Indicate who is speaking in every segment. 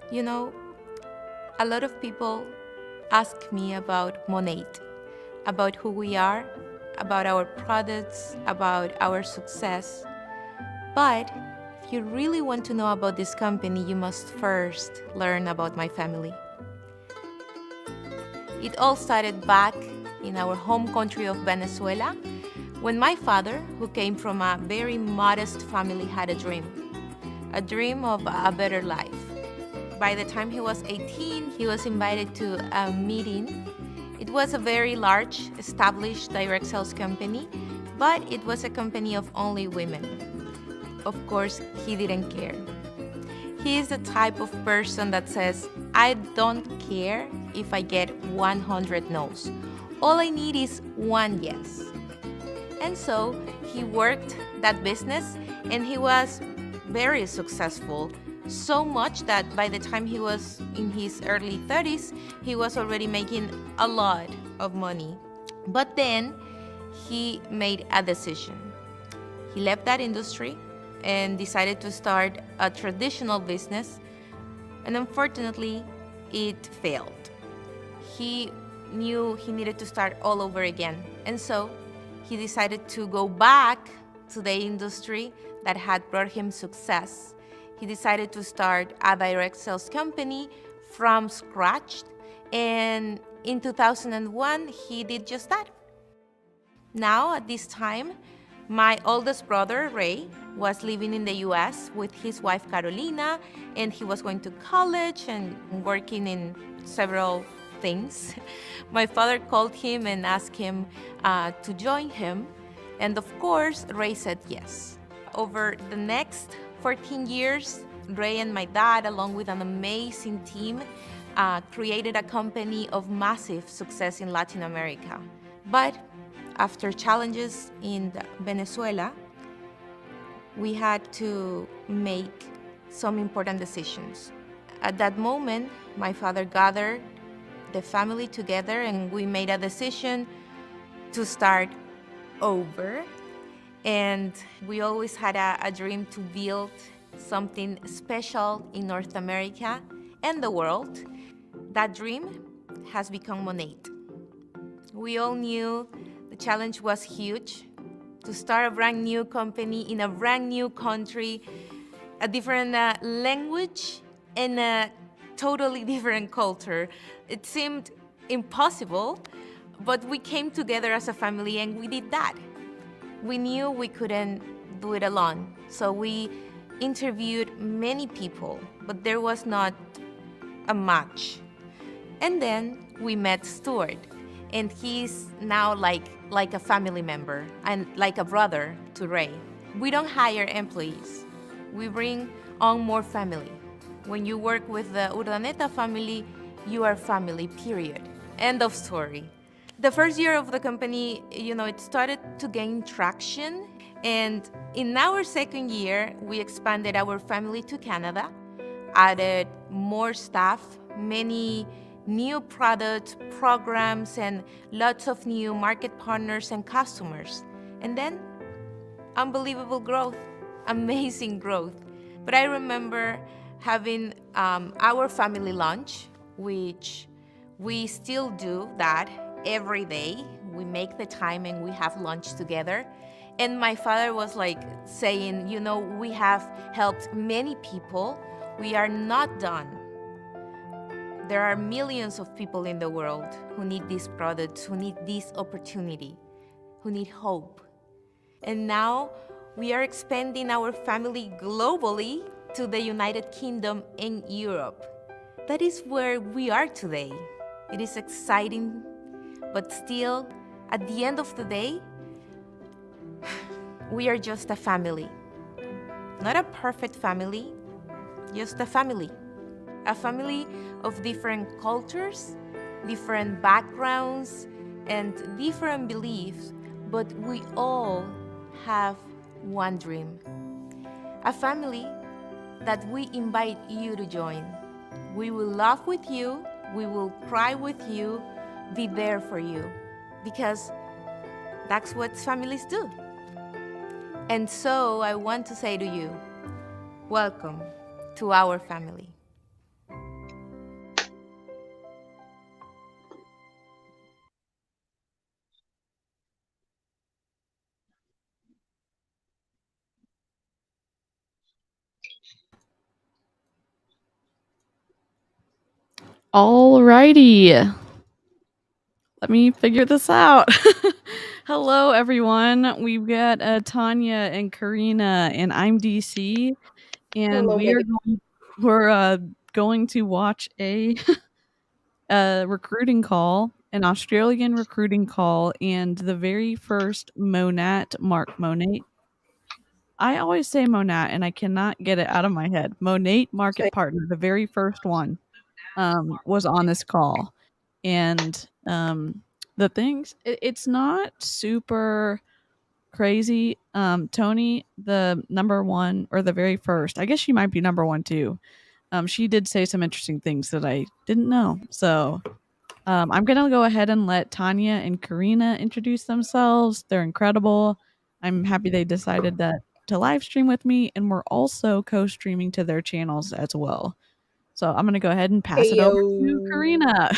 Speaker 1: You know, a lot of people ask me about Monate, about who we are, about our products, about our success. But if you really want to know about this company, you must first learn about my family. It all started back in our home country of Venezuela when my father, who came from a very modest family, had a dream of a better life. By the time he was 18, he was invited to a meeting. It was a very large, established direct sales company, but it was a company of only women. Of course, he didn't care. He is the type of person that says, I don't care if I get 100 no's. All I need is one yes. And so he worked that business and he was very successful. So much that by the time he was in his early 30s, he was already making a lot of money. But then he made a decision. He left that industry and decided to start a traditional business, and unfortunately, it failed. He knew he needed to start all over again, and so he decided to go back to the industry that had brought him success. He decided to start a direct sales company from scratch, and in 2001, he did just that. Now, at this time, my oldest brother, Ray, was living in the US with his wife, Carolina, and he was going to college and working in several things. My father called him and asked him to join him, and of course, Ray said yes. Over the next 14 years, Ray and my dad, along with an amazing team, created a company of massive success in Latin America. But after challenges in Venezuela, we had to make some important decisions. At that moment, my father gathered the family together and we made a decision to start over. And we always had a dream to build something special in North America and the world. That dream has become Monate. We all knew the challenge was huge to start a brand new company in a brand new country, a different language, and a totally different culture. It seemed impossible, but we came together as a family and we did that. We knew we couldn't do it alone, so we interviewed many people, but there was not a match. And then we met Stuart, and he's now like a family member and like a brother to Ray. We don't hire employees. We bring on more family. When you work with the Urdaneta family, you are family, period. End of story. The first year of the company, it started to gain traction. And in our second year, we expanded our family to Canada, added more staff, many new products, programs, and lots of new market partners and customers. And then, unbelievable growth, amazing growth. But I remember having our family lunch, which we still do that every day. We make the time and we have lunch together. And my father was like saying, we have helped many people. We are not done. There are millions of people in the world who need these products, who need this opportunity, who need hope. And now we are expanding our family globally to the United Kingdom and Europe. That is where we are today. It is exciting, but still, at the end of the day, we are just a family. Not a perfect family, just a family. A family of different cultures, different backgrounds, and different beliefs, but we all have one dream. A family that we invite you to join. We will laugh with you, we will cry with you, be there for you, because that's what families do. And so I want to say to you, welcome to our family.
Speaker 2: Alrighty, let me figure this out. Hello, everyone. We've got Tanya and Karina, and I'm DC, and
Speaker 3: Hello, Megan.
Speaker 2: we're going to watch a recruiting call, an Australian recruiting call, and the very first Monat. I always say Monat, and I cannot get it out of my head. Monate Market Partner, the very first one, was on this call. And the things, it's not super crazy. Tony, the number one or the very first, I guess she might be number one too. She did say some interesting things that I didn't know. So I'm gonna go ahead and let Tanya and Karina introduce themselves. They're incredible. I'm happy they decided that to live stream with me, and we're also co-streaming to their channels as well. So I'm gonna go ahead and pass
Speaker 3: Hey
Speaker 2: it over to
Speaker 3: yo.
Speaker 2: Karina.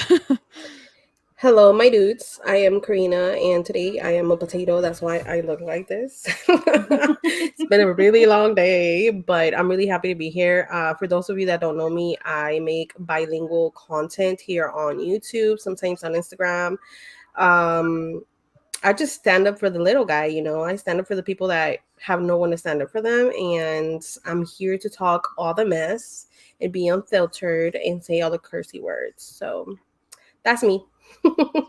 Speaker 3: Hello, my dudes. I am Karina, and today I am a potato. That's why I look like this. It's been a really long day, but I'm really happy to be here. For those of you that don't know me, I make bilingual content here on YouTube, sometimes on Instagram. Um, I just stand up for the little guy, I stand up for the people that have no one to stand up for them. And I'm here to talk all the mess and be unfiltered and say all the cursey words. So that's me.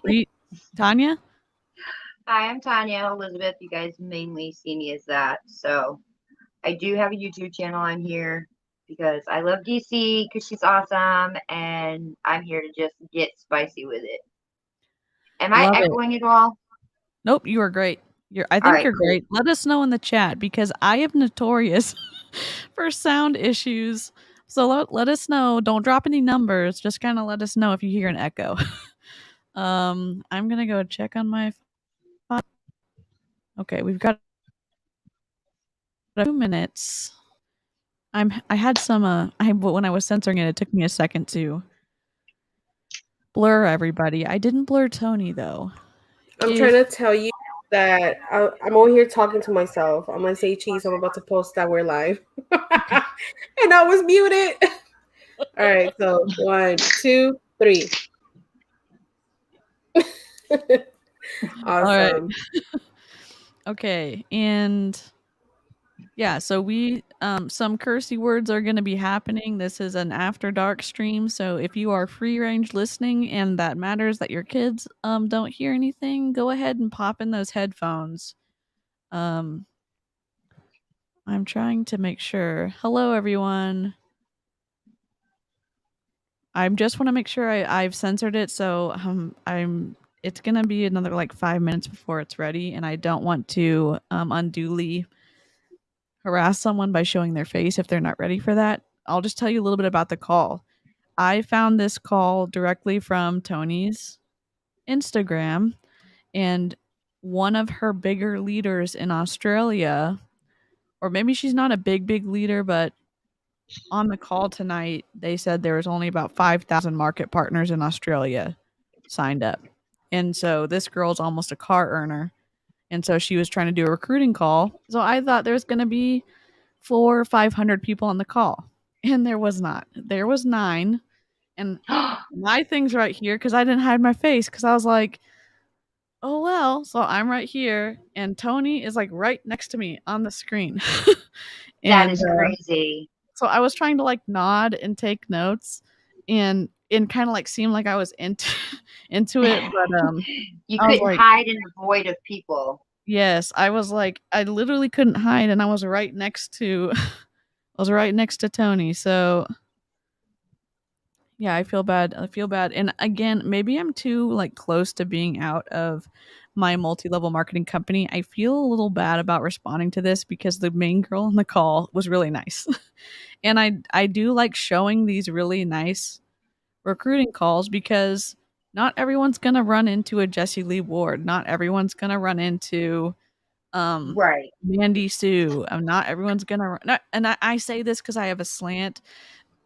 Speaker 2: Sweet. Tanya?
Speaker 4: Hi, I'm Tanya Elizabeth. You guys mainly see me as that. So I do have a YouTube channel on here because I love DC because she's awesome and I'm here to just get spicy with it. Am I
Speaker 2: Love it.
Speaker 4: echoing it all?
Speaker 2: Nope, you are great. I
Speaker 4: All
Speaker 2: think
Speaker 4: right,
Speaker 2: you're
Speaker 4: cool.
Speaker 2: great. Let us know in the chat because I am notorious for sound issues. So let us know. Don't drop any numbers. Just kind of let us know if you hear an echo. I'm gonna go check on my phone. Okay, we've got a few minutes. I had some when I was censoring it, it took me a second to blur everybody. I didn't blur Tony though.
Speaker 3: I'm trying
Speaker 2: If
Speaker 3: to tell you that I'm over here talking to myself. I'm going to say cheese. I'm about to post that we're live. And I was muted. All right. So 1, 2, 3.
Speaker 2: all right.
Speaker 3: Awesome.
Speaker 2: Okay, and yeah, so we some cursey words are going to be happening. This is an after dark stream, so if you are free range listening and that matters that your kids don't hear anything, go ahead and pop in those headphones. Um I'm trying to make sure. Hello everyone. I just want to make sure I've censored it, so I'm it's going to be another like 5 minutes before it's ready, and I don't want to unduly harass someone by showing their face if they're not ready for that. I'll just tell you a little bit about the call. I found this call directly from Tony's Instagram, and one of her bigger leaders in Australia, or maybe she's not a big leader, but on the call tonight, they said there was only about 5,000 market partners in Australia signed up. And so this girl's almost a car earner. And so she was trying to do a recruiting call. So I thought there was going to be 400 or 500 people on the call. And there was not. There was 9. And my thing's right here because I didn't hide my face because I was like, oh, well. So I'm right here. And Tony is like right next to me on the screen.
Speaker 4: That
Speaker 2: and
Speaker 4: is crazy.
Speaker 2: so I was trying to like nod and take notes and kind of like seem like I was into into it. But
Speaker 4: You
Speaker 2: I was
Speaker 4: couldn't
Speaker 2: like,
Speaker 4: hide in the void of people.
Speaker 2: yes, I was like, I literally couldn't hide. And I was right next to, I was right next to Tony. So yeah, I feel bad. I feel bad. And again, maybe I'm too like close to being out of my multi-level marketing company. I feel a little bad about responding to this because the main girl on the call was really nice. And I do like showing these really nice recruiting calls because not everyone's going to run into a Jessie Lee Ward. Not everyone's going to run into
Speaker 4: Right.
Speaker 2: Mandy Sue. Not everyone's going to run. And I say this cuz I have a slant.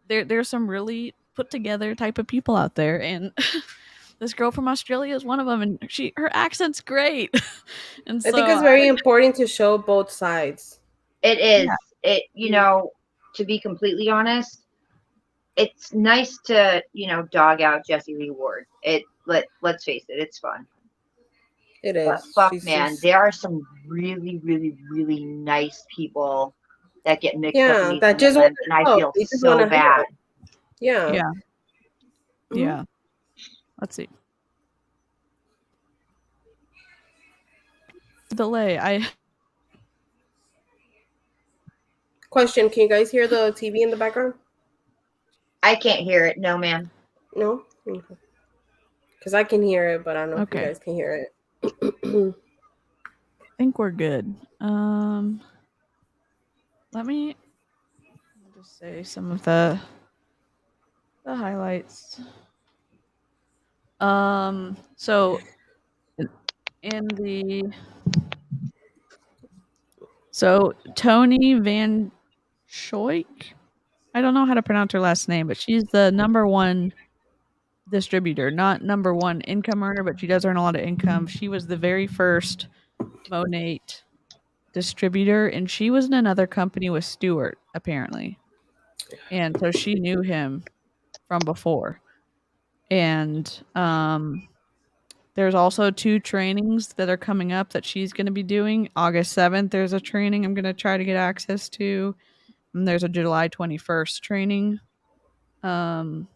Speaker 2: There's some really put together type of people out there, and this girl from Australia is one of them, and her accent's great. And
Speaker 3: I think
Speaker 2: so
Speaker 3: it's very important to show both sides.
Speaker 4: It
Speaker 2: yeah.
Speaker 4: is. To be completely honest, it's nice to, dog out Jesse Lee Ward. Let's face it, it's fun.
Speaker 3: It
Speaker 4: But
Speaker 3: is.
Speaker 4: fuck,
Speaker 3: She's
Speaker 4: man,
Speaker 3: just
Speaker 4: there are some really, really, really nice people that get mixed up in
Speaker 3: yeah.
Speaker 4: these
Speaker 3: That just want
Speaker 4: MLMs, and
Speaker 3: to
Speaker 4: I
Speaker 3: help.
Speaker 4: feel
Speaker 3: They just want
Speaker 4: so
Speaker 3: to
Speaker 4: bad.
Speaker 3: help. Yeah.
Speaker 2: Yeah.
Speaker 3: Mhm.
Speaker 2: Yeah. Let's see. Delay.
Speaker 3: Question: Can you guys hear the TV in the background?
Speaker 4: I can't hear it. No, ma'am.
Speaker 3: No, because I can hear it, but I don't know if you
Speaker 2: Okay.
Speaker 3: guys can hear it.
Speaker 2: think we're good. Let me just say some of the highlights. So in the Tony Van Schoik, I don't know how to pronounce her last name, but she's the number one distributor, not number one income earner, but she does earn a lot of income. She was the very first Monate distributor, and she was in another company with Stewart, apparently. And so she knew him from before. And there's also 2 trainings that are coming up that she's going to be doing. August 7th, there's a training I'm going to try to get access to. And there's a July 21st training. And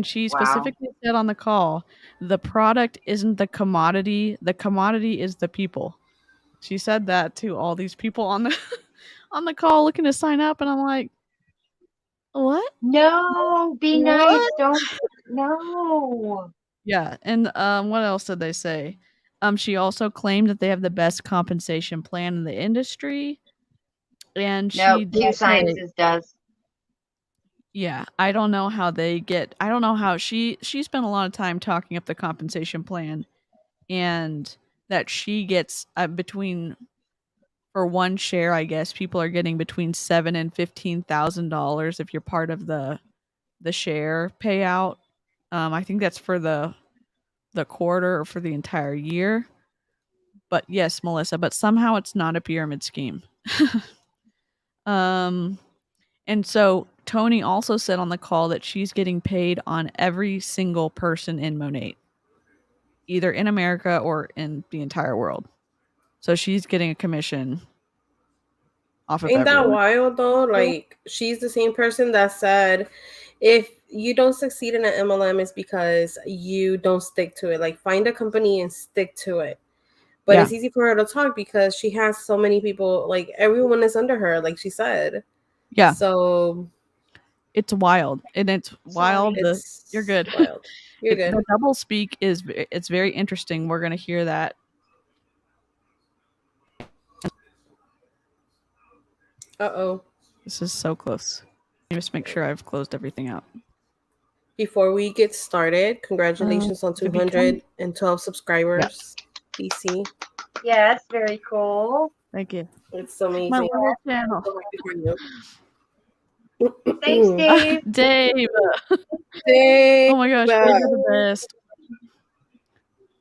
Speaker 2: she
Speaker 4: Wow.
Speaker 2: specifically said on the call, the product isn't the commodity is the people. She said that to all these people on the on the call looking to sign up, and I'm like, what?
Speaker 4: No, be nice.
Speaker 2: What?
Speaker 4: Don't. No.
Speaker 2: Yeah, and what else did they say? She also claimed that they have the best compensation plan in the industry, and
Speaker 4: No,
Speaker 2: she did
Speaker 4: Q
Speaker 2: say,
Speaker 4: Sciences does.
Speaker 2: yeah, I don't know how they get. I don't know how she spent a lot of time talking up the compensation plan, and that she gets between for one share. I guess people are getting between $7,000 and $15,000 if you're part of the share payout. I think that's for the quarter or for the entire year. But yes, Melissa, but somehow it's not a pyramid scheme. um and so Tony also said on the call that she's getting paid on every single person in Monate, either in America or in the entire world. So she's getting a commission off of
Speaker 3: Ain't that
Speaker 2: everyone.
Speaker 3: wild though? Like she's the same person that said if you don't succeed in an MLM it's because you don't stick to it. Like find a company and stick to it. But
Speaker 2: Yeah.
Speaker 3: it's easy for her to talk because she has so many people, like everyone is under her, like she said.
Speaker 2: Yeah.
Speaker 3: So
Speaker 2: It's wild. And it's wild.
Speaker 3: it's
Speaker 2: You're good.
Speaker 3: wild. You're good.
Speaker 2: The double speak it's very interesting. We're going to hear that.
Speaker 3: Uh-oh.
Speaker 2: This is so close. Let me just make sure I've closed everything out.
Speaker 3: Before we get started, congratulations on
Speaker 2: to become
Speaker 3: 212 subscribers. PC.
Speaker 4: Yeah, it's very cool.
Speaker 2: Thank you.
Speaker 3: It's
Speaker 2: My
Speaker 3: amazing.
Speaker 2: little channel.
Speaker 3: So happy for you.
Speaker 4: Thanks, Dave.
Speaker 2: Dave.
Speaker 3: Dave.
Speaker 2: Oh my gosh, Dave is the best.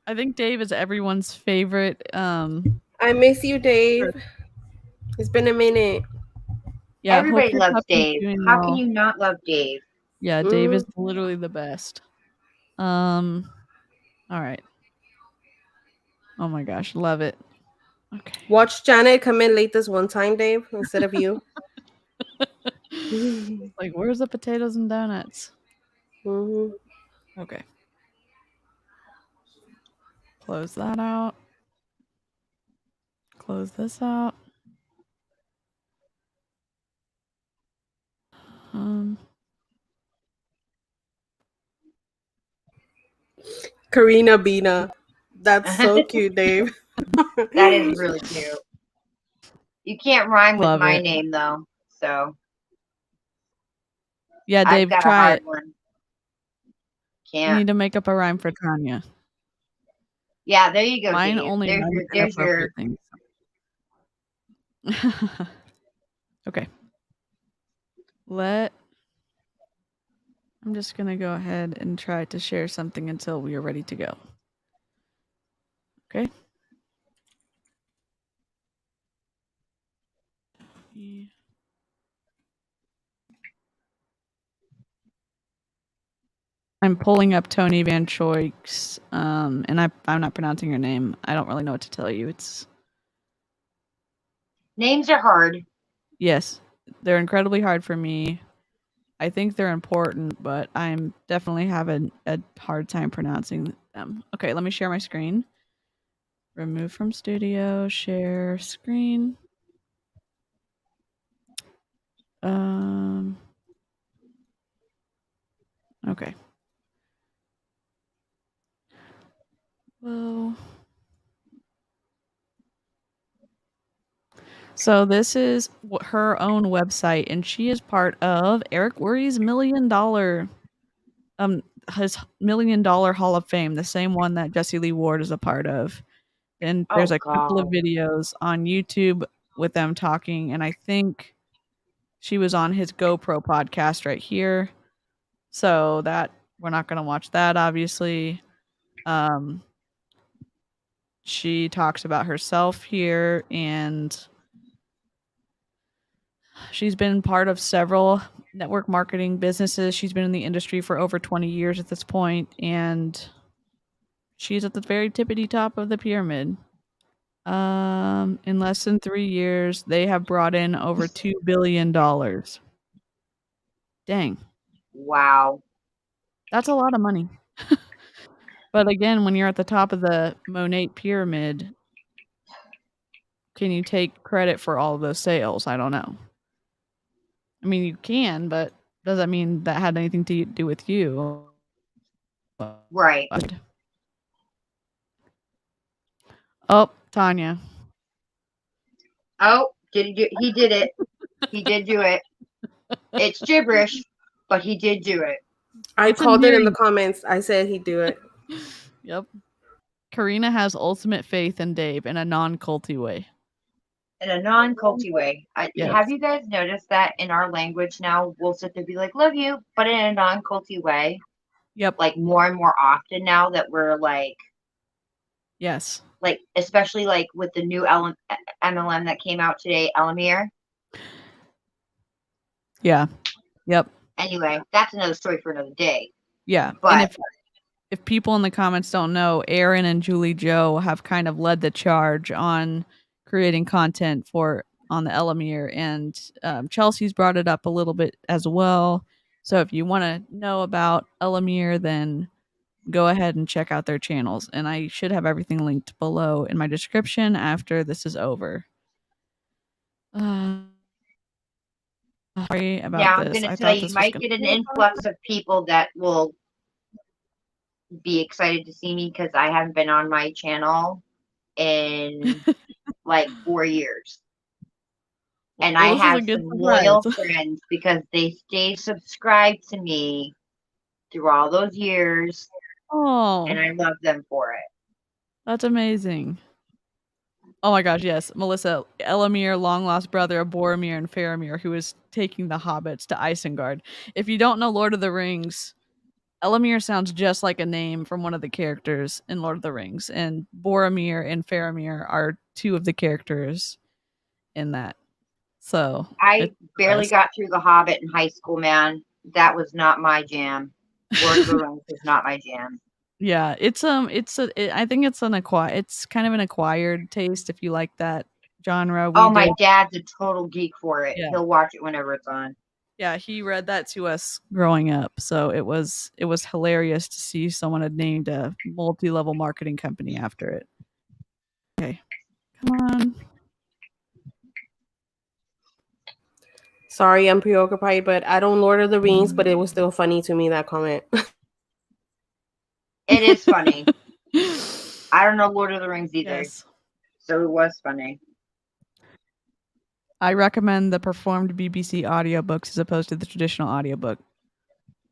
Speaker 2: I think Dave is everyone's favorite.
Speaker 3: I miss you, Dave. It's been a minute.
Speaker 2: Yeah, hope
Speaker 4: Everybody
Speaker 2: your
Speaker 4: loves
Speaker 2: puppy's
Speaker 4: Dave.
Speaker 2: doing
Speaker 4: How can
Speaker 2: well.
Speaker 4: you not love Dave?
Speaker 2: Yeah, Dave is literally the best. All right. Oh my gosh, love it. Okay.
Speaker 3: Watch Janet come in late this one time, Dave, instead of you.
Speaker 2: Like, where's the potatoes and donuts? Okay. Close that out. Close this out.
Speaker 3: Karina Bina. That's so cute, Dave.
Speaker 4: That is really cute. You can't rhyme with
Speaker 2: Love
Speaker 4: my
Speaker 2: it.
Speaker 4: name though, so
Speaker 2: Yeah,
Speaker 4: I've
Speaker 2: Dave,
Speaker 4: got a
Speaker 2: try
Speaker 4: hard
Speaker 2: it.
Speaker 4: one.
Speaker 2: You
Speaker 4: Can't.
Speaker 2: need to make up a rhyme for Tanya.
Speaker 4: Yeah, there you go,
Speaker 2: Mine
Speaker 4: Dave.
Speaker 2: only
Speaker 4: There's
Speaker 2: rhymes
Speaker 4: your
Speaker 2: with
Speaker 4: there's your
Speaker 2: inappropriate things. Okay. I'm just gonna go ahead and try to share something until we are ready to go. Okay. I'm pulling up Tony Van Choik's, and I'm not pronouncing your name. I don't really know what to tell you. It's
Speaker 4: Names are hard.
Speaker 2: yes, they're incredibly hard for me. I think they're important, but I'm definitely having a hard time pronouncing them. Okay, let me share my screen. Remove from studio, share screen. Um, okay. Well, so this is her own website, and she is part of Eric Worre's his $1 million Hall of Fame, the same one that Jesse Lee Ward is a part of. And there's
Speaker 4: Oh
Speaker 2: a couple of
Speaker 4: God.
Speaker 2: videos on YouTube with them talking, and I think she was on his GoPro podcast right here. So that we're not going to watch that, obviously. Um, she talks about herself here, and she's been part of several network marketing businesses. She's been in the industry for over 20 years at this point, and she's at the very tippity top of the pyramid. In less than 3 years, they have brought in over $2 billion. Dang,
Speaker 4: Wow.
Speaker 2: that's a lot of money. But again, when you're at the top of the Monet pyramid, can you take credit for all of those sales? I don't know. I mean, you can, but does that mean that had anything to do with you?
Speaker 4: Right.
Speaker 2: Oh, Tanya.
Speaker 4: Oh, he did it. He did do it. It's gibberish, but he did do it.
Speaker 3: I
Speaker 2: It's
Speaker 3: called it in the
Speaker 2: endearing.
Speaker 3: comments. I said he'd do it.
Speaker 2: Yep. Karina has ultimate faith in Dave in a non-culty way.
Speaker 4: In a non-culty way.
Speaker 2: Yes.
Speaker 4: Have you guys noticed that in our language now, we'll sit there and be like, love you, but in a non-culty way?
Speaker 2: Yep.
Speaker 4: Like more and more often now that we're like,
Speaker 2: Yes.
Speaker 4: like especially like with the new MLM that came out today, Elamir.
Speaker 2: Yeah. Yep.
Speaker 4: Anyway, that's another story for another day.
Speaker 2: Yeah.
Speaker 4: But
Speaker 2: And if people in the comments don't know, Aaron and Julie Joe have kind of led the charge on creating content for on the Elamir, and Chelsea's brought it up a little bit as well. So if you want to know about Elamir, then go ahead and check out their channels. And I should have everything linked below in my description after this is over. Sorry about
Speaker 4: now I'm
Speaker 2: this.
Speaker 4: going to
Speaker 2: I
Speaker 4: tell
Speaker 2: thought
Speaker 4: you, you
Speaker 2: this was
Speaker 4: might
Speaker 2: going
Speaker 4: get an
Speaker 2: to.
Speaker 4: influx of people that will be excited to see me because I haven't been on my channel in like 4 years. And I
Speaker 2: Well, this is a
Speaker 4: have
Speaker 2: good
Speaker 4: some
Speaker 2: surprise.
Speaker 4: loyal friends because they stay subscribed to me through all those years,
Speaker 2: Oh,
Speaker 4: and I love them for it.
Speaker 2: that's amazing. Oh my gosh, yes. Melissa, Elamir, long lost brother of Boromir and Faramir, who is taking the hobbits to Isengard. If you don't know Lord of the Rings, Elamir sounds just like a name from one of the characters in Lord of the Rings, and Boromir and Faramir are two of the characters in that. So
Speaker 4: I
Speaker 2: it's the
Speaker 4: barely
Speaker 2: best.
Speaker 4: got through The Hobbit in high school, man. That was not my jam. Lord of the Rings is not my jam.
Speaker 2: Yeah, I think it's it's kind of an acquired taste if you like that genre.
Speaker 4: Oh,
Speaker 2: We
Speaker 4: my
Speaker 2: did.
Speaker 4: dad's a total geek for it.
Speaker 2: Yeah.
Speaker 4: He'll watch it whenever it's on.
Speaker 2: Yeah, he read that to us growing up, so it was hilarious to see someone had named a multi-level marketing company after it. Okay, come on.
Speaker 3: Sorry, I'm preoccupied, but I don't Lord of the Rings, but it was still funny to me, that comment.
Speaker 4: It is funny. I don't know Lord of the Rings either,
Speaker 2: Yes.
Speaker 4: so it was funny.
Speaker 2: I recommend the performed BBC audiobooks as opposed to the traditional audiobook.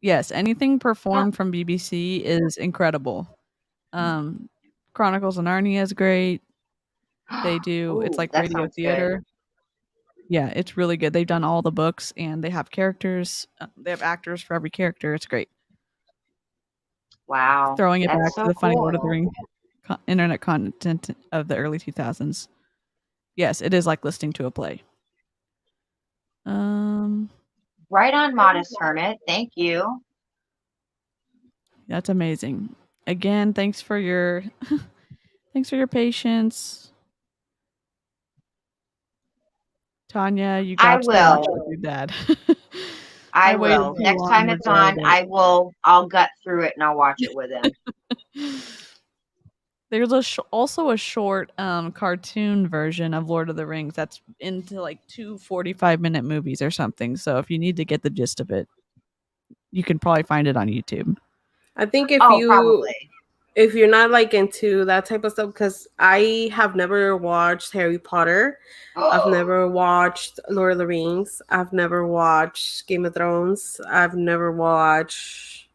Speaker 2: Yes, anything performed from BBC is incredible. Chronicles of Narnia is great. They do it's
Speaker 4: Ooh,
Speaker 2: like
Speaker 4: that
Speaker 2: radio
Speaker 4: sounds good.
Speaker 2: theater. Yeah, it's really good. They've done all the books and they have characters. They have actors for every character. It's great.
Speaker 4: Wow,
Speaker 2: Throwing it
Speaker 4: that's
Speaker 2: back to
Speaker 4: so
Speaker 2: the funny Lord of the
Speaker 4: cool.
Speaker 2: Rings internet content of the early 2000s. Yes, it is like listening to a play.
Speaker 4: Right on, Modest Hermit. Thank you.
Speaker 2: That's amazing. Again, thanks for your thanks for your patience. Tanya, you
Speaker 4: I
Speaker 2: got to watch
Speaker 4: will.
Speaker 2: it with your dad.
Speaker 4: I
Speaker 2: I waited
Speaker 4: will.
Speaker 2: too
Speaker 4: Next
Speaker 2: long
Speaker 4: time it's on,
Speaker 2: regardless.
Speaker 4: I'll gut through it and I'll watch it with him.
Speaker 2: There's also a short cartoon version of Lord of the Rings that's into like 2 45-minute movies or something. So if you need to get the gist of it, you can probably find it on YouTube.
Speaker 3: I think
Speaker 4: Oh, probably.
Speaker 3: if you're not like into that type of stuff, because I have never watched Harry Potter, I've never watched Lord of the Rings, I've never watched Game of Thrones, I've never watched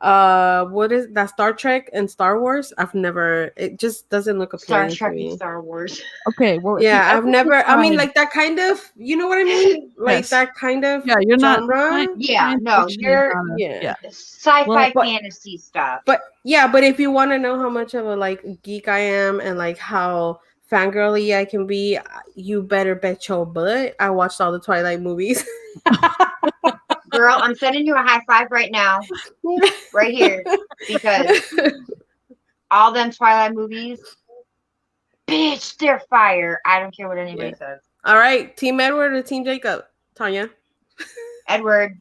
Speaker 3: what is that, Star Trek and Star Wars. I've never, it just doesn't look
Speaker 4: Star
Speaker 3: appealing to
Speaker 4: Trek and
Speaker 3: me.
Speaker 4: Star Wars.
Speaker 2: Okay, well, if you
Speaker 3: Yeah, I've
Speaker 2: ever
Speaker 3: never, I mean,
Speaker 2: decide,
Speaker 3: like that kind of, you know what I mean, like
Speaker 2: yes,
Speaker 3: that kind of
Speaker 2: yeah, you're not
Speaker 3: genre.
Speaker 4: Yeah,
Speaker 2: science
Speaker 4: no,
Speaker 2: fiction is
Speaker 4: you're
Speaker 2: not a
Speaker 3: Yeah.
Speaker 4: sci-fi
Speaker 3: But
Speaker 4: fantasy stuff.
Speaker 3: but if you want to know how much of a like geek I am and like how fangirly I can be, you better bet your butt I watched all the Twilight movies.
Speaker 4: Girl, I'm sending you a high five right now, right here, because all them Twilight movies, bitch, they're fire. I don't care what anybody says.
Speaker 3: All right, Team Edward or Team Jacob? Tanya.
Speaker 4: Edward,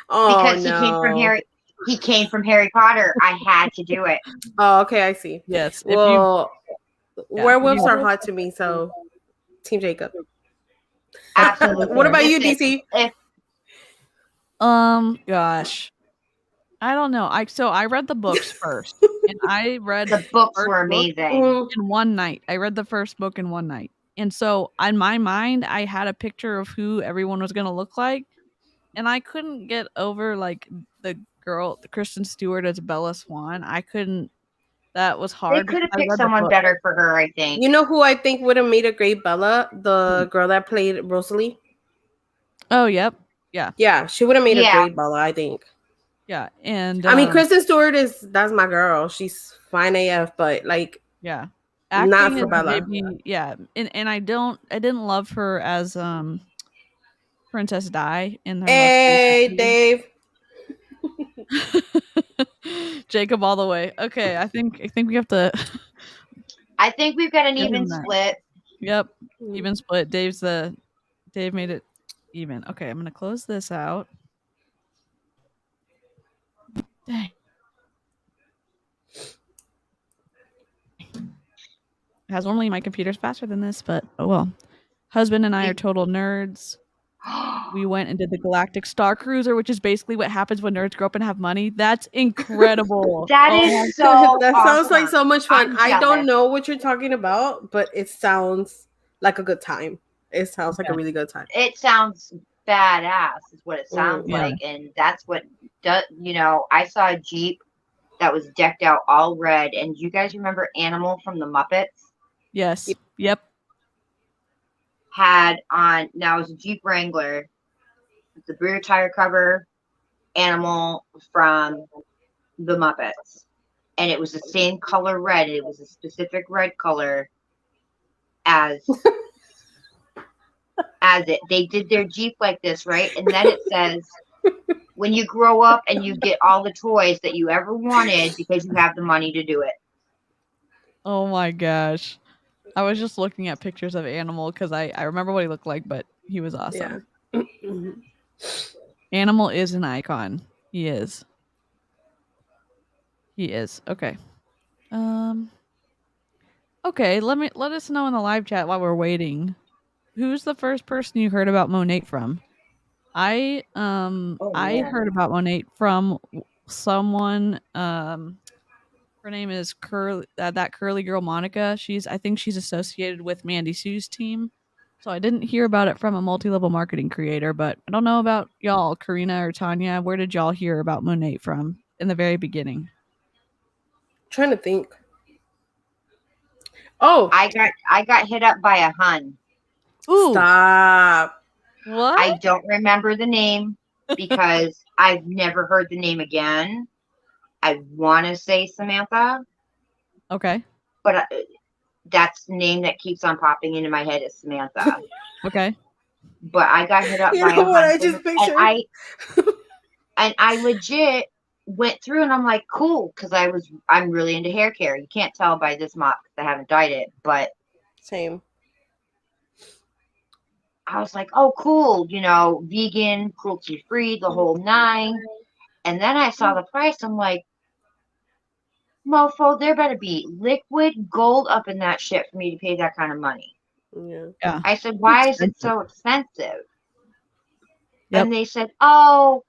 Speaker 3: Oh
Speaker 4: because
Speaker 3: no.
Speaker 4: he came from Harry Potter. I had to do it.
Speaker 3: Oh, okay, I see.
Speaker 2: yes. If you
Speaker 3: Well, werewolves are
Speaker 2: you
Speaker 3: hot to me, so Team Jacob.
Speaker 4: Absolutely.
Speaker 3: What about you,
Speaker 4: Listen,
Speaker 3: DC?
Speaker 2: gosh, I don't know. I read the books first, and I read
Speaker 4: the books
Speaker 2: first
Speaker 4: were
Speaker 2: book
Speaker 4: amazing.
Speaker 3: Mhm.
Speaker 2: in one night. I read the first book in one night. And so in my mind, I had a picture of who everyone was going to look like. And I couldn't get over like the girl, Kristen Stewart as Bella Swan. I couldn't, that was
Speaker 4: They
Speaker 2: hard
Speaker 4: could
Speaker 2: because
Speaker 4: have
Speaker 2: I
Speaker 4: picked
Speaker 2: read the
Speaker 4: someone
Speaker 2: book.
Speaker 4: better for her, I think.
Speaker 3: You know who I think would have made a great Bella? The girl that played Rosalie.
Speaker 2: Oh, yep. Yeah.
Speaker 3: Yeah, she would have made a
Speaker 4: Yeah.
Speaker 3: great Bella, I think.
Speaker 2: Yeah. And
Speaker 3: I mean, Kristen Stewart that's my girl. She's fine AF, but like,
Speaker 2: yeah.
Speaker 3: not
Speaker 2: Acting
Speaker 3: for
Speaker 2: is
Speaker 3: Bella.
Speaker 2: maybe, yeah. And I didn't love her as Princess Di in her most
Speaker 3: Hey,
Speaker 2: recent
Speaker 3: Dave.
Speaker 2: Jacob all the way. Okay, I think we have to.
Speaker 4: I think we've got an
Speaker 2: Give
Speaker 4: even
Speaker 2: him that.
Speaker 4: split.
Speaker 2: Yep, even split. Dave made it even. Okay, I'm gonna close this out. Dang. As normally my computer's faster than this, but oh well. Husband and I are total nerds. We went and did the Galactic Star Cruiser, which is basically what happens when nerds grow up and have money. That's incredible.
Speaker 4: That
Speaker 2: Oh
Speaker 4: is
Speaker 2: my
Speaker 4: so
Speaker 3: That sounds like
Speaker 4: awesome.
Speaker 3: so much fun.
Speaker 4: I'm
Speaker 3: I don't
Speaker 4: jealous.
Speaker 3: know what you're talking about, but it sounds like a good time. It sounds like a
Speaker 2: Yeah.
Speaker 3: really good time.
Speaker 4: It sounds badass, is what it sounds
Speaker 2: Yeah.
Speaker 4: like, and that's what does. You know, I saw a Jeep that was decked out all red, and you guys remember Animal from the Muppets?
Speaker 2: Yes. Yep.
Speaker 4: Had on now it was a Jeep Wrangler, the rear tire cover, Animal from the Muppets, and it was the same color red. It was a specific red color as it. They did their Jeep like this, right? And then it says, when you grow up and you get all the toys that you ever wanted because you have the money to do it.
Speaker 2: Oh my gosh. I was just looking at pictures of Animal because I remember what he looked like, but he was awesome.
Speaker 3: Yeah.
Speaker 2: Animal is an icon. He is. He is. Okay. Okay, let us know in the live chat while we're waiting. Who's the first person you heard about Monet from? I
Speaker 4: man.
Speaker 2: heard about Monet from someone her name is Curly that curly girl Monica. I think she's associated with Mandy Sue's team. So I didn't hear about it from a multi-level marketing creator, but I don't know about y'all, Karina or Tanya. Where did y'all hear about Monet from in the very beginning?
Speaker 3: Trying to think. Oh,
Speaker 4: I got hit up by a Hun.
Speaker 2: Ooh,
Speaker 3: stop.
Speaker 2: what?
Speaker 4: I don't remember the name because I've never heard the name again. I want to say Samantha,
Speaker 2: Okay.
Speaker 4: but that's the name that keeps on popping into my head is Samantha.
Speaker 2: Okay.
Speaker 4: But I got hit up
Speaker 3: You
Speaker 4: by
Speaker 3: know
Speaker 4: a
Speaker 3: what
Speaker 4: Hun
Speaker 3: I just
Speaker 4: and
Speaker 3: pictured?
Speaker 4: I legit went through and I'm like, cool, because I'm really into hair care. You can't tell by this mop because I haven't dyed it, but
Speaker 3: Same.
Speaker 4: I was like, oh, cool, vegan, cruelty free, the whole nine. And then I saw the price. I'm like, mofo, there better be liquid gold up in that shit for me to pay that kind of money.
Speaker 3: Yeah.
Speaker 2: Yeah.
Speaker 4: I said, why is it
Speaker 2: Expensive.
Speaker 4: so expensive?
Speaker 2: Yep.
Speaker 4: And they said, oh,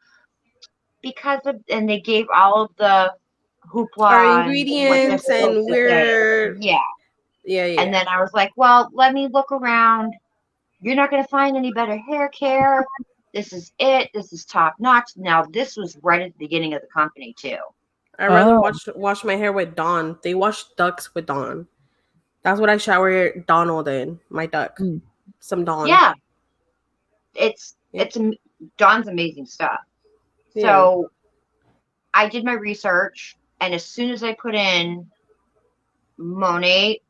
Speaker 4: because of, and they gave all of the
Speaker 3: Our
Speaker 4: hoopla and what they're
Speaker 3: ingredients
Speaker 4: supposed
Speaker 3: and
Speaker 4: to say.
Speaker 3: we're
Speaker 4: Yeah.
Speaker 3: yeah,
Speaker 4: And
Speaker 3: yeah.
Speaker 4: then I was like, well, let me look around. You're not going to find any better hair care. This is it. This is top notch. Now, this was right at the beginning of the company, too.
Speaker 3: I'd rather
Speaker 2: Oh.
Speaker 3: wash my hair with Dawn. They wash ducks with Dawn. That's what I shower Donald in. My duck.
Speaker 2: Mm.
Speaker 3: Some Dawn.
Speaker 4: Yeah. It's
Speaker 3: Yeah.
Speaker 4: Dawn's amazing stuff.
Speaker 3: Yeah.
Speaker 4: So I did my research, and as soon as I put in Monet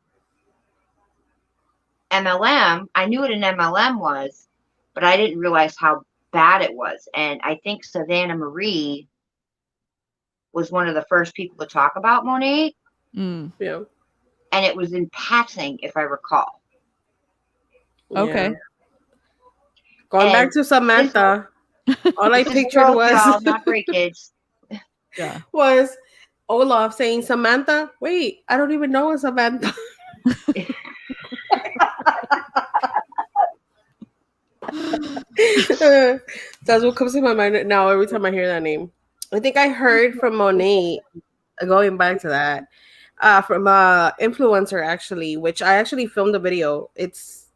Speaker 4: MLM, I knew what an MLM was, but I didn't realize how bad it was. And I think Savannah Marie was one of the first people to talk about Monet,
Speaker 2: Mm.
Speaker 3: Yeah.
Speaker 4: and it was in passing, if I recall.
Speaker 2: Okay.
Speaker 3: Yeah. Going back
Speaker 4: And
Speaker 3: to Samantha, all I
Speaker 4: this is
Speaker 3: pictured
Speaker 4: girls,
Speaker 3: was
Speaker 4: y'all, not great kids.
Speaker 2: Yeah.
Speaker 3: was Olaf saying, Samantha, wait, I don't even know a Samantha. That's what comes to my mind now every time I hear that name. I think I heard from Monet, going back to that, from a influencer actually, which I actually filmed a video.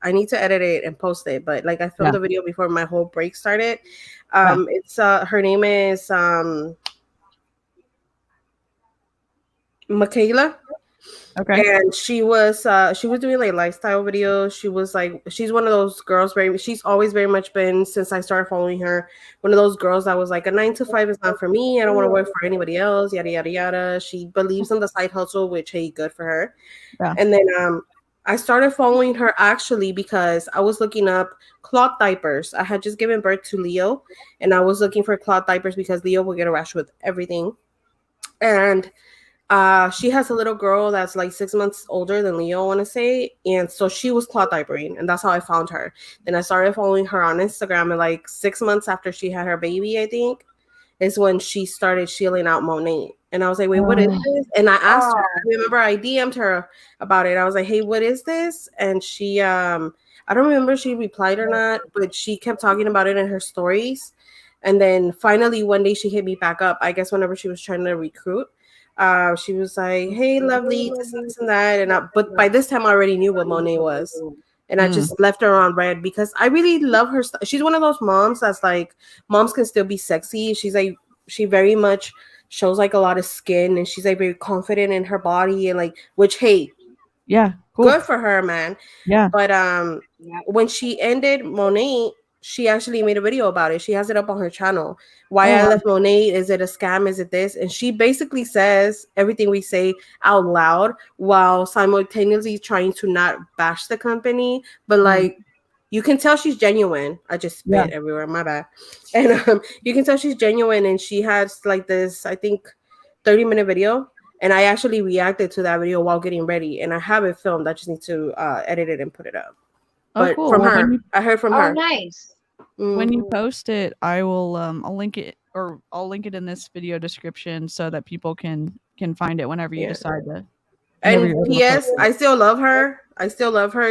Speaker 3: I need to edit it and post it, but like I filmed
Speaker 2: Yeah.
Speaker 3: a video before my whole break started.
Speaker 2: Yeah.
Speaker 3: It's her name is Michaela.
Speaker 2: Okay.
Speaker 3: And she was doing like lifestyle videos. She's one of those girls, she's always very much been, since I started following her, one of those girls that was like, a 9 to 5 is not for me. I don't want to work for anybody else, yada yada yada. She believes in the side hustle, which, hey, good for her.
Speaker 2: Yeah.
Speaker 3: And then I started following her actually because I was looking up cloth diapers. I had just given birth to Leo, and I was looking for cloth diapers because Leo will get a rash with everything. And she has a little girl that's like 6 months older than Leo, I want to say. And so she was cloth diapering, and that's how I found her. Then I started following her on Instagram, and like 6 months after she had her baby, I think, is when she started shielding out Monet. And I was like, wait, what is this? And I asked her, I remember I DM'd her about it. I was like, hey, what is this? And she, I don't remember if she replied or not, but she kept talking about it in her stories. And then finally one day she hit me back up, I guess whenever she was trying to recruit. She was like, hey, lovely, this and that. But by this time I already knew what Monet was. And I
Speaker 2: Mm.
Speaker 3: just left her on red because I really love her. She's one of those moms that's like, moms can still be sexy. She's like, she very much shows like a lot of skin, and she's like very confident in her body, and like, which, hey,
Speaker 2: Yeah. Cool.
Speaker 3: good for her, man.
Speaker 2: Yeah.
Speaker 3: But when she ended Monet, she actually made a video about it. She has it up on her channel. Why I left Monet? Is it a scam? Is it this? And she basically says everything we say out loud while simultaneously trying to not bash the company, but like, you can tell she's genuine. I just spit everywhere. My bad. And you can tell she's genuine, and she has like this, I think, 30-minute video. And I actually reacted to that video while getting ready, and I have it filmed. I just need to edit it and put it up.
Speaker 2: Oh,
Speaker 3: But
Speaker 2: cool.
Speaker 3: from
Speaker 2: Well,
Speaker 3: her, I heard from her.
Speaker 4: Nice.
Speaker 2: When you post it, I will I'll link it, or I'll link it in this video description so that people can find it whenever you decide to.
Speaker 3: And P.S. I still love her.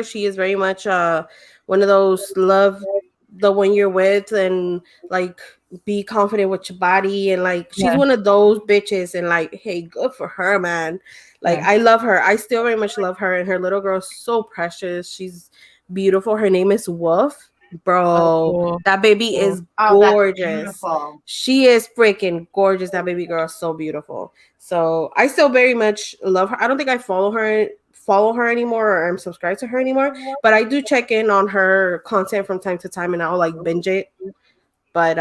Speaker 3: She is very much one of those love the one you're with, and like, be confident with your body, and like, she's one of those bitches, and like, hey, good for her, man. Like, I love her. I still very much love her, and her little girl's so precious. She's beautiful. Her name is Wolf. Bro, that baby is gorgeous. She is freaking gorgeous. That baby girl is so beautiful. So I still very much love her. I don't think I follow her anymore, or I'm subscribed to her anymore, but I do check in on her content from time to time, and I'll like binge it. But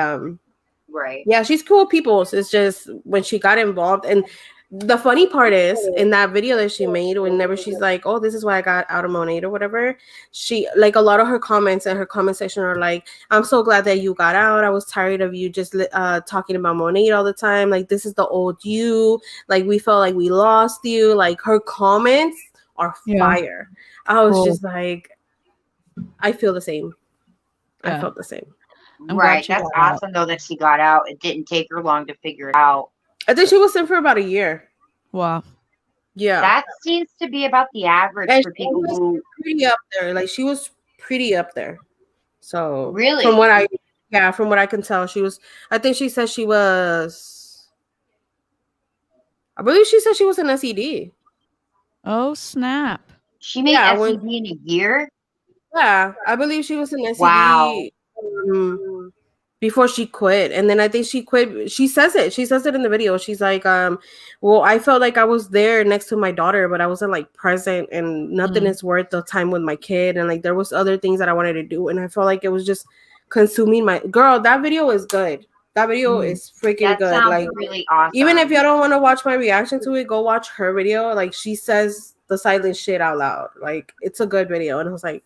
Speaker 4: right.
Speaker 3: Yeah, she's cool people. So it's just when she got involved, and The funny part is in that video that she made, whenever she's like, "Oh, this is why I got out of Monade or whatever," she like a lot of her comments in her comment section are like, "I'm so glad that you got out. I was tired of you just talking about Monade all the time. Like this is the old you. Like we felt like we lost you." Like her comments are
Speaker 2: Yeah.
Speaker 3: fire. I was
Speaker 2: Cool.
Speaker 3: just like, I feel the same. I
Speaker 2: Yeah.
Speaker 3: felt the same.
Speaker 2: I'm glad
Speaker 4: Right.
Speaker 2: she
Speaker 4: That's
Speaker 2: got out.
Speaker 4: awesome though that she got out. It didn't take her long to figure it out.
Speaker 3: I think she was in for about a year.
Speaker 2: Wow.
Speaker 3: Yeah.
Speaker 4: That seems to be about the average
Speaker 3: And
Speaker 4: for
Speaker 3: she
Speaker 4: people
Speaker 3: was
Speaker 4: who
Speaker 3: pretty up there. Like she was pretty up there. So
Speaker 4: really.
Speaker 3: from what I can tell, she was. I think she said she was. I believe she said she was an SED.
Speaker 2: Oh snap.
Speaker 4: She made
Speaker 3: Yeah, when
Speaker 4: SED in a year.
Speaker 3: yeah, I believe she was an
Speaker 4: Wow.
Speaker 3: SED before she quit, and then I think she quit. She says it. She says it in the video. She's like, well, I felt like I was there next to my daughter, but I wasn't like present, and nothing
Speaker 2: Mm.
Speaker 3: is worth the time with my kid, and like there was other things that I wanted to do, and I felt like it was just consuming my girl. That video is good. That video
Speaker 2: Mm.
Speaker 3: is freaking
Speaker 4: That
Speaker 3: good.
Speaker 4: sounds
Speaker 3: Like
Speaker 4: really
Speaker 3: even if
Speaker 4: awesome.
Speaker 3: y'all don't want to watch my reaction to it, go watch her video. Like she says the silent shit out loud. Like it's a good video, and I was like,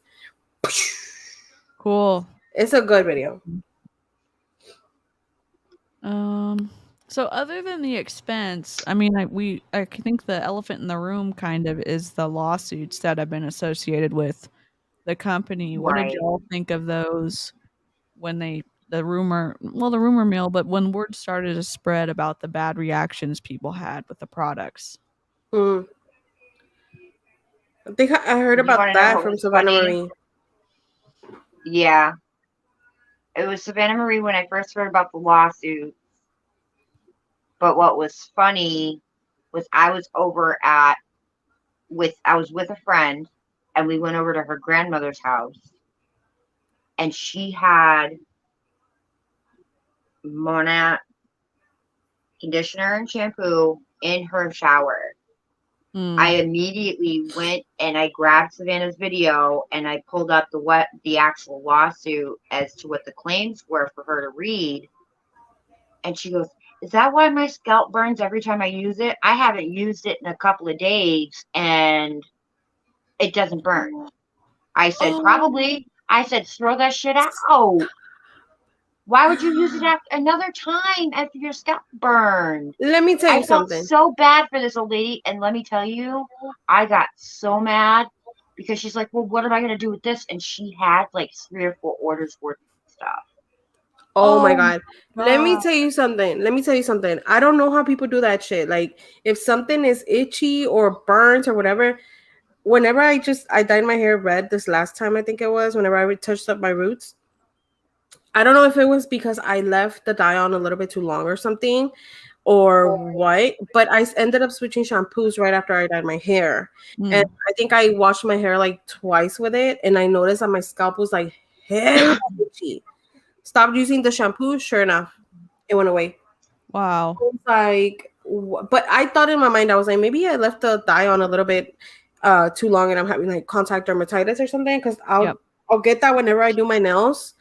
Speaker 2: Cool.
Speaker 3: it's a good video.
Speaker 2: So other than the expense, I mean, I think the elephant in the room kind of is the lawsuits that have been associated with the company. What did
Speaker 4: Right.
Speaker 2: y'all think of those when the rumor mill, but when word started to spread about the bad reactions people had with the products?
Speaker 3: Mm. I think I heard
Speaker 4: You want
Speaker 3: about
Speaker 4: to know
Speaker 3: that
Speaker 4: what
Speaker 3: from
Speaker 4: was
Speaker 3: Savannah
Speaker 4: funny?
Speaker 3: Marie.
Speaker 4: Yeah. It was Savannah Marie when I first heard about the lawsuit. But what was funny was I was with a friend and we went over to her grandmother's house and she had Monat conditioner and shampoo in her shower. I
Speaker 2: Mm.
Speaker 4: immediately went and I grabbed Savannah's video and I pulled up the actual lawsuit as to what the claims were for her to read. And she goes, "Is that why my scalp burns every time I use it? I haven't used it in a couple of days and it doesn't burn." I said,
Speaker 2: Oh,
Speaker 4: "Probably." I said, "Throw that shit out. Why would you use it after another time after your scalp burned?"
Speaker 3: Let me tell
Speaker 4: I
Speaker 3: you
Speaker 4: felt
Speaker 3: something.
Speaker 4: so bad for this old lady. And let me tell you, I got so mad because she's like, "Well, what am I going to do with this?" And she had like 3 or 4 orders worth of stuff.
Speaker 3: Oh my
Speaker 2: oh
Speaker 3: god. Let me
Speaker 2: god.
Speaker 3: tell you something. Let me tell you something. I don't know how people do that shit. Like if something is itchy or burnt or whatever, whenever I dyed my hair red this last time I think it was, whenever I touched up my roots, I don't know if it was because I left the dye on a little bit too long or something or what, but ended up switching shampoos right after I dyed my hair. And
Speaker 2: Mm.
Speaker 3: I think I washed my hair like twice with it, and I noticed that my scalp was like hella itchy. Stopped using the shampoo, sure enough, it went away.
Speaker 2: Wow.
Speaker 3: I was like, but I thought in my mind, I was like, maybe I left the dye on a little bit too long and I'm having like contact dermatitis or something. Because
Speaker 2: Yep.
Speaker 3: I'll get that whenever I do my nails,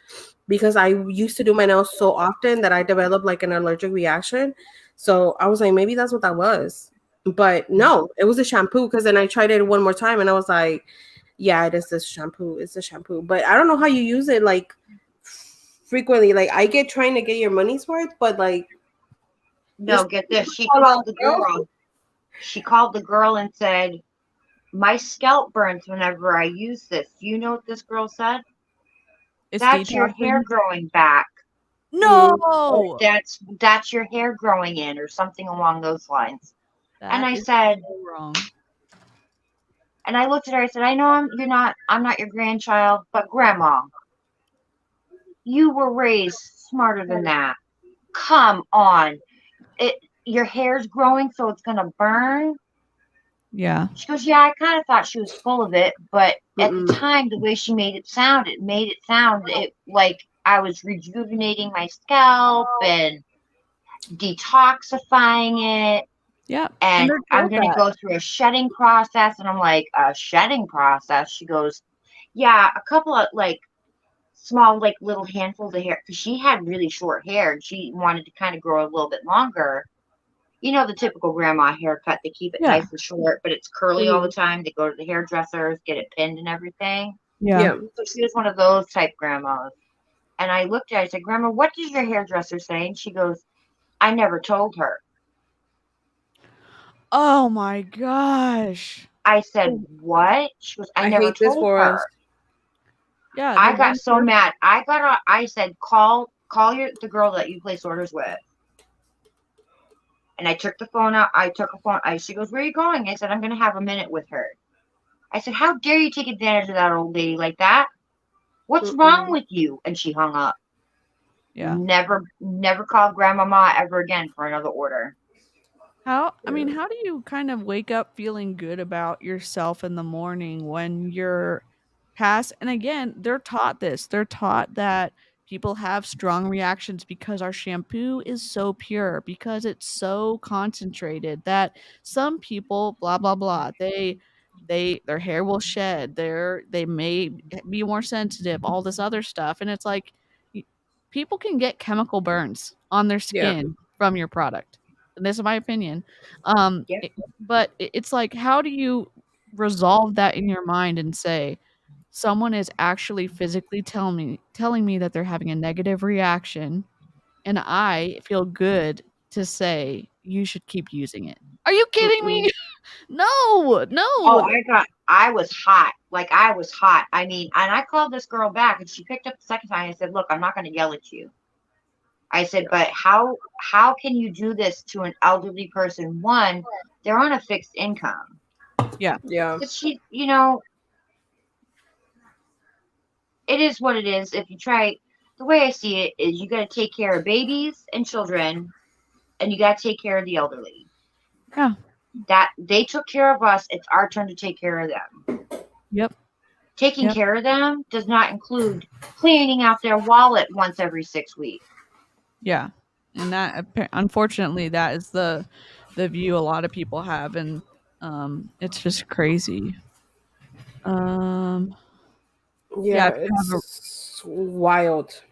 Speaker 3: because I used to do my nails so often that I developed like an allergic reaction. So I was like, maybe that's what that was. But no, it was a shampoo, because then I tried it one more time and I was like, yeah, it is this shampoo. It's a shampoo. But I don't know how you use it like frequently. Like I get trying to get your money's worth, but like
Speaker 4: No,
Speaker 3: it's
Speaker 4: get this. She
Speaker 3: all out,
Speaker 4: called the
Speaker 3: girl.
Speaker 4: girl. She called the girl and said, "My scalp burns whenever I use this." You know what this girl said?
Speaker 2: It's
Speaker 4: "That's your hair
Speaker 2: detoxing.
Speaker 4: growing back.
Speaker 3: Mm.
Speaker 4: Or
Speaker 2: No.
Speaker 4: that's your hair growing in," or something along those lines. And
Speaker 2: That
Speaker 4: I
Speaker 2: is
Speaker 4: said,
Speaker 2: so wrong.
Speaker 4: and I looked at her. I said, "I know I'm not your grandchild, but grandma, you were raised smarter than that. Come on, it your hair's growing, so it's gonna burn."
Speaker 2: Yeah.
Speaker 4: She goes, "Yeah, I kind of thought she was full of it, but at the
Speaker 3: Mm-mm.
Speaker 4: time, the way she made it sound it like I was rejuvenating my scalp and detoxifying it,
Speaker 2: Yep. And
Speaker 4: and
Speaker 2: they're
Speaker 4: I'm
Speaker 2: told
Speaker 4: going to
Speaker 2: that.
Speaker 4: go through a shedding process." And I'm like, "A shedding process?" She goes, "Yeah, a couple of like small, like little handfuls of hair." Because she had really short hair and she wanted to kind of grow a little bit longer. you know, the typical grandma haircut. They keep it
Speaker 2: Yeah.
Speaker 4: nice and short, but it's curly all the
Speaker 3: Mhm.
Speaker 4: time. They go to the hairdressers, get it pinned and everything.
Speaker 2: Yeah.
Speaker 3: Yeah.
Speaker 4: So she was one of those type grandmas. And I looked at her, I said, Grandma, what does your hairdresser say? And she goes, I never told her.
Speaker 2: Oh my gosh.
Speaker 4: I said, what? She goes, I
Speaker 3: I
Speaker 4: never
Speaker 3: hate this
Speaker 4: told
Speaker 3: for
Speaker 4: her.
Speaker 3: us.
Speaker 2: Yeah, the
Speaker 4: I got
Speaker 2: one
Speaker 4: so mad. I said, call the girl that you place orders with. And I took the phone out. I took a phone. She goes, where are you going? I said, I'm going to have a minute with her. I said, how dare you take advantage of that old lady like that? What's wrong
Speaker 3: Mm-mm.
Speaker 4: with you? And she hung up.
Speaker 2: yeah.
Speaker 4: Never called grandmama ever again for another order.
Speaker 3: Yeah.
Speaker 2: How do you kind of wake up feeling good about yourself in the morning when you're past, and again, they're taught this. They're taught that people have strong reactions because our shampoo is so pure, because it's so concentrated that some people blah blah blah, their hair will shed, they may be more sensitive, all this other stuff, and it's like y- people can get chemical burns on their
Speaker 3: Yeah.
Speaker 2: skin from your product. And this is my opinion.
Speaker 4: Yep.
Speaker 2: But it's like, how do you resolve that in your mind and say, someone is actually physically telling me that they're having a negative reaction, and I feel good to say you should keep using it. Are you kidding
Speaker 3: Mm-mm.
Speaker 2: me? No,
Speaker 4: Oh,
Speaker 2: no.
Speaker 4: I was hot. Like I was hot. I mean, and I called this girl back and she picked up the second time. I said, look, I'm not going to yell at you. I said,
Speaker 3: Yeah.
Speaker 4: but how can you do this to an elderly person? One, they're on a fixed income.
Speaker 2: Yeah,
Speaker 3: Yeah.
Speaker 4: Because she, you know, it is what it is. If you try, the way I see it is you got to take care of babies and children, and you got to take care of the elderly.
Speaker 2: yeah,
Speaker 4: That they took care of us, it's our turn to take care of them.
Speaker 2: yep,
Speaker 4: Taking
Speaker 2: yep,
Speaker 4: care of them does not include cleaning out their wallet once every 6 weeks.
Speaker 2: yeah. And unfortunately, that is the view a lot of people have, and it's just crazy. Um, yeah,
Speaker 3: Yeah. It's wild.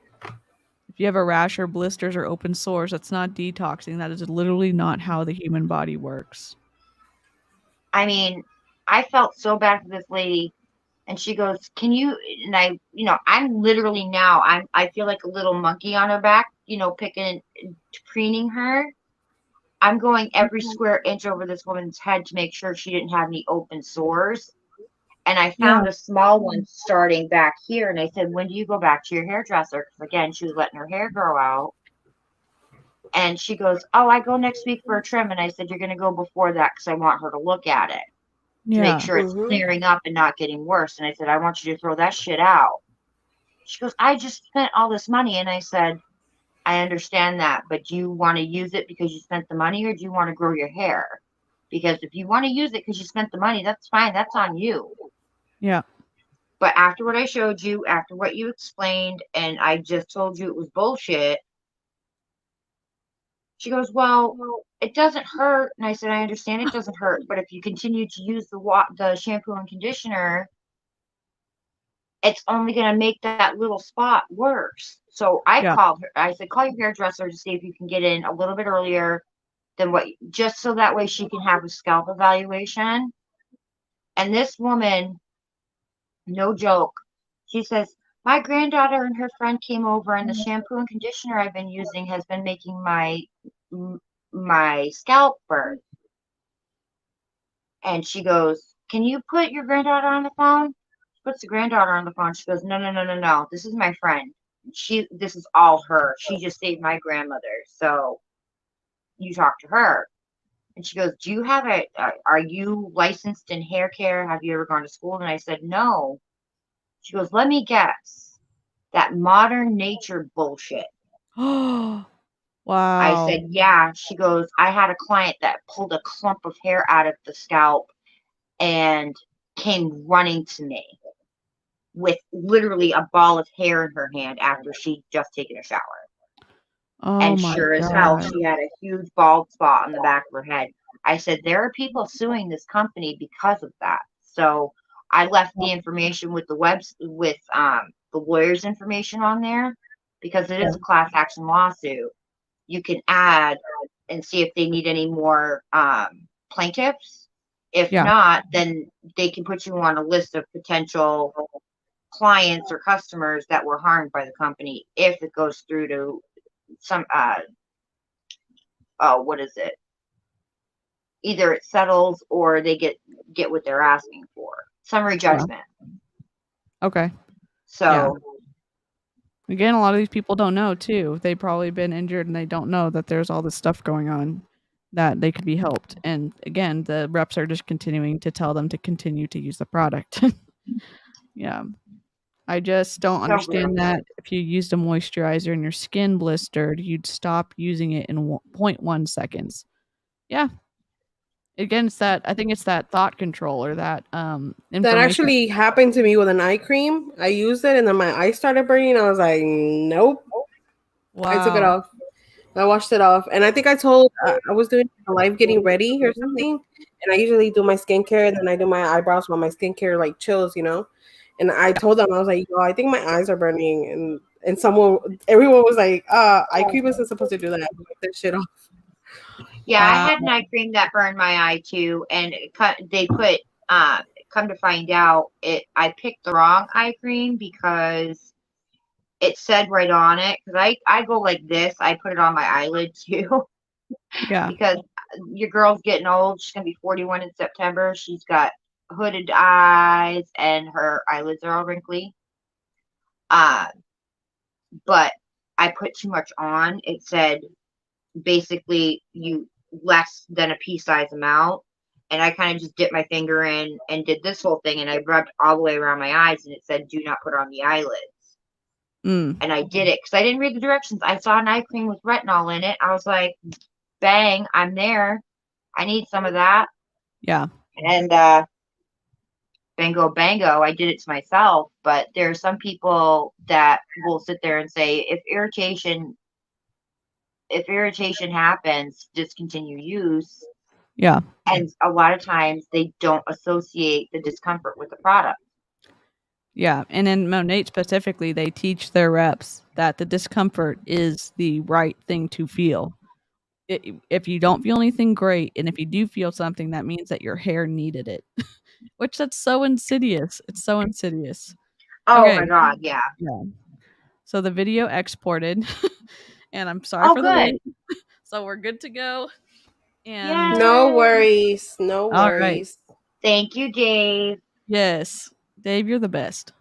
Speaker 2: if you have a rash or blisters or open sores, that's not detoxing. That is literally not how the human body works.
Speaker 4: I mean, I felt so bad for this lady, and she goes, "Can you?" And I, I'm literally now, I feel like a little monkey on her back, picking, preening her. I'm going every square inch over this woman's head to make sure she didn't have any open sores. And I
Speaker 2: Yeah.
Speaker 4: found a small one starting back here. And I said, when do you go back to your hairdresser? Because again, she was letting her hair grow out. And she goes, oh, I go next week for a trim. And I said, you're going to go before that because I want her to look at it to make
Speaker 2: Yeah.
Speaker 4: sure it's
Speaker 3: Mm-hmm.
Speaker 4: clearing up and not getting worse. And I said, I want you to throw that shit out. She goes, I just spent all this money. And I said, I understand that, but do you want to use it because you spent the money, or do you want to grow your hair? Because if you want to use it because you spent the money, that's fine. That's on you.
Speaker 2: Yeah.
Speaker 4: But after what I showed you, after what you explained, and I just told you it was bullshit, she goes, well, it doesn't hurt. And I said, I understand it doesn't hurt, but if you continue to use the shampoo and conditioner, it's only going to make that little spot worse. So I
Speaker 2: Yeah.
Speaker 4: called her. I said, call your hairdresser to see if you can get in a little bit earlier than just so that way she can have a scalp evaluation. And this woman, no joke, she says, my granddaughter and her friend came over, and the shampoo and conditioner I've been using has been making my scalp burn. And she goes, can you put your granddaughter on the phone? She puts the granddaughter on the phone. She goes, no, no, no, no, no. This is my friend. This is all her. She just saved my grandmother. So you talk to her. And she goes, do you have are you licensed in hair care? Have you ever gone to school? And I said, no. She goes, let me guess. That modern nature bullshit.
Speaker 2: Oh,
Speaker 4: I
Speaker 2: wow.
Speaker 4: said, yeah. She goes, I had a client that pulled a clump of hair out of the scalp and came running to me with literally a ball of hair in her hand after she'd just taken a shower.
Speaker 2: Oh
Speaker 4: And
Speaker 2: my
Speaker 4: sure as hell,
Speaker 2: god.
Speaker 4: she had a huge bald spot on the back of her head. I said, there are people suing this company because of that. So I left the information with the lawyer's information on there because it
Speaker 2: Yeah.
Speaker 4: is a class action lawsuit. You can add and see if they need any more plaintiffs. If
Speaker 2: Yeah.
Speaker 4: not, then they can put you on a list of potential clients or customers that were harmed by the company if it goes through to some what is it? Either it settles or they get what they're asking for. Summary judgment.
Speaker 2: Okay.
Speaker 4: So
Speaker 2: Again, a lot of these people don't know too. They've probably been injured and they don't know that there's all this stuff going on that they could be helped. And again, the reps are just continuing to tell them to continue to use the product. Yeah. I just don't
Speaker 4: So
Speaker 2: understand
Speaker 4: gross.
Speaker 2: that if you used a moisturizer and your skin blistered, you'd stop using it in 0.1 seconds. Yeah. Again, it's that I think it's that thought control or that
Speaker 3: That
Speaker 2: information.
Speaker 3: actually happened to me with an eye cream. I used it and then my eyes started burning. I was like, nope. I took it
Speaker 2: Wow.
Speaker 3: off. I washed it off. And I think I told I was doing a live getting ready or something. And I usually do my skincare and then I do my eyebrows while my skincare like chills, you know. And I told them, I was like, yo, I think my eyes are burning. And everyone was like, eye cream isn't supposed to do that. Wipe that shit off.
Speaker 4: Yeah, I
Speaker 2: Wow.
Speaker 4: had an eye cream that burned my eye too, and they put come to find out I picked the wrong eye cream because it said right on it, because I go like this, I put it on my eyelid too.
Speaker 2: Yeah.
Speaker 4: Because your girl's getting old. She's gonna be 41 in September. She's got hooded eyes and her eyelids are all wrinkly. But I put too much on. It said basically you less than a pea size amount. And I kind of just dipped my finger in and did this whole thing, and I rubbed all the way around my eyes, and it said, "Do not put on the eyelids."
Speaker 2: Mm.
Speaker 4: And I did it because I didn't read the directions. I saw an eye cream with retinol in it. I was like, "Bang! I'm there. I need some of that."
Speaker 2: Yeah.
Speaker 4: And bango, bango, I did it to myself. But there are some people that will sit there and say, if irritation happens, discontinue use.
Speaker 2: Yeah.
Speaker 4: And a lot of times they don't associate the discomfort with the product.
Speaker 2: Yeah. And in Monate specifically, they teach their reps that the discomfort is the right thing to feel. If you don't feel anything great, and if you do feel something, that means that your hair needed it. Which that's so insidious. It's so insidious.
Speaker 4: Oh
Speaker 2: Okay.
Speaker 4: my God, yeah.
Speaker 2: Yeah. So the video exported, and I'm sorry
Speaker 4: Oh,
Speaker 2: for the
Speaker 4: good.
Speaker 2: wait. So we're good to go. And
Speaker 4: Yay.
Speaker 3: No worries. No
Speaker 2: all right.
Speaker 3: worries.
Speaker 4: Thank you, Dave.
Speaker 2: Yes. Dave, you're the best.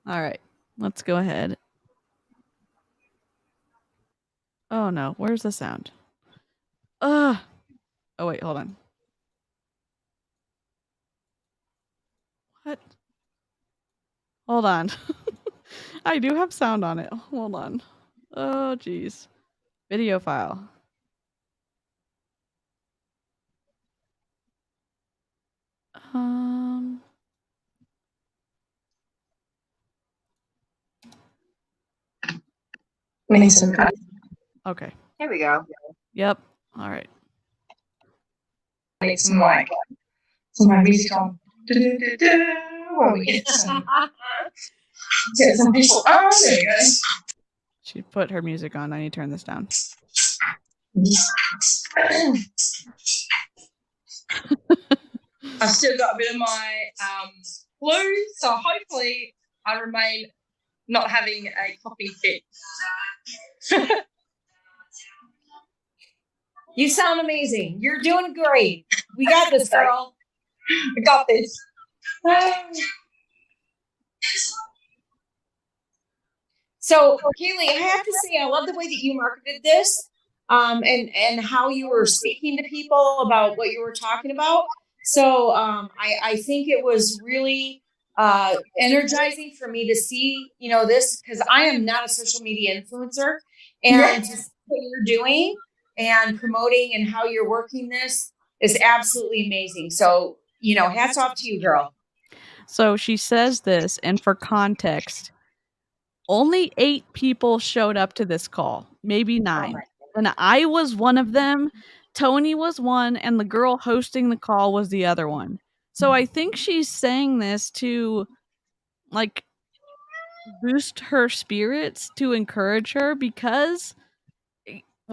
Speaker 2: All right. Let's go ahead. Oh no, where's the sound? Oh wait, hold on. What? Hold on. I do have sound on it. Hold on. Oh geez. Video file.
Speaker 5: Mason.
Speaker 2: Okay.
Speaker 4: There we go.
Speaker 2: Yep. All right.
Speaker 5: Need some like some my music on. While we get some people. Oh, there you go.
Speaker 2: She put her music on. I need to turn this down.
Speaker 5: I've still got a bit of my flu, so hopefully I remain not having a coughing fit.
Speaker 6: You sound amazing. You're doing great. We got this, girl.
Speaker 5: We got this.
Speaker 6: So, Kaylee, I have to say, I love the way that you marketed this, and how you were speaking to people about what you were talking about. So, I think it was really energizing for me to see, this, because I am not a social media influencer, and to see what you're doing and promoting and how you're working this is absolutely amazing. So, hats off to you, girl.
Speaker 2: So she says this, and for context, only 8 people showed up to this call, maybe 9. And I was one of them. Tony was one, and the girl hosting the call was the other one. So I think she's saying this to like boost her spirits, to encourage her, because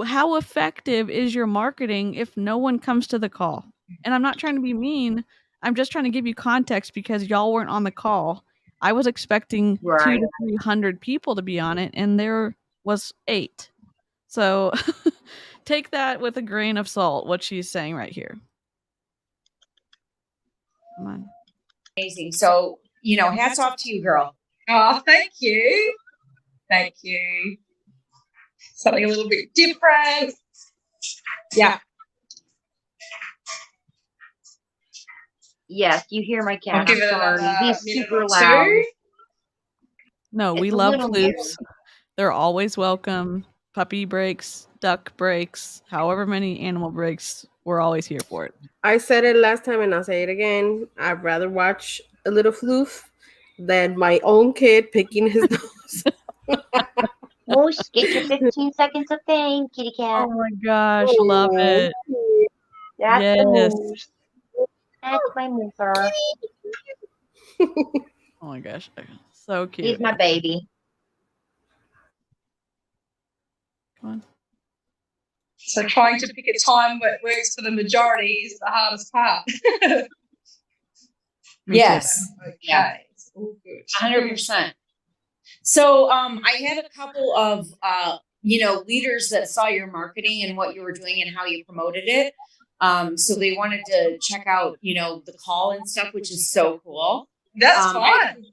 Speaker 2: how effective is your marketing if no one comes to the call? And I'm not trying to be mean. I'm just trying to give you context because y'all weren't on the call. I was expecting 2
Speaker 4: Right.
Speaker 2: to 300 people to be on it, and there was 8. So take that with a grain of salt, what she's saying right here. Come on.
Speaker 6: Amazing. So, hats off to you, girl.
Speaker 5: Oh, thank you. Thank you. Something a little bit different.
Speaker 6: Yeah.
Speaker 4: Yes, you hear my cat.
Speaker 5: I'll give
Speaker 4: I'm
Speaker 5: it
Speaker 4: sorry.
Speaker 5: another
Speaker 4: He's
Speaker 5: minute
Speaker 4: super
Speaker 5: or
Speaker 4: loud.
Speaker 5: two.
Speaker 2: No, we
Speaker 4: It's a
Speaker 2: love
Speaker 4: little
Speaker 2: floofs. They're always welcome. Puppy breaks, duck breaks, however many animal breaks, we're always here for it.
Speaker 3: I said it last time and I'll say it again. I'd rather watch a little floof than my own kid picking his nose.
Speaker 4: Moose, get your 15 seconds of fame, kitty cat.
Speaker 2: Oh my gosh, love it.
Speaker 4: That's
Speaker 2: Yes.
Speaker 4: the moose. That's my mooser.
Speaker 2: Oh my gosh, so cute.
Speaker 4: He's my baby.
Speaker 2: Come on.
Speaker 5: So trying to pick a time that works for the majority is the hardest part.
Speaker 2: Me
Speaker 6: Yes.
Speaker 5: Okay.
Speaker 6: Yeah.
Speaker 5: It's all good.
Speaker 6: 100%. So I had a couple of leaders that saw your marketing and what you were doing and how you promoted it. So they wanted to check out, the call and stuff, which is so cool.
Speaker 5: That's fine.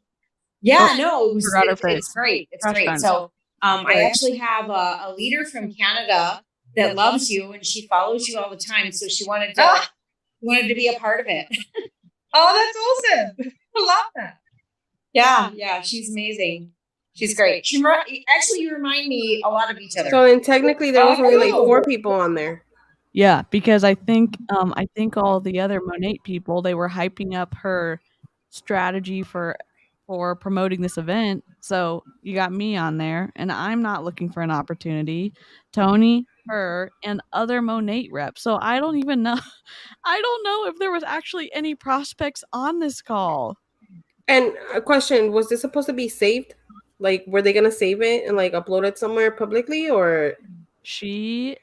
Speaker 2: Forgot her face.
Speaker 6: It's great. It's
Speaker 2: Gosh
Speaker 6: great.
Speaker 2: darn it.
Speaker 6: So I actually have a leader from Canada that loves you and she follows you all the time. So she wanted to be a part of it.
Speaker 5: Oh, that's awesome. I love that.
Speaker 6: Yeah, she's amazing. She's great. You remind me a lot of each other.
Speaker 3: So then technically there was only like
Speaker 5: cool.
Speaker 3: 4 people on there.
Speaker 2: Yeah, because I think all the other Monate people, they were hyping up her strategy for promoting this event. So you got me on there, and I'm not looking for an opportunity. Tony, her, and other Monate reps. So I don't even know. I don't know if there was actually any prospects on this call.
Speaker 3: And a question, was this supposed to be saved? Like, were they going to save it and like upload it somewhere publicly, or?
Speaker 2: She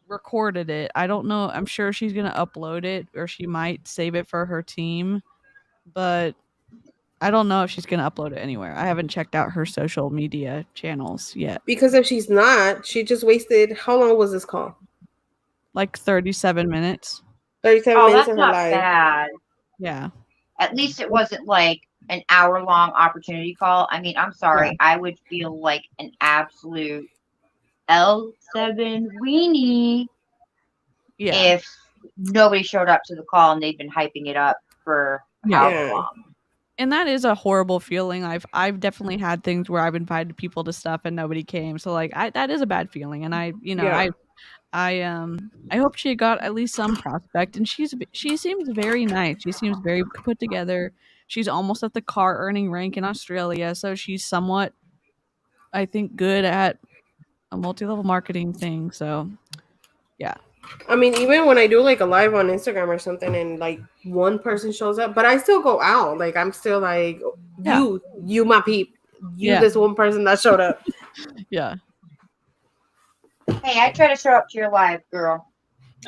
Speaker 2: recorded it. I don't know. I'm sure she's going to upload it, or she might save it for her team, but I don't know if she's going to upload it anywhere. I haven't checked out her social media channels yet.
Speaker 3: Because if she's not, she just wasted, how long was this call?
Speaker 2: Like 37 minutes.
Speaker 3: 37
Speaker 4: Oh,
Speaker 3: minutes
Speaker 4: that's
Speaker 3: of her
Speaker 4: not
Speaker 3: life.
Speaker 4: bad.
Speaker 2: Yeah.
Speaker 4: At least it wasn't like an hour-long opportunity call. I mean, I'm sorry.
Speaker 2: Yeah.
Speaker 4: I would feel like an absolute L7 weenie
Speaker 2: Yeah.
Speaker 4: if nobody showed up to the call and they've been hyping it up for how
Speaker 3: Yeah.
Speaker 4: long.
Speaker 2: And that is a horrible feeling. I've definitely had things where I've invited people to stuff and nobody came. So like that is a bad feeling. And
Speaker 3: Yeah.
Speaker 2: I hope she got at least some prospect, and she seems very nice. She seems very put together. She's almost at the car earning rank in Australia, so she's somewhat, I think, good at a multi-level marketing thing. So yeah.
Speaker 3: I mean, even when I do like a live on Instagram or something and like one person shows up, but I still go out. Like, I'm still like,
Speaker 2: Yeah.
Speaker 3: you my peep.
Speaker 2: Yeah.
Speaker 3: This one person that showed up.
Speaker 2: Yeah.
Speaker 4: Hey, I try to show up to your live, girl.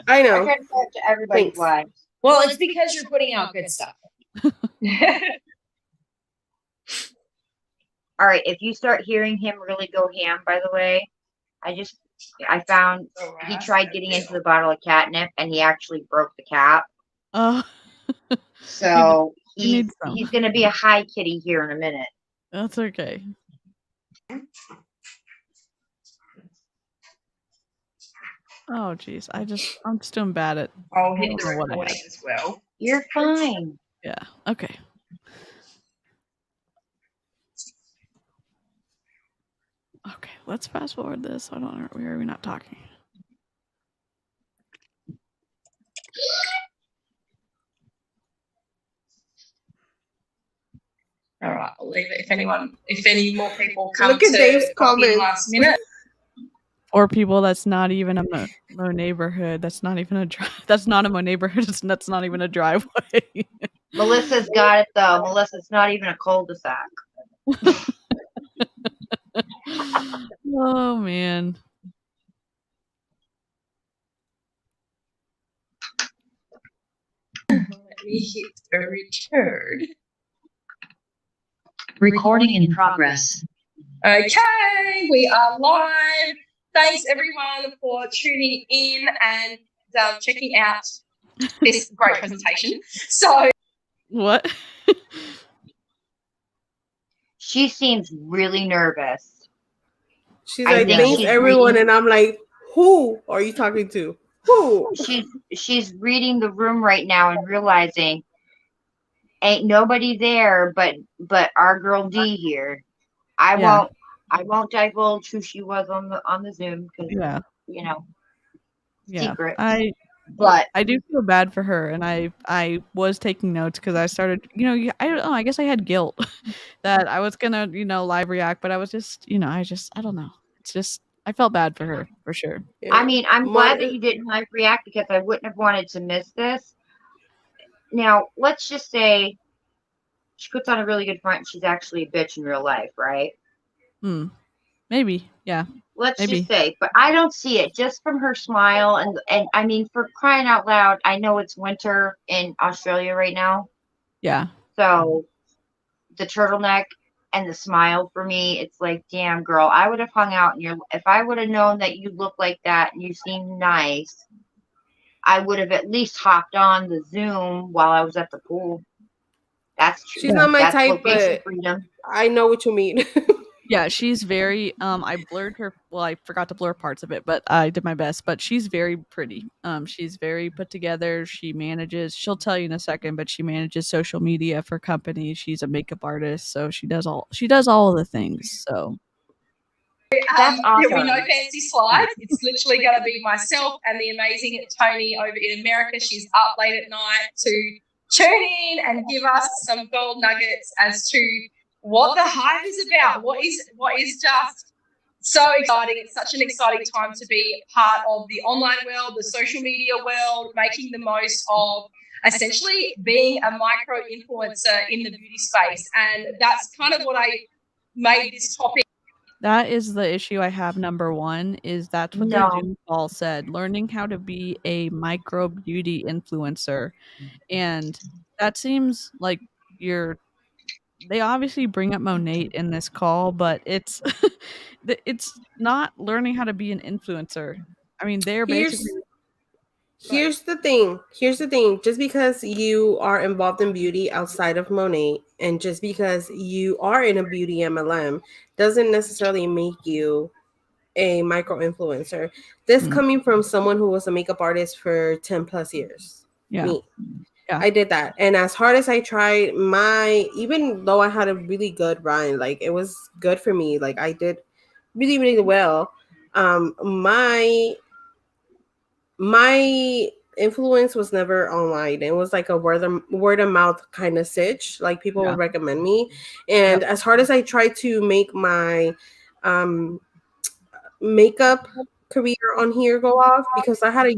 Speaker 3: I
Speaker 4: I
Speaker 3: know.
Speaker 4: try to show up to everybody's
Speaker 3: Thanks.
Speaker 4: lives.
Speaker 6: Well, it's because you're putting out good stuff.
Speaker 4: All right, if you start hearing him really go ham, by the way, I found he tried getting into the bottle of catnip and he actually broke the cap. So
Speaker 2: you need some.
Speaker 4: he's going to be a high kitty here in a minute.
Speaker 2: That's okay. Oh geez, I'm just doing bad at.
Speaker 5: I'll hit the
Speaker 2: I don't know what I
Speaker 5: recording
Speaker 2: have.
Speaker 5: as well.
Speaker 4: You're fine.
Speaker 2: Yeah. Okay. Okay, let's fast forward this. I don't know. Where are we not talking?
Speaker 5: All right, I'll leave it. If any more people come
Speaker 3: Look at
Speaker 5: to
Speaker 3: Dave's
Speaker 5: pop in
Speaker 3: comments.
Speaker 5: last minute.
Speaker 2: Or people that's not even a Mo neighborhood. That's not even a that's not a Mo neighborhood. That's not even a driveway.
Speaker 4: Melissa's got it, though. Melissa's not even a cul-de-sac.
Speaker 2: Oh man.
Speaker 5: Let me hit a return.
Speaker 7: Recording in progress.
Speaker 5: Okay, we are live. Thanks everyone for tuning in and checking out this great presentation. So
Speaker 2: What?
Speaker 4: She seems really nervous.
Speaker 3: She's
Speaker 4: I
Speaker 3: like,
Speaker 4: think
Speaker 3: thanks
Speaker 4: she's
Speaker 3: everyone,
Speaker 4: reading-
Speaker 3: and I'm like, who are you talking to? Who?
Speaker 4: She's reading the room right now and realizing ain't nobody there but our girl D here. I won't divulge who she was on the Zoom because
Speaker 2: Yeah.
Speaker 4: you know
Speaker 2: Yeah.
Speaker 4: secret.
Speaker 2: But
Speaker 4: But
Speaker 2: I do feel bad for her, and I was taking notes because I started, I don't know, I guess I had guilt that I was gonna, live react, but I was just, I don't know. It's just I felt bad for her for sure.
Speaker 3: Yeah.
Speaker 4: I mean, I'm glad that you didn't live react because I wouldn't have wanted to miss this. Now, let's just say she puts on a really good front. She's actually a bitch in real life, right?
Speaker 2: Maybe, yeah.
Speaker 4: Let's
Speaker 2: Maybe.
Speaker 4: just say, but I don't see it just from her smile and I mean, for crying out loud, I know it's winter in Australia right now,
Speaker 2: Yeah.
Speaker 4: so the turtleneck and the smile for me, it's like, damn girl, I would have hung out in your. If I would have known that you look like that and you seem nice, I would have at least hopped on the Zoom while I was at the pool. That's true.
Speaker 3: She's not my
Speaker 4: That's
Speaker 3: type,
Speaker 4: location
Speaker 3: but
Speaker 4: freedom.
Speaker 3: I know what you mean.
Speaker 2: Yeah, she's very I blurred her, well, I forgot to blur parts of it, but I did my best. But she's very pretty. She's very put together. She'll tell you in a second, but she manages social media for companies. She's a makeup artist, so she does all of the things. So
Speaker 4: That's
Speaker 5: there'll be
Speaker 4: awesome.
Speaker 5: no fancy slides. It's literally going to be myself and the amazing Tony over in America. She's up late at night to tune in and give us some gold nuggets as to what the hype is about. What is just so exciting. It's such an exciting time to be part of the online world, the social media world, making the most of essentially being a micro influencer in the beauty space. And that's kind of what I made this topic.
Speaker 2: that is the issue I have. Number one is that's what the
Speaker 4: No.
Speaker 2: Zoom call said: learning how to be a micro beauty influencer, and that seems like they obviously bring up Monate in this call, but it's it's not learning how to be an influencer. I mean, they're basically
Speaker 3: Here's the thing. Here's the thing. Just because you are involved in beauty outside of Monet, and just because you are in a beauty MLM, doesn't necessarily make you a micro influencer. This coming from someone who was a makeup artist for 10 plus years.
Speaker 2: Yeah.
Speaker 3: Me.
Speaker 2: Yeah.
Speaker 3: I did that. And as hard as I tried, even though I had a really good run, like it was good for me. Like I did really, really well. My influence was never online. It was like a word of mouth kind of sitch. Like people would recommend me. And as hard as I tried to make my makeup career on here go off, because I had a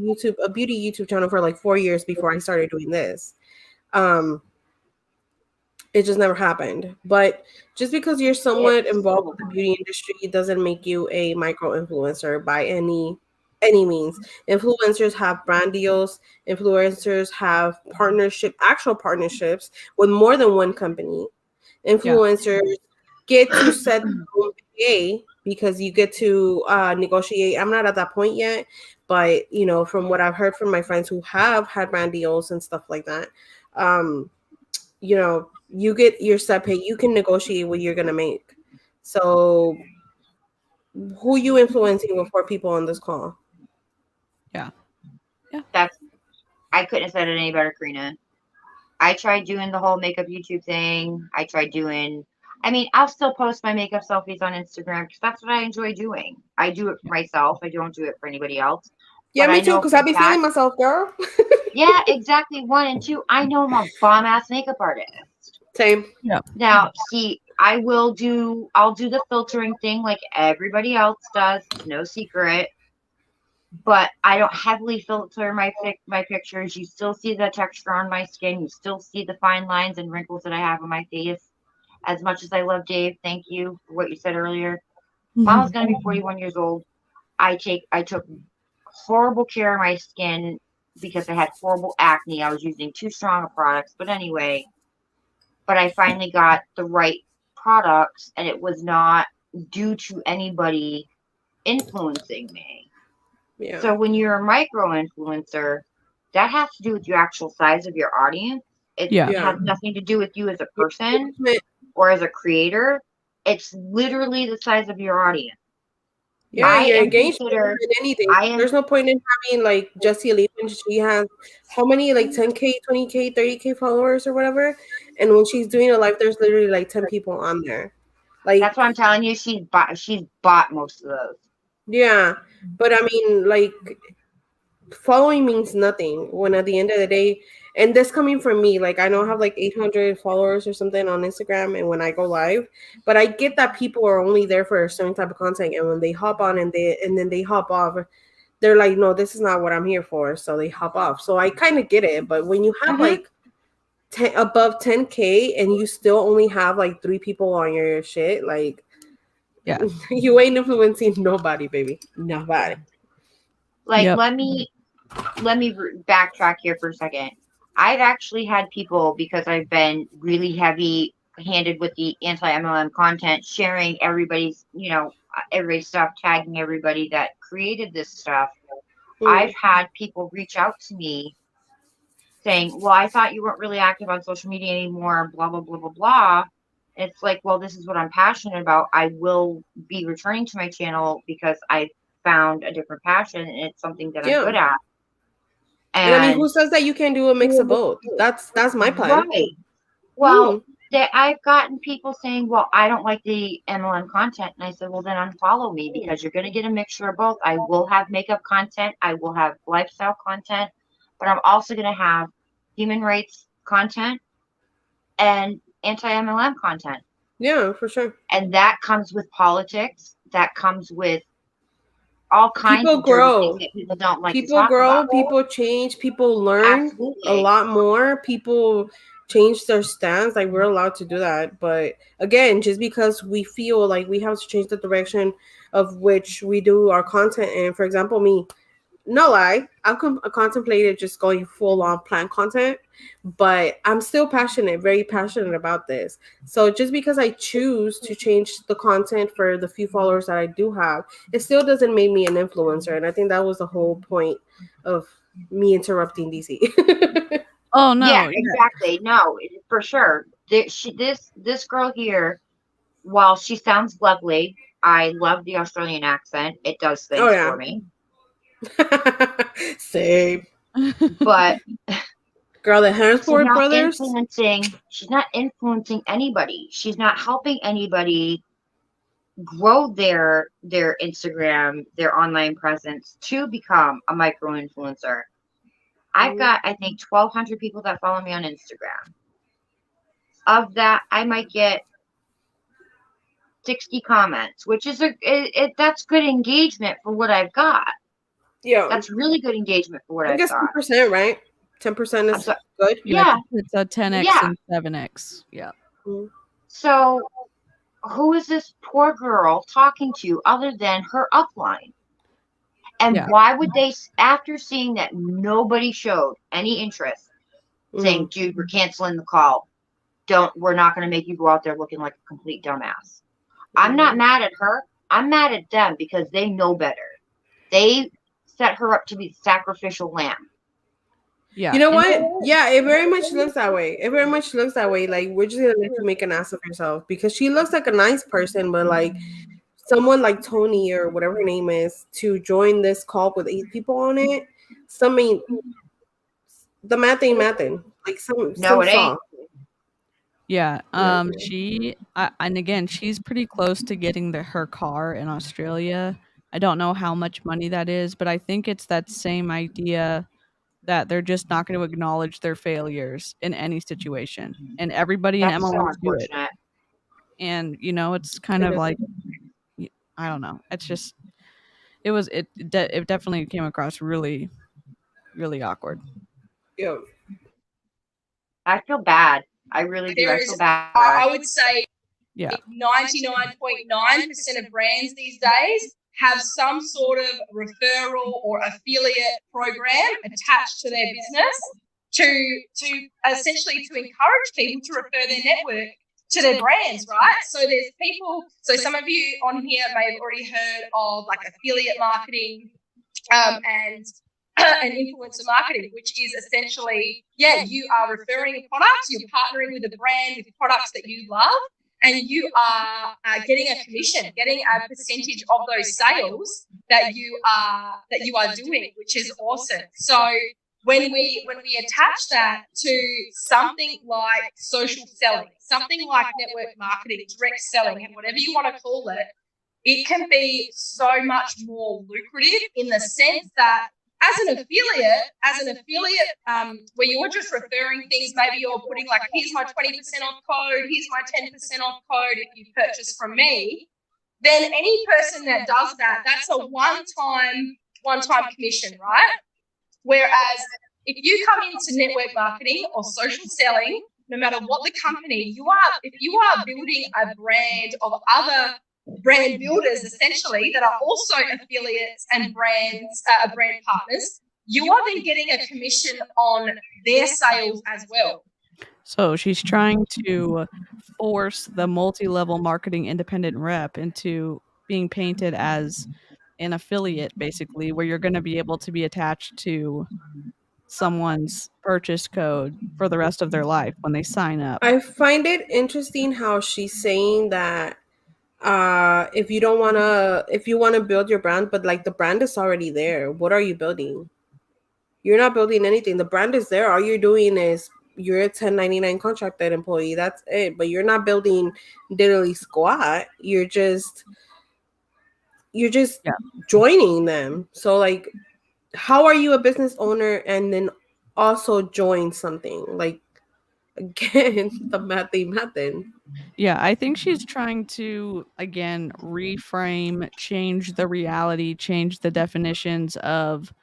Speaker 3: beauty YouTube channel for like 4 years before I started doing this. It just never happened. But just because you're somewhat involved with the beauty industry doesn't make you a micro influencer by any means. Influencers have brand deals. Influencers have actual partnerships with more than one company. Influencers get to set their own pay because you get to negotiate. I'm not at that point yet, but from what I've heard from my friends who have had brand deals and stuff like that, you get your set pay. You can negotiate what you're gonna make. So, who you influencing with 4 people on this call?
Speaker 2: Yeah.
Speaker 4: I couldn't have said it any better, Karina. I tried doing the whole makeup YouTube thing. I mean, I'll still post my makeup selfies on Instagram because that's what I enjoy doing. I do it for myself. I don't do it for anybody else.
Speaker 3: Yeah,
Speaker 4: But
Speaker 3: me
Speaker 4: I
Speaker 3: too,
Speaker 4: know
Speaker 3: because
Speaker 4: for
Speaker 3: I
Speaker 4: a
Speaker 3: be
Speaker 4: fact-
Speaker 3: feeling myself, girl.
Speaker 4: Yeah, exactly. 1 and 2. I know I'm a bomb ass makeup artist.
Speaker 3: Same.
Speaker 4: Now, see, I'll do the filtering thing like everybody else does. It's no secret. But I don't heavily filter my pictures. You still see the texture on my skin. You still see the fine lines and wrinkles that I have on my face. As much as I love Dave, thank you for what you said earlier. Mama's gonna be 41 years old. I took horrible care of my skin because I had horrible acne. I was using too strong of products. But anyway, but I finally got the right products, and it was not due to anybody influencing me.
Speaker 3: Yeah.
Speaker 4: So when you're a micro influencer, that has to do with your actual size of your audience. It
Speaker 2: Yeah.
Speaker 3: Yeah.
Speaker 4: has nothing to do with you as a
Speaker 3: Your
Speaker 4: person
Speaker 3: engagement-
Speaker 4: or as a creator. It's literally the size of your audience.
Speaker 3: Yeah,
Speaker 4: I
Speaker 3: your
Speaker 4: am
Speaker 3: engagement
Speaker 4: considered,
Speaker 3: than anything.
Speaker 4: I am,
Speaker 3: There's no point in having like Jessie Lee when she has how many, like 10K, 20K, 30K followers or whatever. And when she's doing a live, there's literally like 10 people on there. Like,
Speaker 4: that's what I'm telling you. She's bought most of those.
Speaker 3: yeah. But I mean, like, following means nothing when at the end of the day, and this coming from me, like I know I have like 800 followers or something on Instagram and when I go live, but I get that people are only there for a certain type of content, and when they hop on and then they hop off, they're like, no, this is not what I'm here for, so they hop off. So I kind of get it, but when you have like 10, above 10K and you still only have like 3 people on your shit, like,
Speaker 2: Yeah.
Speaker 3: you ain't influencing nobody, baby, nobody.
Speaker 4: Like,
Speaker 2: Yep.
Speaker 4: let me backtrack here for a second. I've actually had people, because I've been really heavy handed with the anti MLM content, sharing everybody's stuff, tagging everybody that created this stuff. I've had people reach out to me saying, well, I thought you weren't really active on social media anymore, blah, blah, blah, blah, blah. It's like, well, this is what I'm passionate about. I will be returning to my channel because I found a different passion, and it's something that I'm
Speaker 3: Yeah.
Speaker 4: good at.
Speaker 3: And I mean,
Speaker 4: And
Speaker 3: who says that you can't do a mix of both? That's my plan.
Speaker 4: right. Well,
Speaker 3: Mm.
Speaker 4: I've gotten people saying, well, I don't like the MLM content. And I said, well, then unfollow me, because you're going to get a mixture of both. I will have makeup content. I will have lifestyle content, but I'm also going to have human rights content and anti-MLM content.
Speaker 3: Yeah, for sure.
Speaker 4: And that comes with politics. That comes with all kinds
Speaker 3: People
Speaker 4: of dirty things
Speaker 3: grow.
Speaker 4: that people don't like to
Speaker 3: People
Speaker 4: talk
Speaker 3: grow,
Speaker 4: about.
Speaker 3: people change, people learn a
Speaker 4: Absolutely.
Speaker 3: lot more. People change their stance. Like, we're allowed to do that. But again, just because we feel like we have to change the direction of which we do our content. And for example, me, no lie, I contemplated just going full on plant content, but I'm still passionate, very passionate about this. So just because I choose to change the content for the few followers that I do have, it still doesn't make me an influencer. And I think that was the whole point of me interrupting DC.
Speaker 2: Oh no.
Speaker 4: Yeah,
Speaker 2: Yeah.
Speaker 4: exactly. No, for sure. This girl here, while she sounds lovely, I love the Australian accent. It does
Speaker 3: Oh
Speaker 4: things
Speaker 3: yeah.
Speaker 4: for me.
Speaker 3: Same.
Speaker 4: But
Speaker 3: Girl, the
Speaker 4: she's
Speaker 3: Hansford
Speaker 4: not
Speaker 3: brothers.
Speaker 4: influencing anybody. She's not helping anybody grow their Instagram, their online presence to become a micro influencer. I've got, I think, 1,200 people that follow me on Instagram. Of that, I might get 60 comments, which is that's good engagement for what I've got.
Speaker 3: Yeah.
Speaker 4: That's really good engagement for what
Speaker 3: I
Speaker 4: I've
Speaker 3: guess
Speaker 4: got.
Speaker 3: 10%, right? 10% is
Speaker 4: So,
Speaker 3: good.
Speaker 4: yeah,
Speaker 2: It's a 10x
Speaker 4: yeah.
Speaker 2: and 7x. Yeah.
Speaker 4: So who is this poor girl talking to other than her upline? And
Speaker 2: Yeah.
Speaker 4: why would they, after seeing that nobody showed any interest, saying, dude, we're canceling the call. We're not going to make you go out there looking like a complete dumbass. I'm not mad at her. I'm mad at them because they know better. They set her up to be the sacrificial lamb.
Speaker 2: Yeah.
Speaker 3: You know what? Yeah, it very much looks that way. It very much looks that way. Like, we're just gonna let you make an ass of yourself because she looks like a nice person, but like someone like Tony or whatever her name is to join this call with 8 people on it. Something, the math ain't mathin'. Like
Speaker 4: No,
Speaker 3: some
Speaker 4: it ain't.
Speaker 3: saw.
Speaker 2: Yeah. And again, she's pretty close to getting her car in Australia. I don't know how much money that is, but I think it's that same idea that they're just not going to acknowledge their failures in any situation, and everybody in
Speaker 4: That's so
Speaker 2: MLMs do it.
Speaker 4: unfortunate.
Speaker 2: And it's kind of like, I don't know. It's just it definitely came across really, really awkward.
Speaker 3: Yeah.
Speaker 4: I feel bad. I really do.
Speaker 5: There
Speaker 4: I
Speaker 5: is,
Speaker 4: feel bad.
Speaker 5: I would say,
Speaker 2: Yeah.
Speaker 5: 99.9% of brands these days have some sort of referral or affiliate program attached to their business to essentially to encourage people to refer their network to their brands, right? So there's people, so some of you on here may have already heard of like affiliate marketing and influencer marketing, which is essentially, you are referring products, you're partnering with a brand with products that you love, and you are getting a commission, getting a percentage of those sales that you are doing, which is awesome. So when we attach that to something like social selling, something like network marketing, direct selling, and whatever you want to call it, it can be so much more lucrative in the sense that as an affiliate, where you're just referring things, maybe you're putting like, here's my 20% off code, here's my 10% off code if you purchase from me, then any person that does that, that's a one-time commission, right? Whereas if you come into network marketing or social selling, no matter what the company, if you are building a brand of other brand builders essentially that are also affiliates and brand partners, you are then getting a commission on their sales as well.
Speaker 2: So she's trying to force the multi-level marketing independent rep into being painted as an affiliate, basically, where you're going to be able to be attached to someone's purchase code for the rest of their life when they sign up.
Speaker 3: I find it interesting how she's saying that if you want to build your brand, but like the brand is already there, what are you building? You're not building anything. The brand is there. All you're doing is you're a 1099 contracted employee. That's it. But you're not building diddly squat. You're just joining them. So like, how are you a business owner and then also join something? Like, again, the method.
Speaker 2: Yeah, I think she's trying to, again, reframe, change the reality, change the definitions of,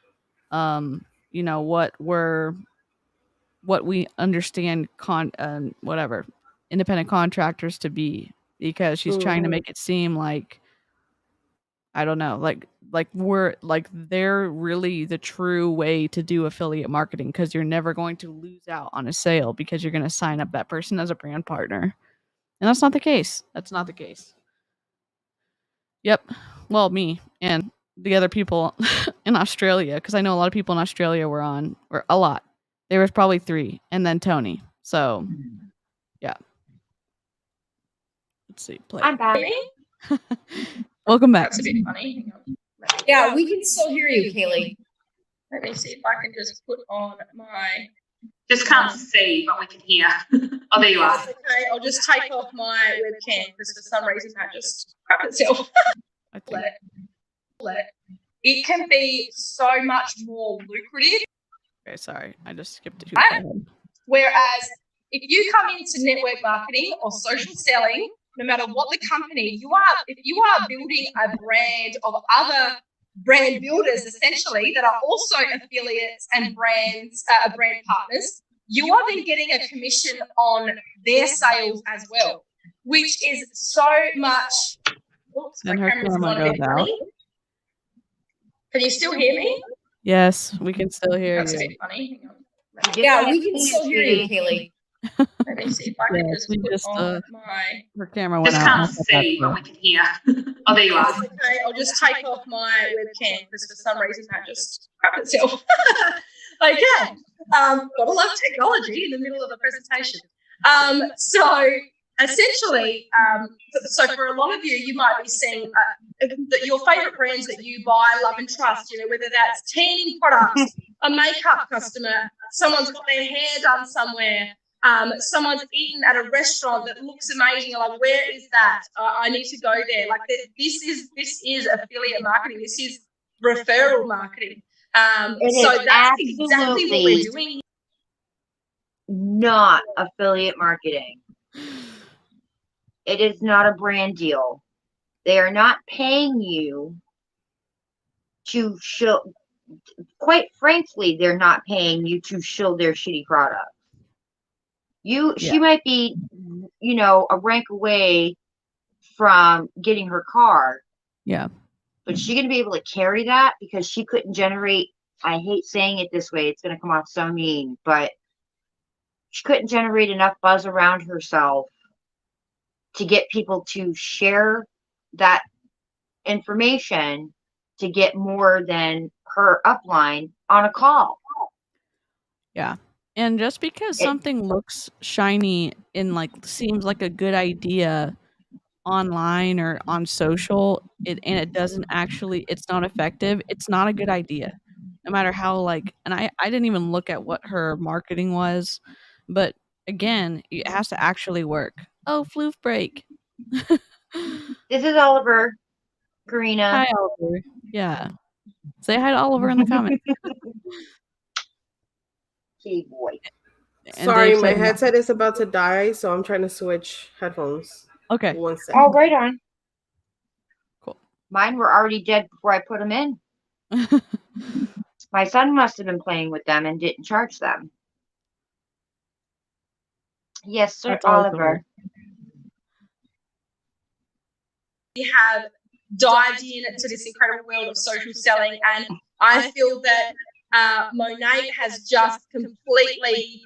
Speaker 2: what we understand independent contractors to be, because she's trying to make it seem like, I don't know, like they're really the true way to do affiliate marketing, because you're never going to lose out on a sale because you're going to sign up that person as a brand partner. And that's not the case. Yep. Well, me and the other people in Australia, because I know a lot of people in Australia were on, or a lot. There was probably 3, and then Tony. So, yeah. Let's see. Play.
Speaker 4: I'm back.
Speaker 2: Welcome back.
Speaker 5: That's a bit funny.
Speaker 6: Yeah, we can still hear you, Kaylee.
Speaker 5: Let me see if I can just put on my...
Speaker 8: Just can't see, but we can hear. Oh, there you are.
Speaker 5: Okay, I'll just take off my webcam because for some reason that just cracked itself. It can be so much more lucrative.
Speaker 2: Okay, sorry. I just skipped it.
Speaker 5: Whereas if you come into network marketing or social selling, no matter what the company, if you are building a brand of other brand builders essentially that are also affiliates and brand partners, you are then getting a commission on their sales as well, which is so much. Oops, my camera's not a bit funny. Can you still hear me?
Speaker 2: Yes, we can still hear
Speaker 5: That's
Speaker 2: you.
Speaker 5: a bit funny.
Speaker 6: Yeah, we can still hear you, Kaylee.
Speaker 5: Let me see if I can just put on my...
Speaker 2: Her camera went
Speaker 8: Just
Speaker 2: out.
Speaker 8: can't see, but we can hear. Oh, there you are.
Speaker 5: Okay, I'll just take off my webcam because for some reason that just cracked itself. Okay. Gotta love technology in the middle of a presentation. So essentially, so for a lot of you might be seeing your favourite brands that you buy, love and trust, whether that's tanning products, a makeup customer, someone's got their hair done somewhere, someone's eaten at a restaurant that looks amazing. You're like, where is that? I need to go there. Like this is affiliate marketing. This is referral marketing. So that's exactly what we're doing.
Speaker 4: Not affiliate marketing. It is not a brand deal. They are not paying you to show. Quite frankly, they're not paying you to show their shitty product. She might be, a rank away from getting her car.
Speaker 2: Yeah.
Speaker 4: But is she going to be able to carry that? Because she couldn't generate, I hate saying it this way, it's going to come off so mean, but she couldn't generate enough buzz around herself to get people to share that information to get more than her upline on a call.
Speaker 2: Yeah. And just because something looks shiny and like seems like a good idea online or on social, and it doesn't actually, it's not effective, it's not a good idea. No matter how like, and I didn't even look at what her marketing was, but again, it has to actually work. Oh, floof break.
Speaker 4: This is Oliver, Karina.
Speaker 2: Hi, Oliver. Yeah. Say hi to Oliver in the comments.
Speaker 4: Hey, boy.
Speaker 2: And
Speaker 3: Sorry,
Speaker 2: Dave
Speaker 3: my
Speaker 2: said no.
Speaker 3: headset is about to die, so I'm trying to switch headphones.
Speaker 2: Okay.
Speaker 3: 1 second.
Speaker 4: Oh, right on.
Speaker 2: Cool.
Speaker 4: Mine were already dead before I put them in. My son must have been playing with them and didn't charge them. Yes, sir,
Speaker 2: That's always the
Speaker 4: Oliver.
Speaker 5: We have dived into this incredible world of social selling, and I feel that Monet has just completely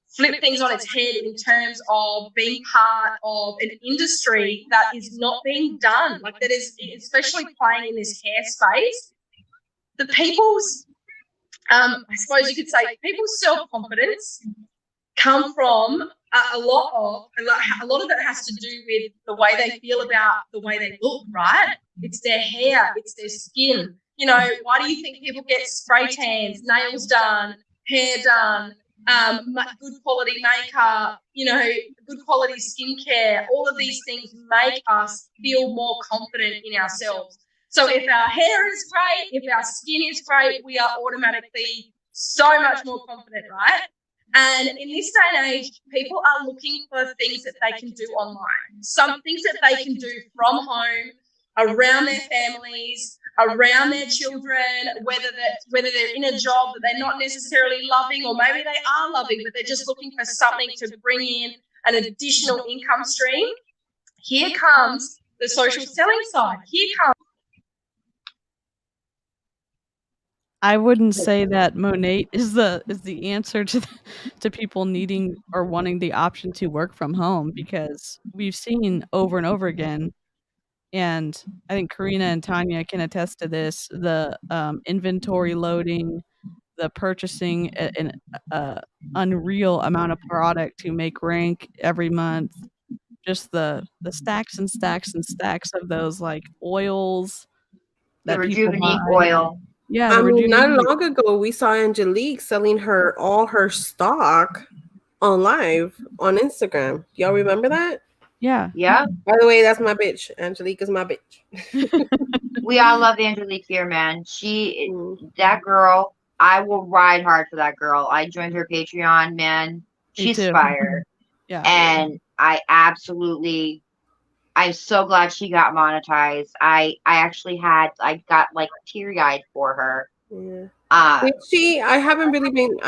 Speaker 5: flipped things on its head in terms of being part of an industry that is not being done. Like that is, especially playing in this hair space, the people's, I suppose you could say, people's self-confidence come from a lot of it has to do with the way they feel about the way they look, right? It's their hair, it's their skin. You know, why do you think people get spray tans, nails done, hair done, good quality makeup, you know, good quality skincare? All of these things make us feel more confident in ourselves. So if our hair is great, if our skin is great, we are automatically so much more confident, right? And in this day and age, people are looking for things that they can do online, some things that they can do from home, around their families, around their children, whether they're in a job that they're not necessarily loving, or maybe they are loving, but they're just looking for something to bring in an additional income stream. Here comes the social selling side. Here comes.
Speaker 2: I wouldn't say that Monat is the answer to people needing or wanting the option to work from home, because we've seen over and over again, and I think Karina and Tanya can attest to this, the inventory loading, the purchasing an unreal amount of product to make rank every month, just the stacks and stacks and stacks of those like oils
Speaker 4: The
Speaker 2: that people buy.
Speaker 4: Rejuvenate oil.
Speaker 2: Yeah,
Speaker 3: I mean, not long ago we saw Angelique selling all her stock on live on Instagram. Y'all remember that?
Speaker 2: Yeah.
Speaker 4: Yeah.
Speaker 3: By the way, that's my bitch. Angelique is my bitch.
Speaker 4: We all love Angelique here, man. That girl, I will ride hard for that girl. I joined her Patreon, man. She's fire.
Speaker 2: Yeah.
Speaker 4: And I'm so glad she got monetized. I got like teary-eyed for her.
Speaker 3: Yeah. I've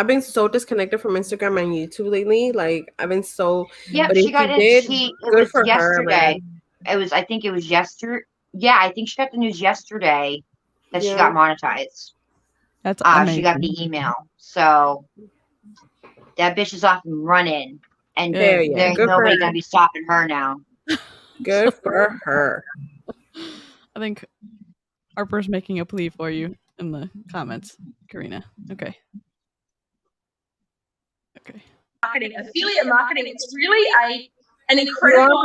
Speaker 3: been so disconnected from Instagram and YouTube lately. Like I've been so.
Speaker 4: Yeah,
Speaker 3: but
Speaker 4: she
Speaker 3: if
Speaker 4: got
Speaker 3: you
Speaker 4: it.
Speaker 3: did,
Speaker 4: It
Speaker 3: good
Speaker 4: was
Speaker 3: for
Speaker 4: yesterday.
Speaker 3: her,
Speaker 4: I think it was yesterday. Yeah, I think she got the news yesterday that she got monetized.
Speaker 2: That's amazing.
Speaker 4: She got the email. So that bitch is off and running. And there's nobody gonna be stopping her now.
Speaker 3: Good for her.
Speaker 2: I think Harper's making a plea for you in the comments, Karina. Okay.
Speaker 5: Marketing, affiliate marketing, it's really an incredible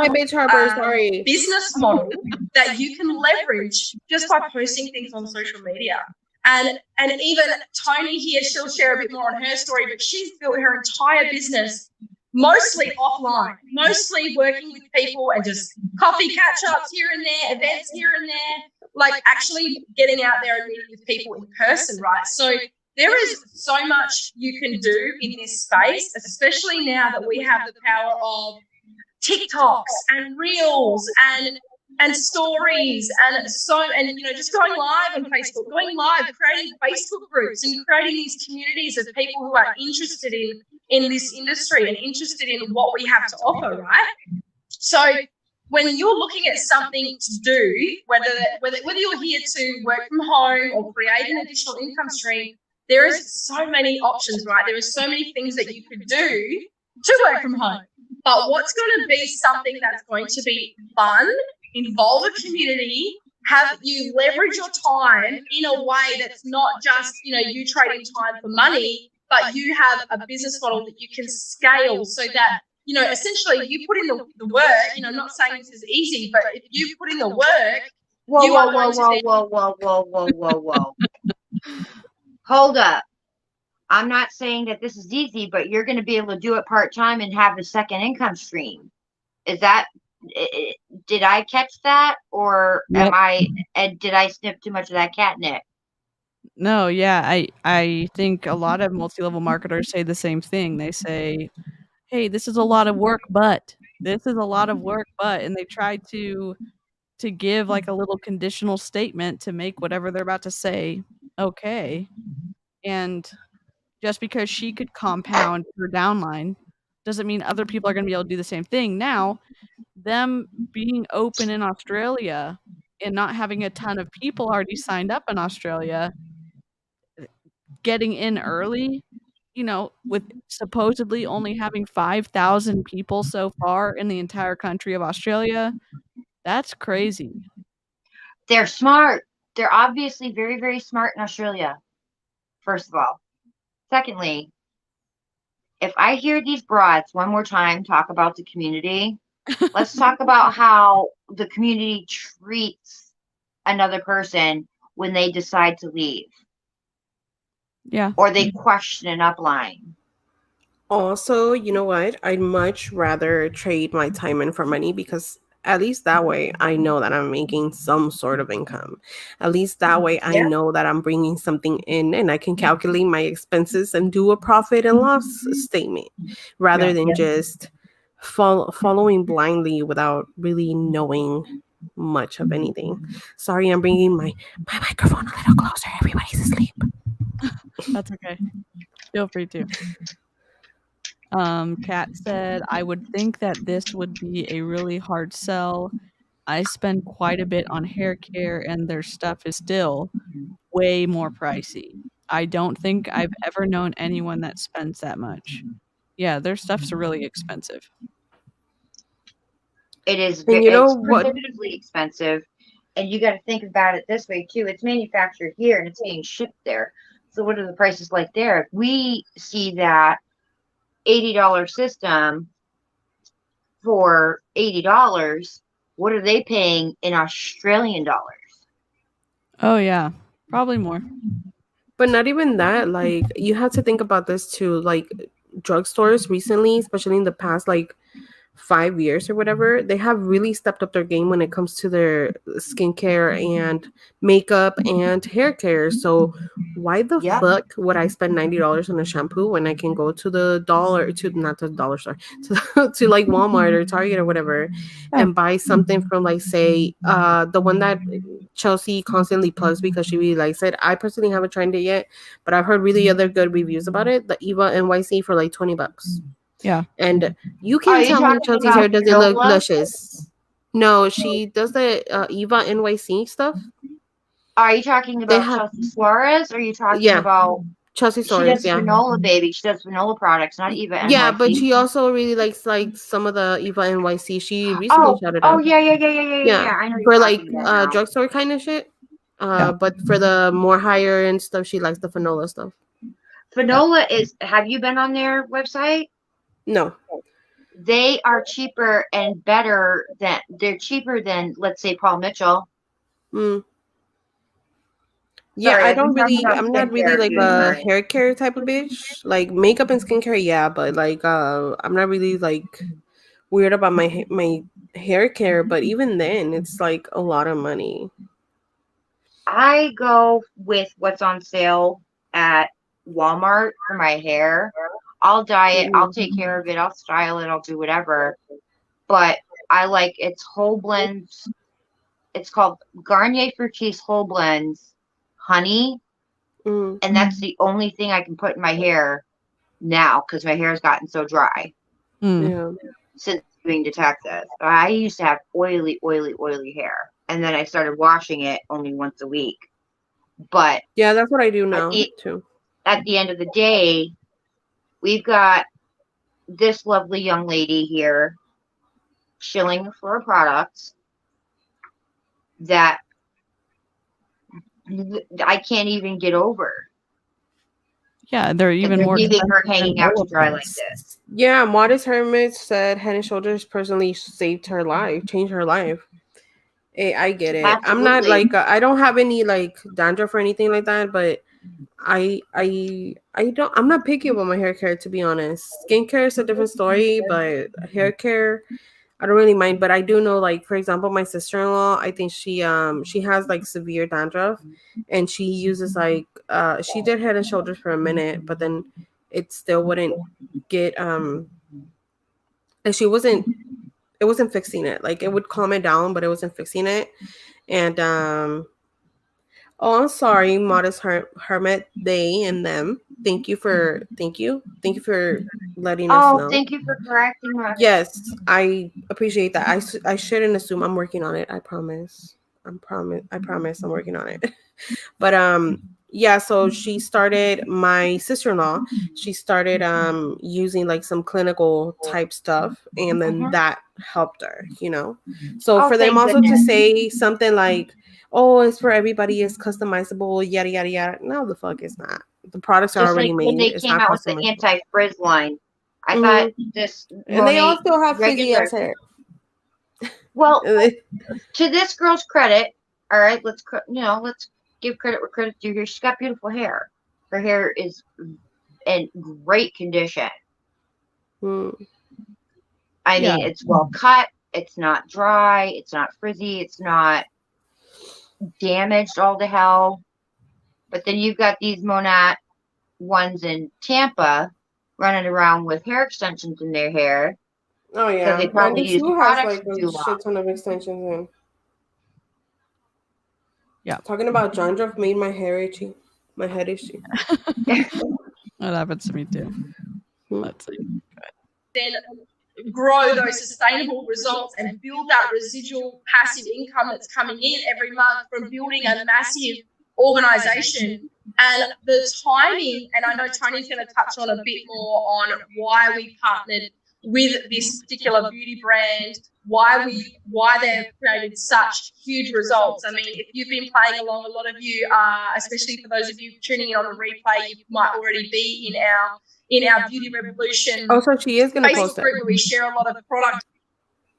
Speaker 5: business model that you can leverage just by posting things on social media. And even Tony here, she'll share a bit more on her story, but she's built her entire business mostly offline, mostly working with people and just coffee catch-ups here and there, events here and there, like actually getting out there and meeting with people in person, right? So there is so much you can do in this space, especially now that we have the power of TikToks and Reels and stories and just going live on Facebook, going live, creating Facebook groups and creating these communities of people who are interested in this industry and interested in what we have to offer, right? So when you're looking at something to do, whether you're here to work from home or create an additional income stream, there is so many options, right? There are so many things that you could do to work from home. But what's going to be something that's going to be fun, involve a community, have you leverage your time in a way that's not just, you trading time for money, but you have a business model that you can scale so that, essentially you put in the work, not saying this is easy, but if you put in the work,
Speaker 4: Whoa, whoa, whoa, whoa, whoa, whoa, whoa, whoa, whoa, whoa. Hold up. I'm not saying that this is easy, but you're going to be able to do it part-time and have the second income stream. Is that, did I catch that? Or
Speaker 2: Yep.
Speaker 4: did I snip too much of that catnip?
Speaker 2: No, yeah, I think a lot of multi-level marketers say the same thing. They say, "Hey, this is a lot of work, but this is a lot of work, but," and they try to give like a little conditional statement to make whatever they're about to say okay. And just because she could compound her downline doesn't mean other people are going to be able to do the same thing. Now, them being open in Australia and not having a ton of people already signed up in Australia, getting in early, with supposedly only having 5,000 people so far in the entire country of Australia, that's crazy.
Speaker 4: They're smart. They're obviously very, very smart in Australia, first of all. Secondly, if I hear these broads one more time talk about the community, let's talk about how the community treats another person when they decide to leave.
Speaker 2: Yeah.
Speaker 4: Or they question an upline.
Speaker 3: Also, you know what? I'd much rather trade my time in for money because at least that way I know that I'm making some sort of income. At least that way I know that I'm bringing something in and I can calculate my expenses and do a profit and loss statement rather than just following blindly without really knowing much of anything. Sorry, I'm bringing my microphone a little closer. Everybody's asleep.
Speaker 2: That's okay. Feel free to. Kat said, I would think that this would be a really hard sell. I spend quite a bit on hair care and their stuff is still way more pricey. I don't think I've ever known anyone that spends that much. Yeah, their stuff's really expensive.
Speaker 4: It is
Speaker 3: And you know what?
Speaker 4: prohibitively expensive. And you got to think about it this way, too. It's manufactured here and it's being shipped there. So what are the prices like there? If we see that $80 system for $80, what are they paying in Australian dollars?
Speaker 2: Oh, yeah. Probably more.
Speaker 3: But not even that. Like, you have to think about this too. Like, drugstores recently, especially in the past, like, 5 years or whatever, they have really stepped up their game when it comes to their skincare and makeup and hair care. So why the fuck would I spend $90 on a shampoo when I can go to the not the dollar store, to like Walmart or Target or whatever, and buy something from, like, say, the one that Chelsea constantly plugs because she really likes it. I personally haven't tried it yet, but I've heard really other good reviews about it. The Eva NYC for like $20.
Speaker 2: Yeah.
Speaker 3: And you can't tell me Chelsea's hair doesn't look luscious. No, she does the Eva NYC stuff.
Speaker 4: Are you talking about Chelsea Suarez? Or are you talking about
Speaker 3: Chelsea Suarez?
Speaker 4: She does Fanola, baby. She does Fanola products, not Eva NYC.
Speaker 3: Yeah, but she also really likes like some of the Eva NYC. She recently shouted out.
Speaker 4: Oh yeah. I know
Speaker 3: for like drugstore kind of shit. But for the more higher end stuff, she likes the Fanola stuff.
Speaker 4: Fanola is. Have you been on their website?
Speaker 3: No.
Speaker 4: They are cheaper and better than. They're cheaper than, let's say, Paul Mitchell.
Speaker 3: Yeah, sorry, I'm not really like a hair care type of bitch. Like makeup and skincare, yeah, but like I'm not really like weird about my hair care, but even then it's like a lot of money.
Speaker 4: I go with what's on sale at Walmart for my hair. I'll dye it, I'll take care of it, I'll style it, I'll do whatever. But I like its whole blends. It's called Garnier Fructis Whole Blends Honey. And that's the only thing I can put in my hair now because my hair has gotten so dry.
Speaker 3: Yeah.
Speaker 4: Since moving to Texas. I used to have oily, oily, oily hair. And then I started washing it only once a week. But
Speaker 3: Yeah, that's what I do
Speaker 4: at
Speaker 3: now
Speaker 4: the,
Speaker 3: too.
Speaker 4: at the end of the day, we've got this lovely young lady here shilling for a product that I can't even get over.
Speaker 2: Yeah, they're even more
Speaker 4: Leaving her
Speaker 2: expensive than
Speaker 4: hanging out to dry like
Speaker 2: Olaplex.
Speaker 4: this.
Speaker 3: Yeah, Modest Hermit said Head and Shoulders personally saved her life, changed her life. I get it. I'm not
Speaker 4: Absolutely.
Speaker 3: like I don't have any like dandruff or anything like that, but I don't. I'm not picky about my hair care, to be honest. Skincare is a different story, but hair care, I don't really mind. But I do know, like for example, my sister-in-law, I think she has like severe dandruff, and she uses like she did Head and Shoulders for a minute, but then it still wouldn't get and she wasn't it wasn't fixing it. Like it would calm it down, but it wasn't fixing it. And oh, I'm sorry, Modest Hermit, they and them. Thank you for letting us
Speaker 4: Oh,
Speaker 3: know.
Speaker 4: thank you for correcting us.
Speaker 3: Yes, I appreciate that. I shouldn't assume. I'm working on it. I promise. I promise I'm working on it. But yeah, so she started, my sister-in-law, she started using like some clinical type stuff, and then that helped her, you know. So
Speaker 4: Oh,
Speaker 3: for them
Speaker 4: thank
Speaker 3: also to
Speaker 4: goodness.
Speaker 3: say something like, oh, it's for everybody, it's customizable, yada yada yada. No, the fuck it's not. The products are
Speaker 4: Just
Speaker 3: already
Speaker 4: like when
Speaker 3: made.
Speaker 4: they
Speaker 3: It's
Speaker 4: came
Speaker 3: not
Speaker 4: out with the
Speaker 3: customizable.
Speaker 4: anti-frizz line, I thought
Speaker 3: Hmm.
Speaker 4: this
Speaker 3: And they
Speaker 4: Monet
Speaker 3: also have frizzy
Speaker 4: regular.
Speaker 3: ass hair.
Speaker 4: Well,
Speaker 3: They-
Speaker 4: to this girl's credit, all right, let's give credit where credit's due here. She's got beautiful hair. Her hair is in great condition.
Speaker 3: Hmm.
Speaker 4: I
Speaker 2: Yeah.
Speaker 4: mean, it's well cut. It's not dry. It's not frizzy. It's not damaged all to hell. But then you've got these Monat ones in Tampa running around with hair extensions in their hair
Speaker 3: Oh
Speaker 4: because
Speaker 3: yeah,
Speaker 4: they probably
Speaker 3: Mandy
Speaker 4: use the
Speaker 3: Sue has
Speaker 4: products
Speaker 3: like
Speaker 4: for
Speaker 3: a
Speaker 4: too long.
Speaker 3: shit ton of extensions in.
Speaker 2: Yeah.
Speaker 3: Talking about dandruff made my hair itchy. My head itchy.
Speaker 2: That happens to me too.
Speaker 3: Hmm.
Speaker 2: Let's see.
Speaker 5: Then grow those sustainable results and build that residual passive income that's coming in every month from building a massive organization. And the timing, and I know Tony's going to touch on a bit more on why we partnered with this particular beauty brand, why they've created such huge results. I mean, if you've been playing along, a lot of you, especially for those of you tuning in on the replay, you might already be in our Beauty Revolution
Speaker 3: Also, she is gonna post
Speaker 5: Facebook
Speaker 3: it.
Speaker 5: group where we share a lot of product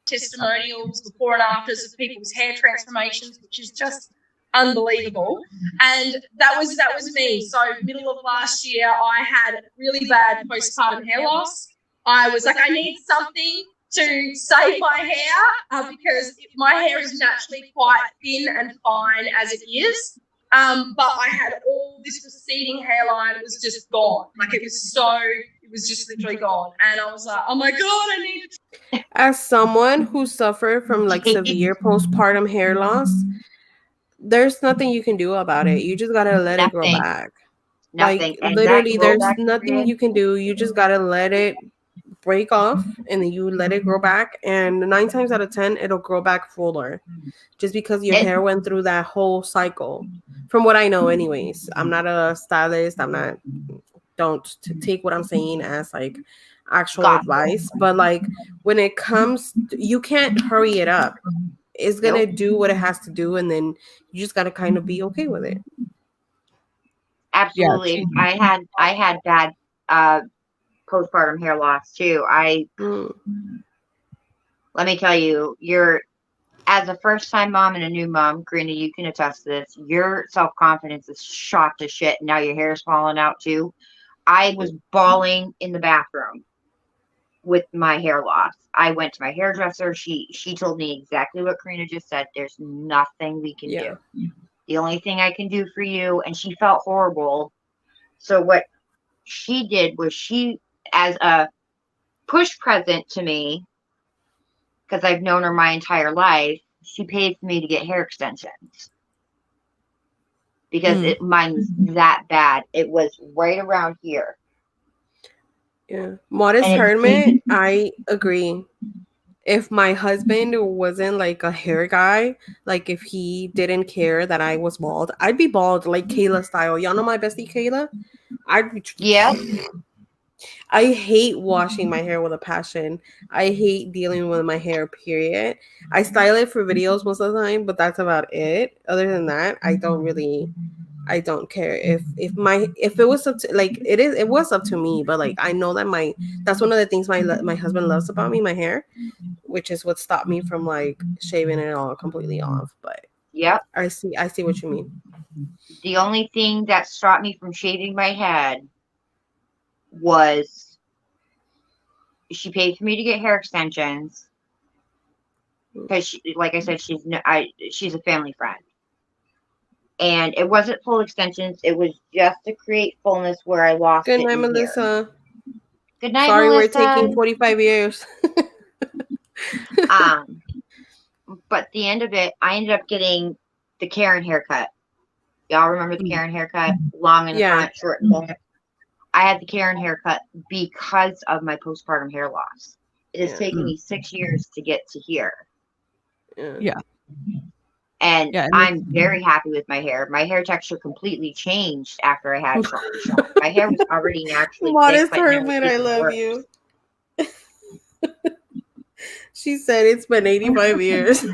Speaker 5: testimonials before and afters of people's hair transformations, which is just unbelievable. And that was me. So middle of last year, I had really bad postpartum hair loss. I was like, I need something to save my hair because my hair is naturally quite thin and fine as it is. But I had all this receding hairline. It was just gone. Like it was just literally gone. And I was like, oh my God, I need
Speaker 3: As someone who suffered from like severe postpartum hair loss, there's nothing you can do about it. You just gotta let it grow
Speaker 4: Nothing.
Speaker 3: back.
Speaker 4: Nothing.
Speaker 3: Like
Speaker 4: And
Speaker 3: literally,
Speaker 4: that
Speaker 3: there's
Speaker 4: growback
Speaker 3: nothing
Speaker 4: period,
Speaker 3: you can do. You just gotta let it break off, and then you let it grow back. And 9 times out of 10, it'll grow back fuller, just because your hair went through that whole cycle. From what I know, anyways. I'm not a stylist. Don't take what I'm saying as like actual
Speaker 4: God.
Speaker 3: advice, but like when it comes, you can't hurry it up. It's gonna do what it has to do, and then you just gotta kind of be okay with it.
Speaker 4: Absolutely. I had bad postpartum hair loss too.
Speaker 3: Mm.
Speaker 4: Let me tell you, as a first time mom and a new mom, Karina, you can attest to this. Your self confidence is shot to shit. And now your hair is falling out too. I was bawling in the bathroom with my hair loss. I went to my hairdresser. She told me exactly what Karina just said. There's nothing we can do. The only thing I can do for you, and she felt horrible. So what she did was as a push present to me, because I've known her my entire life, she paid for me to get hair extensions. Because mine was that bad. It was right around here.
Speaker 3: Yeah. Modest
Speaker 4: And
Speaker 3: Hermit, I agree. if my husband wasn't like a hair guy, like if he didn't care that I was bald, I'd be bald like Kayla style. Y'all know my bestie Kayla? I'd be.
Speaker 4: Yep.
Speaker 3: I hate washing my hair with a passion. I hate dealing with my hair, period. I style it for videos most of the time, but that's about it. Other than that, I don't care if it was up to like it was up to me, but like I know that that's one of the things my husband loves about me, my hair, which is what stopped me from like shaving it all completely off. But
Speaker 4: Yep.
Speaker 3: I see what you mean.
Speaker 4: The only thing that stopped me from shaving my head was she paid for me to get hair extensions because, like I said, she's a family friend, and it wasn't full extensions. It was just to create fullness where I lost
Speaker 3: Good
Speaker 4: it
Speaker 3: night,
Speaker 4: in here.
Speaker 3: Melissa.
Speaker 4: Good night,
Speaker 3: Sorry, we're
Speaker 4: Melissa.
Speaker 3: taking 45 years.
Speaker 4: But at the end of it, I ended up getting the Karen haircut. Y'all remember the Karen haircut? Long in the front, short in the back. I had the Karen haircut because of my postpartum hair loss. It has taken me 6 years to get to here.
Speaker 2: Yeah.
Speaker 4: And
Speaker 2: Yeah, and
Speaker 4: I'm very happy with my hair. My hair texture completely changed after I had Sean. My hair was already naturally
Speaker 3: Modest
Speaker 4: thick, but now
Speaker 3: Herman,
Speaker 4: it's
Speaker 3: I love
Speaker 4: worse.
Speaker 3: you. She said it's been 85 years.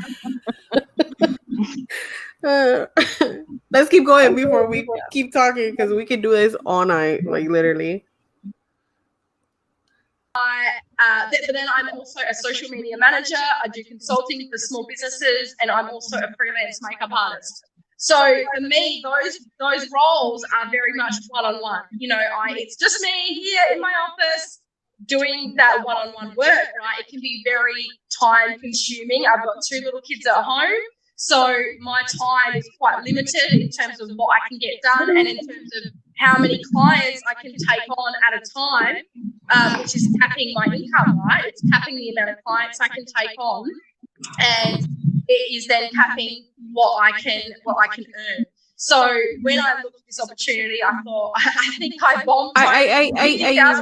Speaker 3: Let's keep going before we keep talking because we can do this all night, like literally.
Speaker 5: But then I'm also a social media manager. I do consulting for small businesses, and I'm also a freelance makeup artist. So for me, those roles are very much one-on-one. You know, it's just me here in my office doing that one-on-one work, right? It can be very time-consuming. I've got 2 little kids at home, so my time is quite limited in terms of what I can get done and in terms of how many clients I can take on at a time, which is capping my income, right? It's capping the amount of clients I can take on, and it is then capping what I can earn. So when I looked at this opportunity, I thought, I think I bombed.
Speaker 3: I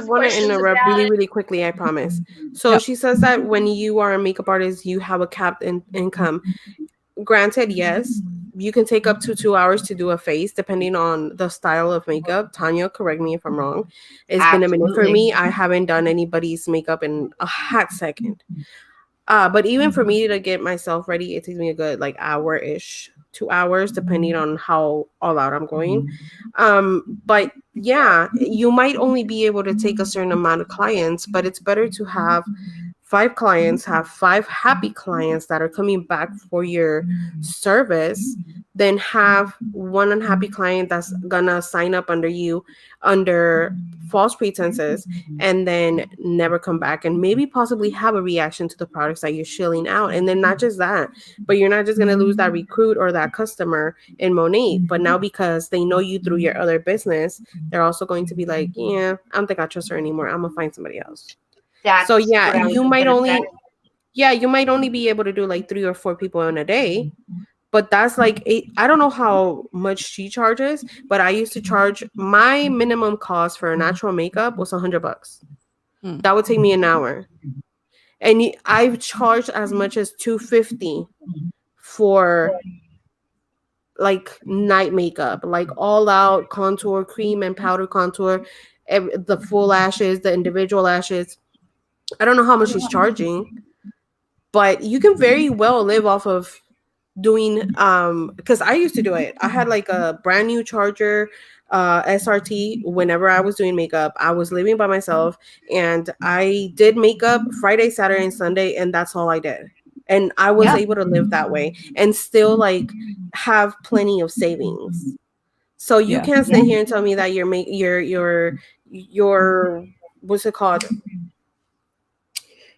Speaker 3: want to interrupt really quickly, I promise. So she says that when you are a makeup artist, you have a capped income. Granted, yes, you can take up to 2 hours to do a face depending on the style of makeup. Tanya, correct me if I'm wrong. It's been a minute for me. I haven't done anybody's makeup in a hot second. But even for me to get myself ready, it takes me a good like hour-ish, 2 hours, depending on how all out I'm going. But yeah, you might only be able to take a certain amount of clients, but it's better to have 5 clients, have 5 happy clients that are coming back for your service, than have one unhappy client that's gonna sign up under you under false pretenses and then never come back and maybe possibly have a reaction to the products that you're shilling out. And then not just that, but you're not just gonna lose that recruit or that customer in Monet, but now because they know you through your other business, they're also going to be like, yeah, I don't think I trust her anymore. I'm gonna find somebody else. So yeah, you might only be able to do like 3 or 4 people in a day, but that's like I don't know how much she charges, but I used to charge, my minimum cost for a natural makeup was $100. That would take me an hour, and I've charged as much as $250 for like night makeup, like all out contour, cream and powder contour, the full lashes, the individual lashes. I don't know how much she's charging, but you can very well live off of doing because I used to do it. I had like a brand new charger SRT whenever I was doing makeup. I was living by myself and I did makeup Friday, Saturday, and Sunday, and that's all I did. And I was able to live that way and still like have plenty of savings. So you can't sit here and tell me that your what's it called?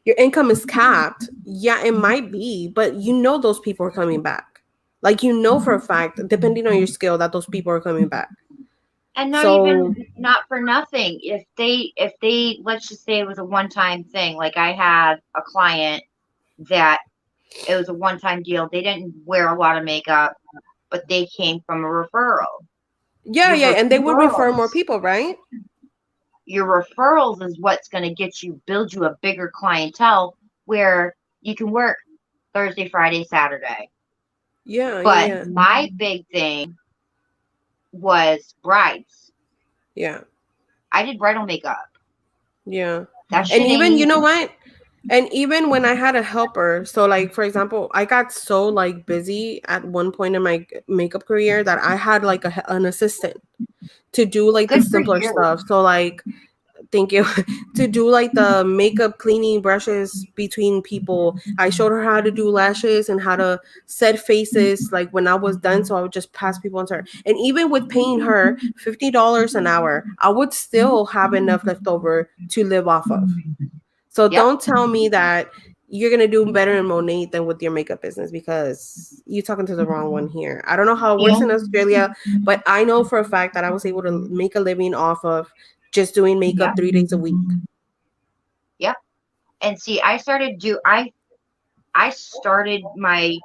Speaker 3: Your income is capped. Yeah, it might be, but you know those people are coming back. Like you know for a fact, depending on your skill, that those people are coming back.
Speaker 4: And not for nothing. If they let's just say it was a one-time thing. Like I had a client that it was a one-time deal. They didn't wear a lot of makeup, but they came from a referral.
Speaker 3: Yeah, and they would refer more people, right?
Speaker 4: Your referrals is what's going to build you a bigger clientele where you can work Thursday, Friday, Saturday.
Speaker 3: Yeah,
Speaker 4: But
Speaker 3: yeah,
Speaker 4: my big thing was brides.
Speaker 3: yeah,
Speaker 4: I did bridal makeup.
Speaker 3: yeah.
Speaker 4: That
Speaker 3: And
Speaker 4: shit ain't
Speaker 3: even, you know
Speaker 4: easy.
Speaker 3: what? And even when I had a helper, so like for example, I got so like busy at one point in my makeup career that I had like an assistant to do like the
Speaker 4: Good for
Speaker 3: simpler
Speaker 4: you.
Speaker 3: stuff. So like, thank you, to do like the makeup cleaning brushes between people. I showed her how to do lashes and how to set faces. Like when I was done, so I would just pass people on to her. And even with paying her $50 an hour, I would still have enough left over to live off of. So
Speaker 4: Yep.
Speaker 3: don't tell me that you're gonna do better in Monet than with your makeup business, because you're talking to the wrong one here. I don't know how it works
Speaker 4: Yeah.
Speaker 3: in Australia, but I know for a fact that I was able to make a living off of just doing makeup
Speaker 4: Yep.
Speaker 3: 3 days a week.
Speaker 4: Yep. And see, I started my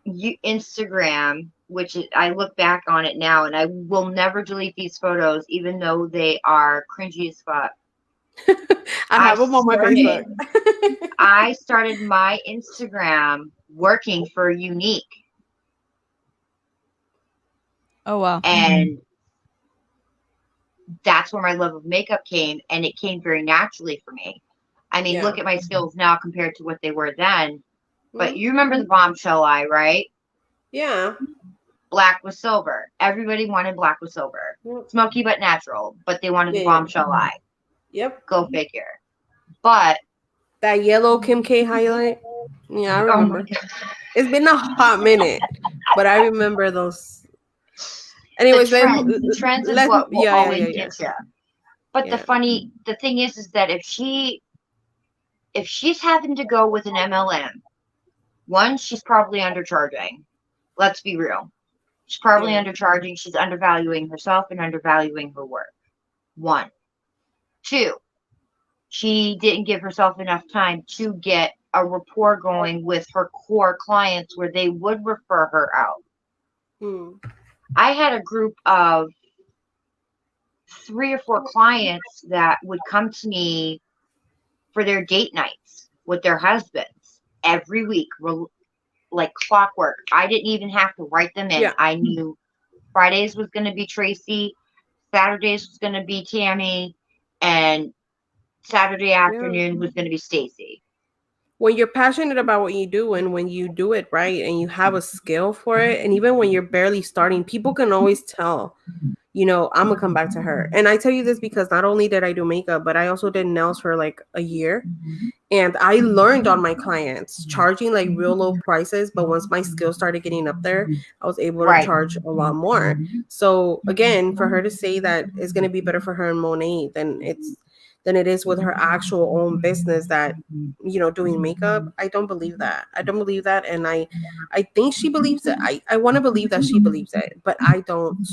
Speaker 4: Instagram, which I look back on it now, and I will never delete these photos, even though they are cringy as fuck.
Speaker 3: I have them on my Facebook.
Speaker 4: I started my Instagram working for Unique,
Speaker 2: Oh wow.
Speaker 4: and that's where my love of makeup came, and it came very naturally for me. I mean,
Speaker 3: Yeah.
Speaker 4: look at my skills now compared to what they were then. But
Speaker 3: Mhm.
Speaker 4: you remember the bombshell eye, right?
Speaker 3: Yeah.
Speaker 4: Black with silver. Everybody wanted black with silver.
Speaker 3: Yep.
Speaker 4: Smoky but natural, but they wanted the
Speaker 3: Yeah.
Speaker 4: bombshell eye.
Speaker 3: Yep.
Speaker 4: Go figure. But
Speaker 3: That yellow Kim K highlight. Yeah, I
Speaker 4: oh my
Speaker 3: remember.
Speaker 4: god,
Speaker 3: It's been a hot minute, but I remember those.
Speaker 4: the
Speaker 3: Anyways,
Speaker 4: trends is
Speaker 3: let's
Speaker 4: what will
Speaker 3: yeah,
Speaker 4: always
Speaker 3: yeah, yeah,
Speaker 4: get you. But
Speaker 3: yeah.
Speaker 4: the thing is that if she's having to go with an MLM, one, she's probably undercharging. Let's be real. She's probably
Speaker 3: Yeah.
Speaker 4: undercharging. She's undervaluing herself and undervaluing her work. One. Two, she didn't give herself enough time to get a rapport going with her core clients where they would refer her out.
Speaker 3: Hmm.
Speaker 4: I had a group of 3 or 4 clients that would come to me for their date nights with their husbands every week, like clockwork. I didn't even have to write them in.
Speaker 3: Yeah.
Speaker 4: I knew Fridays was going to be Tracy, Saturdays was going to be Tammy, and Saturday afternoon was going to be Stacy.
Speaker 3: When you're passionate about what you do and when you do it right and you have a skill for it, and even when you're barely starting, people can always tell, you know, I'm gonna come back to her. And I tell you this because not only did I do makeup, but I also did nails for like a year. And I learned on my clients charging like real low prices. But once my skills started getting up there, I was able to
Speaker 4: Right.
Speaker 3: charge a lot more. So again, for her to say that it's going to be better for her in Monet than it is with her actual own business, that, you know, doing makeup, I don't believe that. I don't believe that. And I think she believes it. I want to believe that she believes it, but I don't.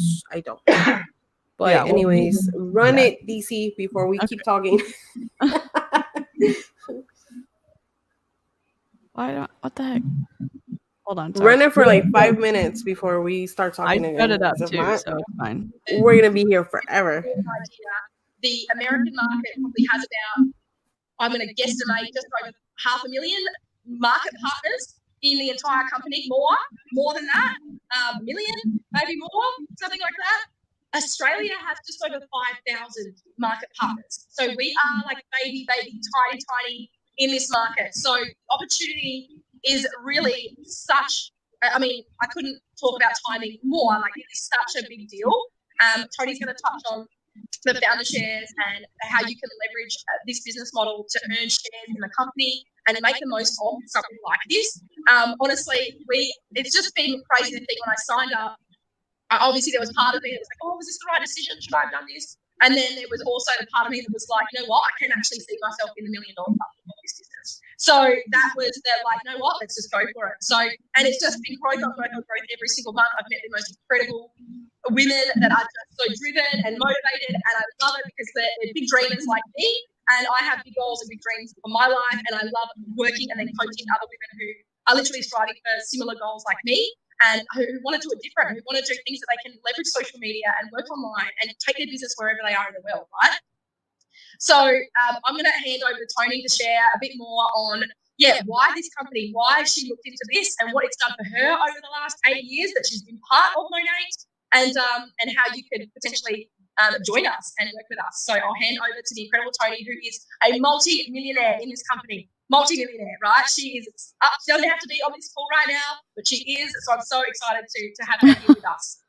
Speaker 3: But
Speaker 2: Yeah, well,
Speaker 3: anyways, run
Speaker 2: yeah.
Speaker 3: it, DC, before we
Speaker 2: Okay.
Speaker 3: keep talking.
Speaker 2: What the heck? Hold on. Sorry.
Speaker 3: Run it for like 5 minutes before we start
Speaker 2: I
Speaker 3: talking
Speaker 2: set
Speaker 3: again.
Speaker 2: it up
Speaker 3: 'Cause if
Speaker 2: too,
Speaker 3: not,
Speaker 2: so it's fine.
Speaker 3: we're gonna be here forever.
Speaker 5: Idea. The American market probably has about, I'm going to guesstimate, just over 500,000 market partners in the entire company. More than that, a million, maybe more, something like that. Australia has just over 5,000 market partners. So we are like baby, tiny in this market. So opportunity is really such, I mean, I couldn't talk about timing more. Like, it is such a big deal. Tony's going to touch on the founder shares and how you can leverage this business model to earn shares in the company and make the most of something like this. Honestly, it's just been crazy to think when I signed up. Obviously, there was part of me that was like, oh, was this the right decision? Should I have done this? And then there was also the part of me that was like, you know what? I can actually see myself in the $1 million company of this business. So that was like, you know what? Let's just go for it. So, and it's just been growth every single month. I've met the most incredible women that are just so driven and motivated, and I love it because they're big dreamers like me, and I have big goals and big dreams for my life, and I love working and then coaching other women who are literally striving for similar goals like me, and who want to do it different, who want to do things that they can leverage social media and work online and take their business wherever they are in the world, right? So I'm going to hand over to Tony to share a bit more on
Speaker 6: why this company, why she looked into this and what it's done for her over the last 8 years that she's been part of Monate, and how you could potentially join us and work with us. So I'll hand over to the incredible Tony, who is a multi-millionaire in this company. Multi-millionaire, right? She is up. She doesn't have to be on this call right now, but she is. So I'm so excited to have her here with us.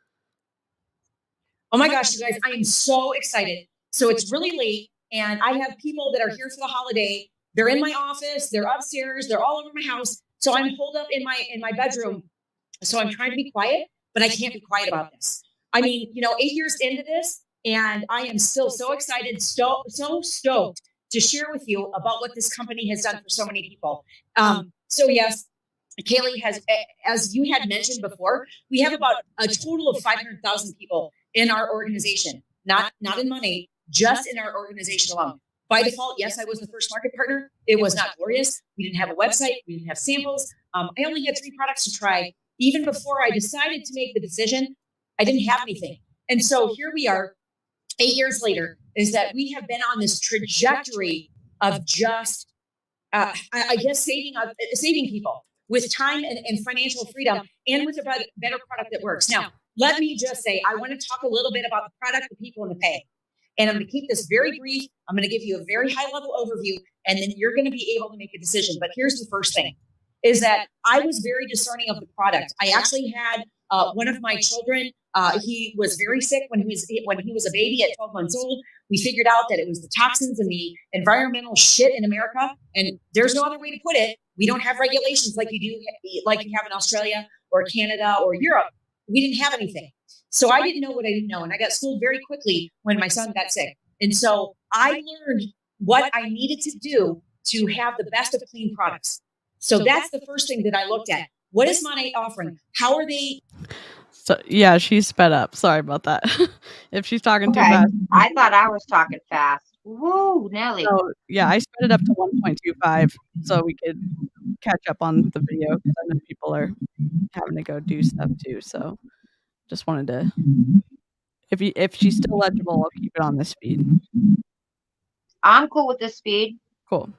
Speaker 6: Oh my gosh, you guys, I am so excited. So it's really late, and I have people that are here for the holiday. They're in my office, they're upstairs, they're all over my house. So I'm holed up in my bedroom. So I'm trying to be quiet, but I can't be quiet about this. I mean, 8 years into this, and I am still so excited, so stoked to share with you about what this company has done for so many people. So yes, Kaylee has, as you had mentioned before, we have about a total of 500,000 people in our organization, not in money, just in our organization alone. By default, yes, I was the first market partner. It was not glorious. We didn't have a website. We didn't have samples. I only had 3 products to try. Even before I decided to make the decision, I didn't have anything. And so here we are, 8 years later, is that we have been on this trajectory of just, I guess, saving people with time and financial freedom, and with a better product that works. Now, let me just say, I want to talk a little bit about the product, the people, and the pay. And I'm going to keep this very brief. I'm going to give you a very high level overview, and then you're going to be able to make a decision. But here's the first thing, is that I was very discerning of the product. I actually had one of my children, he was very sick when he was a baby at 12 months old. We figured out that it was the toxins and the environmental shit in America. And there's no other way to put it. We don't have regulations like you have in Australia or Canada or Europe. We didn't have anything. So I didn't know what I didn't know. And I got schooled very quickly when my son got sick. And so I learned what I needed to do to have the best of clean products. So that's the first thing that I looked at. What is Monate offering? How are they?
Speaker 2: So yeah, she's sped up. Sorry about that. If she's talking too
Speaker 4: Okay.
Speaker 2: fast.
Speaker 4: I thought I was talking fast. Woo, Nelly.
Speaker 2: So yeah, I sped it up to 1.25 so we could catch up on the video, because I know people are having to go do stuff too. So just wanted to, if she's still legible, I'll keep it on this speed.
Speaker 4: I'm cool with this speed.
Speaker 2: Cool.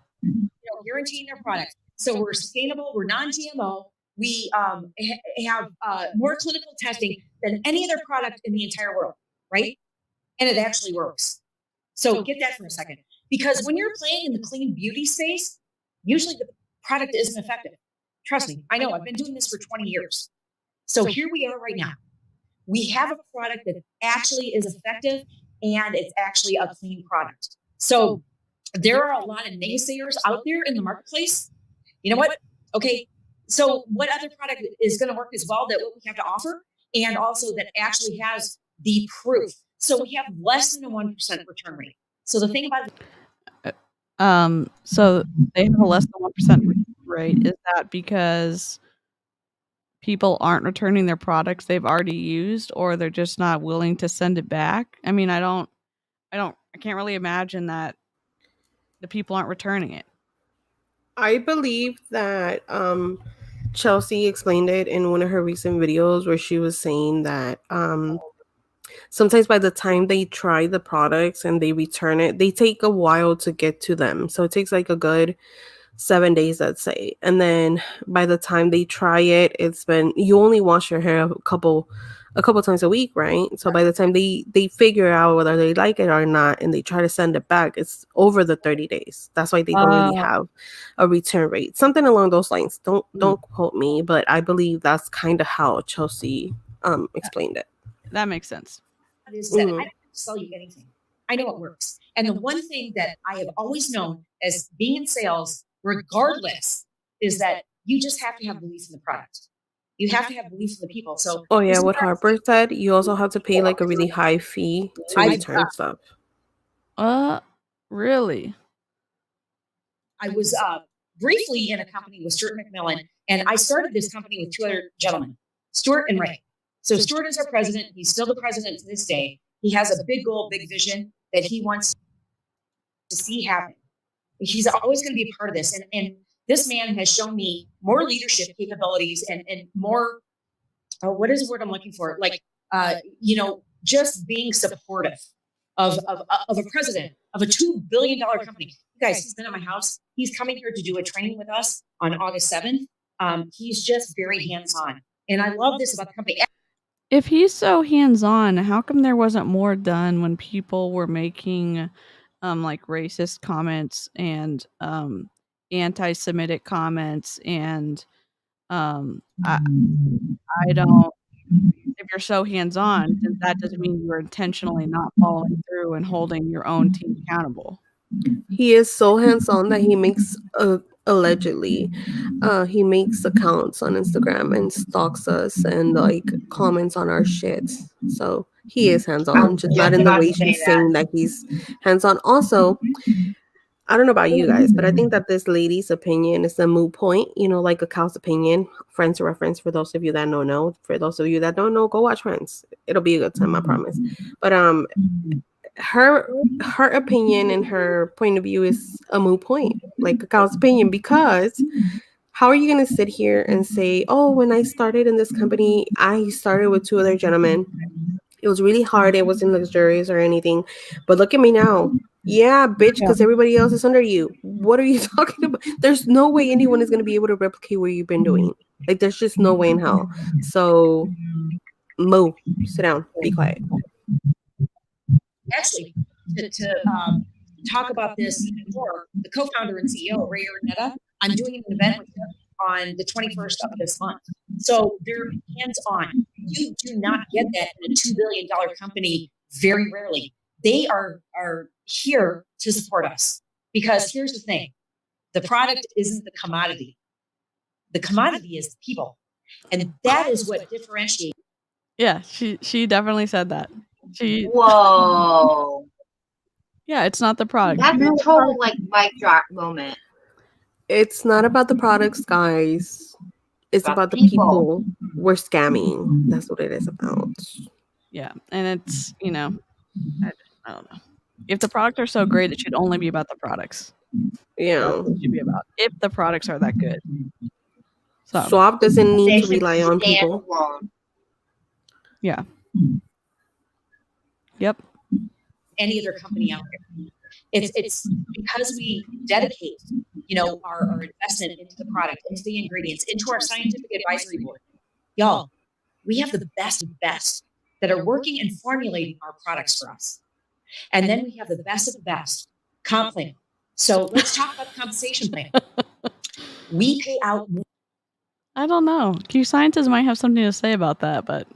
Speaker 6: Guaranteeing their product. So we're sustainable, we're non-GMO. We have more clinical testing than any other product in the entire world, right? And it actually works. So get that for a second. Because when you're playing in the clean beauty space, usually the product isn't effective. Trust me, I know, I've been doing this for 20 years. So here we are right now. We have a product that actually is effective, and it's actually a clean product. So there are a lot of naysayers out there in the marketplace. You know what? Okay, so what other product is going to work as well that what we have to offer, and also that actually has the proof? So we have less than a 1% return rate. So the thing about
Speaker 2: so they have a less than 1% rate. Is that because people aren't returning their products they've already used, or they're just not willing to send it back? I mean, I can't really imagine that the people aren't returning it.
Speaker 3: I believe that Chelsea explained it in one of her recent videos, where she was saying that sometimes by the time they try the products and they return it, they take a while to get to them. So it takes like a good 7 days, let's say. And then by the time they try it, you only wash your hair a couple times a week, right? So by the time they figure out whether they like it or not, and they try to send it back, it's over the 30 days. That's why they don't really have a return rate. Something along those lines. Don't quote me, but I believe that's kind of how Chelsea explained it.
Speaker 2: That makes sense.
Speaker 6: Is that I don't have to sell you anything. I know it works. And the one thing that I have always known as being in sales, regardless, is that you just have to have belief in the product. You have to have belief in the people. So
Speaker 3: what Harper said, you also have to pay like a really high fee to return stuff.
Speaker 2: Really?
Speaker 6: I was briefly in a company with Stuart McMillan, and I started this company with 2 other gentlemen, Stuart and Ray. So Stuart is our president. He's still the president to this day. He has a big goal, big vision that he wants to see happen. He's always going to be a part of this. And this man has shown me more leadership capabilities and more, what is the word I'm looking for? Like, just being supportive of a president of a $2 billion company. You guys, he's been at my house. He's coming here to do a training with us on August 7th. He's just very hands-on. And I love this about the company.
Speaker 2: If he's so hands-on, how come there wasn't more done when people were making like racist comments and anti-Semitic comments and I don't if you're so hands-on, then that doesn't mean you're intentionally not following through and holding your own team accountable.
Speaker 3: He is so hands-on that he makes allegedly he makes accounts on Instagram and stalks us and like comments on our shit. So he is hands-on, just not in the way she's saying that he's hands-on. Also, I don't know about you guys, but I think that this lady's opinion is a moot point, like a cow's opinion. Friends reference for those of you that don't know. For those of you that don't know, go watch Friends. It'll be a good time, I promise. But her opinion and her point of view is a moot point, like a cow's opinion, because how are you going to sit here and say, oh, when I started in this company, I started with 2 other gentlemen. It was really hard. It wasn't luxurious or anything. But look at me now. Yeah, bitch, because everybody else is under you. What are you talking about? There's no way anyone is going to be able to replicate what you've been doing. Like, there's just no way in hell. So, Mo, sit down. Be quiet.
Speaker 6: Actually, to talk about this even more, the co-founder and CEO, Ray Arnetta, I'm doing an event with him on the 21st of this month. So they're hands-on. You do not get that in a $2 billion company very rarely. They are here to support us because here's the thing. The product isn't the commodity. The commodity is the people. And that is what differentiates.
Speaker 2: Yeah, she definitely said that.
Speaker 4: Whoa.
Speaker 2: Yeah, it's not the product.
Speaker 4: That's a total like mic drop moment.
Speaker 3: It's not about the products, guys. It's about the people we're scamming. That's what it is about.
Speaker 2: Yeah, and it's, I don't know. If the products are so great, it should only be about the products.
Speaker 3: Yeah.
Speaker 2: That's what it should be about. If the products are that good. So
Speaker 3: Swap doesn't need to rely on people.
Speaker 6: Yeah.
Speaker 2: Yep.
Speaker 6: Any other company out there. It's because we dedicate, our investment into the product, into the ingredients, into our scientific advisory board. Y'all, we have the best that are working and formulating our products for us. And then we have the best of the best comp plan. So let's talk about the compensation plan. We pay out more.
Speaker 2: I don't know. Q Scientists might have something to say about that, but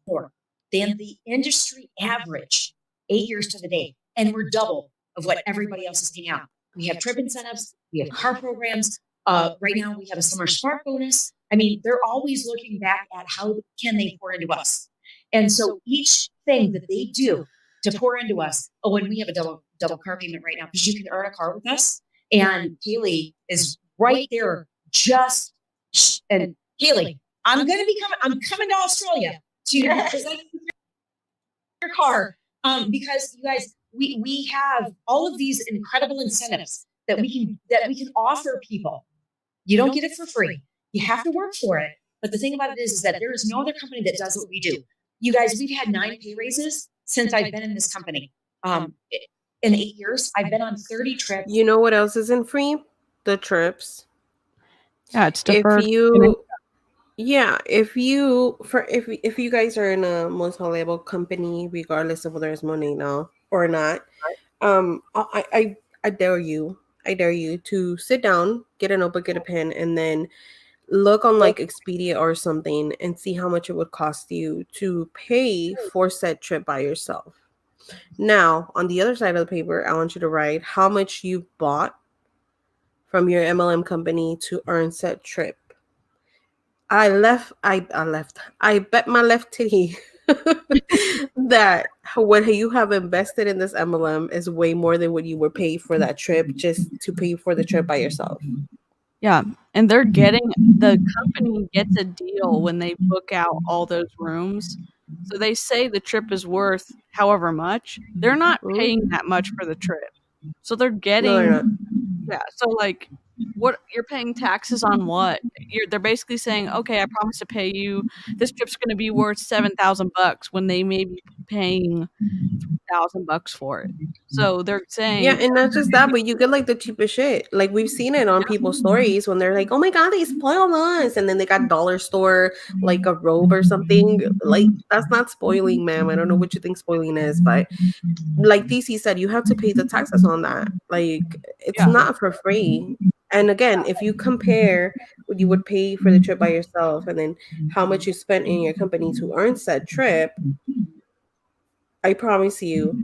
Speaker 6: more than the industry average 8 years to the day. And we're double of what everybody else is paying out. We have trip incentives. We have car programs. Right now, we have a summer smart bonus. I mean, they're always looking back at how can they pour into us. And so each thing that they do to pour into us, and we have a double car payment right now because you can earn a car with us. And Haley is right there and Haley, I'm coming to Australia to present your car because you guys, we have all of these incredible incentives that we can offer people. You don't get it for free. You have to work for it. But the thing about it is that there is no other company that does what we do. You guys, we've had 9 pay raises since I've been in this company. In 8 years, I've been on 30 trips.
Speaker 3: You know what else isn't free? The trips.
Speaker 2: Yeah, it's deferred.
Speaker 3: If you guys are in a multi-level company, regardless of whether it's money now or not, I dare you to sit down, get a notebook, get a pen, and then look on like Expedia or something and see how much it would cost you to pay for said trip by yourself. Now, on the other side of the paper, I want you to write how much you bought from your MLM company to earn said trip. I bet my left titty that what you have invested in this MLM is way more than what you were paid for that trip just to pay for the trip by yourself.
Speaker 2: Yeah, and the company gets a deal when they book out all those rooms. So they say the trip is worth however much. They're not paying that much for the trip. So they're getting
Speaker 3: No, they're not.
Speaker 2: Yeah, so like what you're paying taxes on what? They're basically saying, "Okay, I promise to pay you. This trip's going to be worth $7,000 when they may be paying $1,000 for it. So they're saying,
Speaker 3: Yeah, and not just that, but you get like the cheapest shit. Like we've seen it on people's stories when they're like, "Oh my god, they spoiled us," and then they got dollar store like a robe or something. Like that's not spoiling, ma'am. I don't know what you think spoiling is, but like DC said, you have to pay the taxes on that. Like it's
Speaker 2: yeah,
Speaker 3: not for free. And again, if you compare what you would pay for the trip by yourself and then how much you spent in your company to earn said trip, I promise you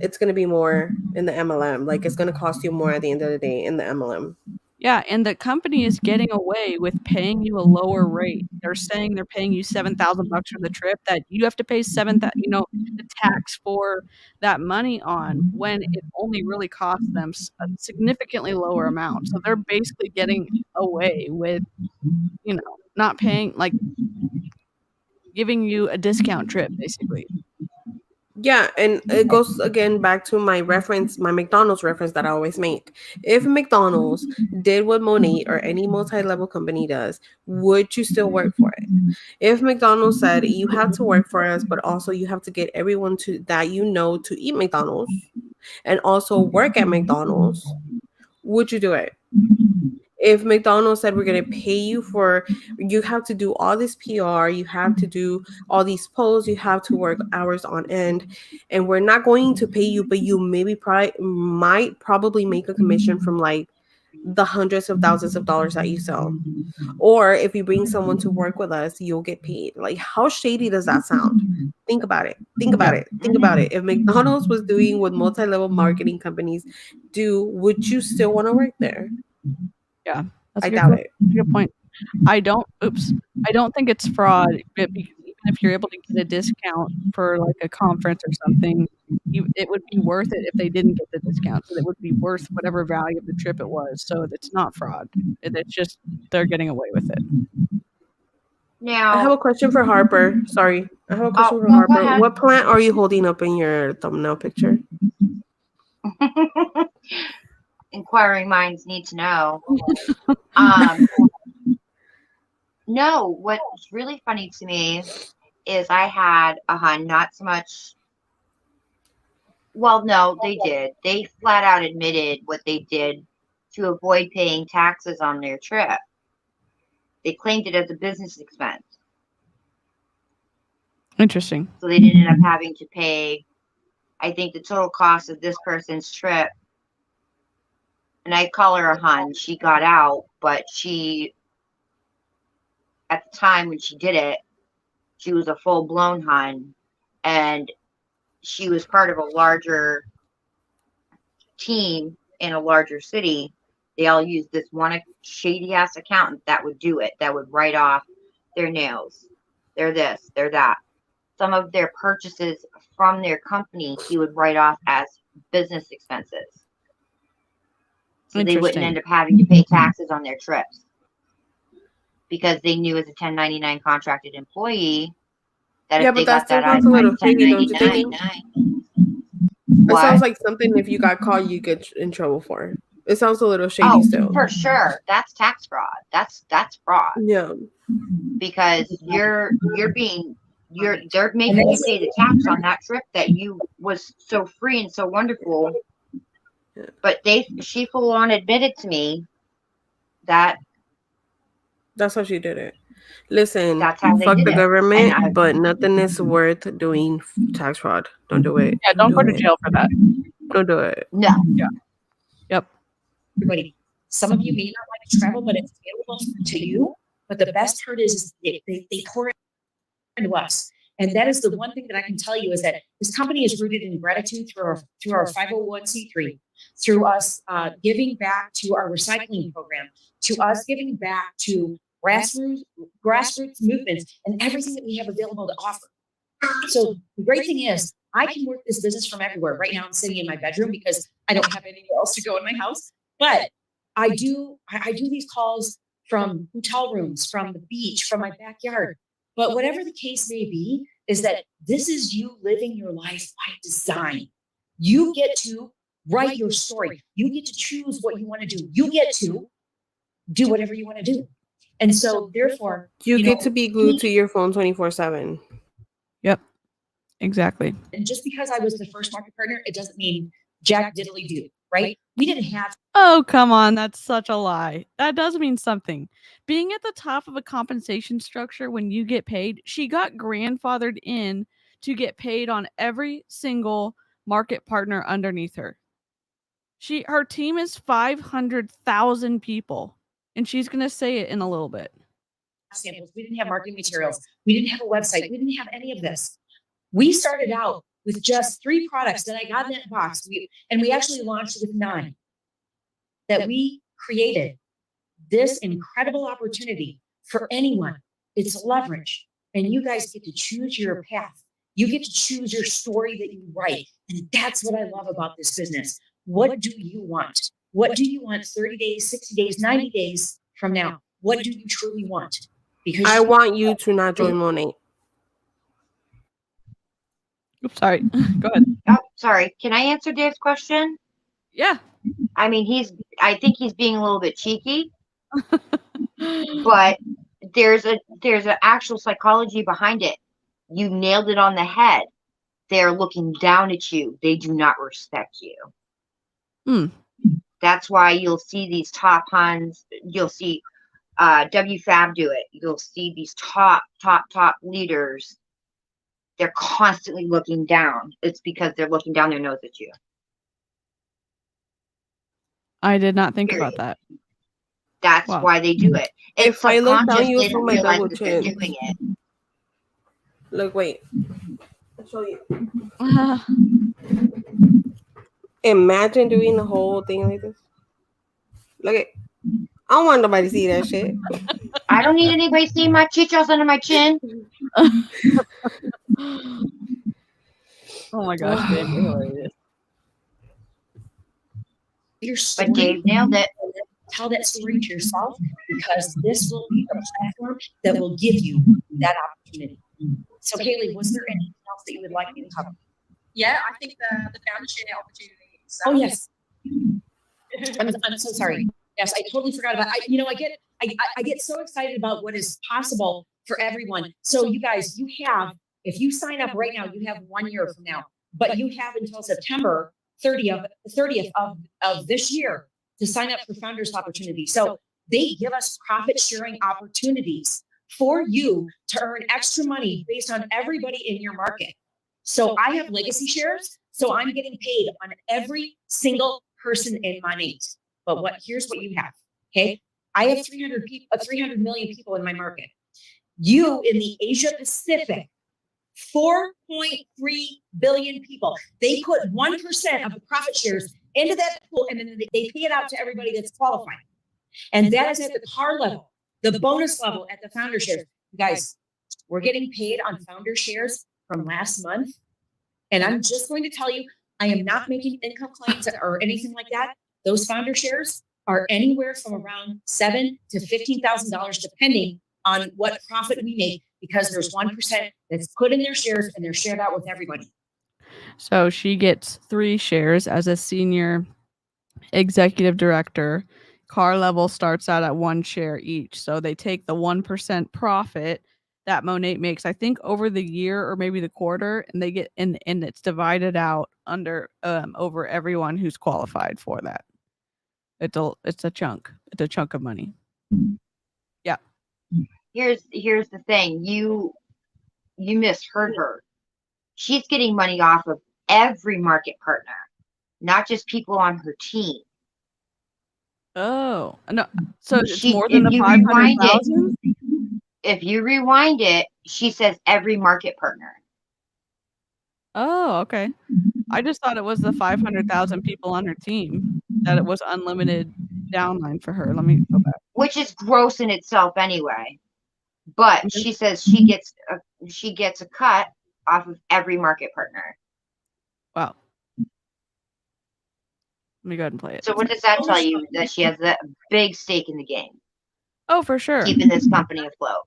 Speaker 3: it's going to be more in the MLM. Like it's going to cost you more at the end of the day in the MLM.
Speaker 2: yeah, and the company is getting away with paying you a lower rate. They're saying they're paying you $7,000 for the trip that you have to pay the tax for that money on when it only really costs them a significantly lower amount. So they're basically getting away with, not paying, like giving you a discount trip, basically.
Speaker 3: Yeah, and it goes again back to my reference, my McDonald's reference that I always make. If McDonald's did what Monat or any multi-level company does, would you still work for it? If McDonald's said you have to work for us, but also you have to get everyone to that to eat McDonald's and also work at McDonald's, would you do it? If McDonald's said we're going to pay you you have to do all this PR, you have to do all these posts, you have to work hours on end, and we're not going to pay you, but you might probably make a commission from like the hundreds of thousands of dollars that you sell. Or if you bring someone to work with us, you'll get paid. Like, how shady does that sound? Think about it. Think about it. Think about it. If McDonald's was doing what multi-level marketing companies do, would you still want to work there?
Speaker 2: Yeah, that's
Speaker 3: I
Speaker 2: a good
Speaker 3: doubt
Speaker 2: point.
Speaker 3: it.
Speaker 2: Good point. I don't think it's fraud, but even if you're able to get a discount for like a conference or something, it would be worth it if they didn't get the discount. So it would be worth whatever value of the trip it was. So it's not fraud. It's just they're getting away with it.
Speaker 3: I have
Speaker 4: Now,
Speaker 3: a question for Harper. Sorry. I have a question for
Speaker 4: no, go
Speaker 3: Harper.
Speaker 4: ahead.
Speaker 3: What plant are you holding up in your thumbnail picture?
Speaker 4: Inquiring minds need to know. No, what's really funny to me is I had a hun, not so much. Well, no, they did. They flat out admitted what they did to avoid paying taxes on their trip. They claimed it as a business expense.
Speaker 2: Interesting.
Speaker 4: So they didn't end up having to pay, I think, the total cost of this person's trip. And I call her a hun. She got out, but at the time when she did it, she was a full blown hun. And she was part of a larger team in a larger city. They all used this one shady ass accountant that would do it, that would write off their nails, their this, their that. Some of their purchases from their company he would write off as business expenses. So they wouldn't end up having to pay taxes on their trips. Because they knew as a 1099 contracted employee that if they got that
Speaker 3: sounds a little shady, don't you
Speaker 4: 1099,
Speaker 3: it sounds like something if you got caught, you get in trouble for. It sounds a little shady still.
Speaker 4: For sure. That's tax fraud. That's fraud.
Speaker 3: Yeah.
Speaker 4: Because they're making you pay the tax on that trip that you was so free and so wonderful.
Speaker 3: Yeah.
Speaker 4: But she full on admitted to me that
Speaker 3: that's how she did it. Listen,
Speaker 4: that's how
Speaker 3: fuck the government,
Speaker 4: And
Speaker 3: but nothing is worth doing tax fraud. Don't do it.
Speaker 2: Yeah, don't go to jail for that.
Speaker 3: Don't do it.
Speaker 4: No.
Speaker 2: Yeah. Yep.
Speaker 6: Everybody, some of you may not like to travel, but it's available to you. But the best part is they pour it into us. And that is the one thing that I can tell you is that this company is rooted in gratitude through our 501c3, through us giving back to our recycling program, to us giving back to grassroots movements and everything that we have available to offer. So the great thing is I can work this business from everywhere. Right now I'm sitting in my bedroom because I don't have anywhere else to go in my house. But I do these calls from hotel rooms, from the beach, from my backyard. But whatever the case may be, is that this is you living your life by design. You get to write your story. You get to choose what you want to do. You get to do whatever you want to do. And so therefore,
Speaker 3: you get to be glued to your phone 24/7.
Speaker 2: Yep. Exactly.
Speaker 6: And just because I was the first market partner, it doesn't mean jack diddly do, right? We didn't have.
Speaker 2: Oh, come on. That's such a lie. That does mean something. Being at the top of a compensation structure when you get paid, she got grandfathered in to get paid on every single market partner underneath her. Her team is 500,000 people, and she's going to say it in a little bit.
Speaker 6: Samples. We didn't have marketing materials. We didn't have a website. We didn't have any of this. We started out with just 3 products that I got in that box. And we actually launched with 9. That we created this incredible opportunity for anyone. It's leverage. And you guys get to choose your path. You get to choose your story that you write. And that's what I love about this business. What do you want? What do you want 30 days, 60 days, 90 days from now? What do you truly want? Because
Speaker 3: I want you to not join Monet.
Speaker 2: Oops, sorry. Go ahead.
Speaker 4: Oh, sorry. Can I answer Dave's question?
Speaker 2: Yeah.
Speaker 4: I mean, I think he's being a little bit cheeky, but there's an actual psychology behind it. You nailed it on the head. They're looking down at you. They do not respect you. That's why you'll see these top Huns. You'll see WFAB do it. You'll see these top leaders. They're constantly looking down. It's because they're looking down their nose at you.
Speaker 2: I did not think about that.
Speaker 4: That's why they do it. It's
Speaker 3: If I look down, you
Speaker 4: subconscious. They
Speaker 3: feel
Speaker 4: don't
Speaker 3: my
Speaker 4: realize
Speaker 3: double
Speaker 4: that they're
Speaker 3: chin.
Speaker 4: doing it.
Speaker 3: Look, wait. I'll show you. Imagine doing the whole thing like this. Look at. I don't want nobody to see that shit.
Speaker 4: I don't need anybody seeing my chichos under my chin.
Speaker 2: Oh my gosh, Dave, you're hilarious.
Speaker 6: Your story,
Speaker 4: But Dave nailed it.
Speaker 6: Tell that story to yourself, because this will be a platform that will give you that opportunity. So, Kaylee, was there anything else that you would like me to cover?
Speaker 5: Yeah, I think the founder share opportunity.
Speaker 6: Oh, yes. I'm so sorry. Yes, I totally forgot about it. I get so excited about what is possible for everyone. So you guys, if you sign up right now, you have 1 year from now, but you have until September 30th of this year to sign up for Founders Opportunity. So they give us profit sharing opportunities for you to earn extra money based on everybody in your market. So I have legacy shares. So I'm getting paid on every single person in my name. But here's what you have. Okay. I have 300 million people in my market. You in the Asia Pacific, 4.3 billion people. They put 1% of the profit shares into that pool, and then they pay it out to everybody that's qualified. And that is at the car level, the bonus level at the founder shares. Guys, we're getting paid on founder shares from last month. And I'm just going to tell you, I am not making income claims or anything like that. Those founder shares are anywhere from around $7,000 to $15,000, depending on what profit we make, because there's 1% that's put in their shares and they're shared out with everybody.
Speaker 2: So she gets 3 shares as a senior executive director. Car level starts out at 1 share each. So they take the 1% profit that Monat makes, I think, over the year or maybe the quarter, and they get and it's divided out over everyone who's qualified for that. It's a chunk. It's a chunk of money. Yeah.
Speaker 4: Here's the thing. You misheard her. She's getting money off of every market partner, not just people on her team.
Speaker 2: Oh, no. So it's more than the 500,000?
Speaker 4: If you rewind it, she says every market partner.
Speaker 2: Oh, okay. I just thought it was the 500,000 people on her team, that it was unlimited downline for her. Let me go back.
Speaker 4: Which is gross in itself anyway. But she says she gets a cut off of every market partner.
Speaker 2: Wow. Let me go ahead and play it.
Speaker 4: So what does that tell you? That she has a big stake in the game.
Speaker 2: Oh, for sure.
Speaker 4: Keeping this company afloat.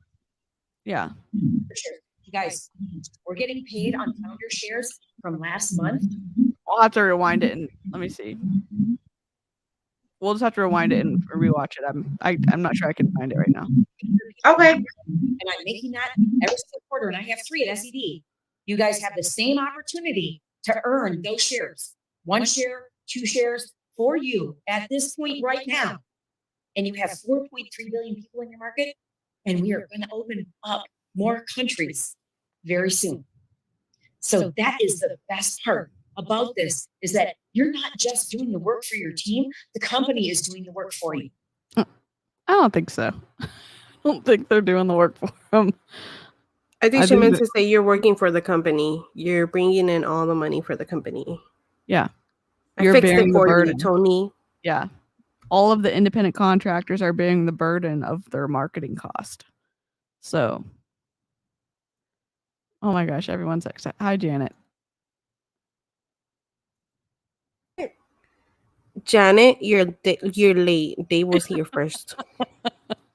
Speaker 2: Yeah.
Speaker 6: For sure. You guys, we're getting paid on founder shares from last month.
Speaker 2: I'll have to rewind it and let me see. We'll just have to rewind it and rewatch it. I'm not sure I can find it right now.
Speaker 4: Okay.
Speaker 6: And I'm making that every single quarter, and I have 3 at SED. You guys have the same opportunity to earn those shares. 1 share, 2 shares for you at this point right now. And you have 4.3 billion people in your market. And we are going to open up more countries very soon. So that is the best part about this, is that you're not just doing the work for your team, the company is doing the work for you.
Speaker 2: I don't think so. I don't think they're doing the work for them.
Speaker 3: I think
Speaker 2: I
Speaker 3: she
Speaker 2: think
Speaker 3: meant
Speaker 2: that-
Speaker 3: to say you're working for the company. You're bringing in all the money for the company.
Speaker 2: Yeah.
Speaker 3: I
Speaker 2: You're
Speaker 3: fixed
Speaker 2: bearing
Speaker 3: it
Speaker 2: the
Speaker 3: for you,
Speaker 2: burden.
Speaker 3: Tony.
Speaker 2: Yeah. All of the independent contractors are bearing the burden of their marketing cost. So, oh my gosh, everyone's excited. Hi, Janet.
Speaker 3: Janet, you're late. Dave was here first.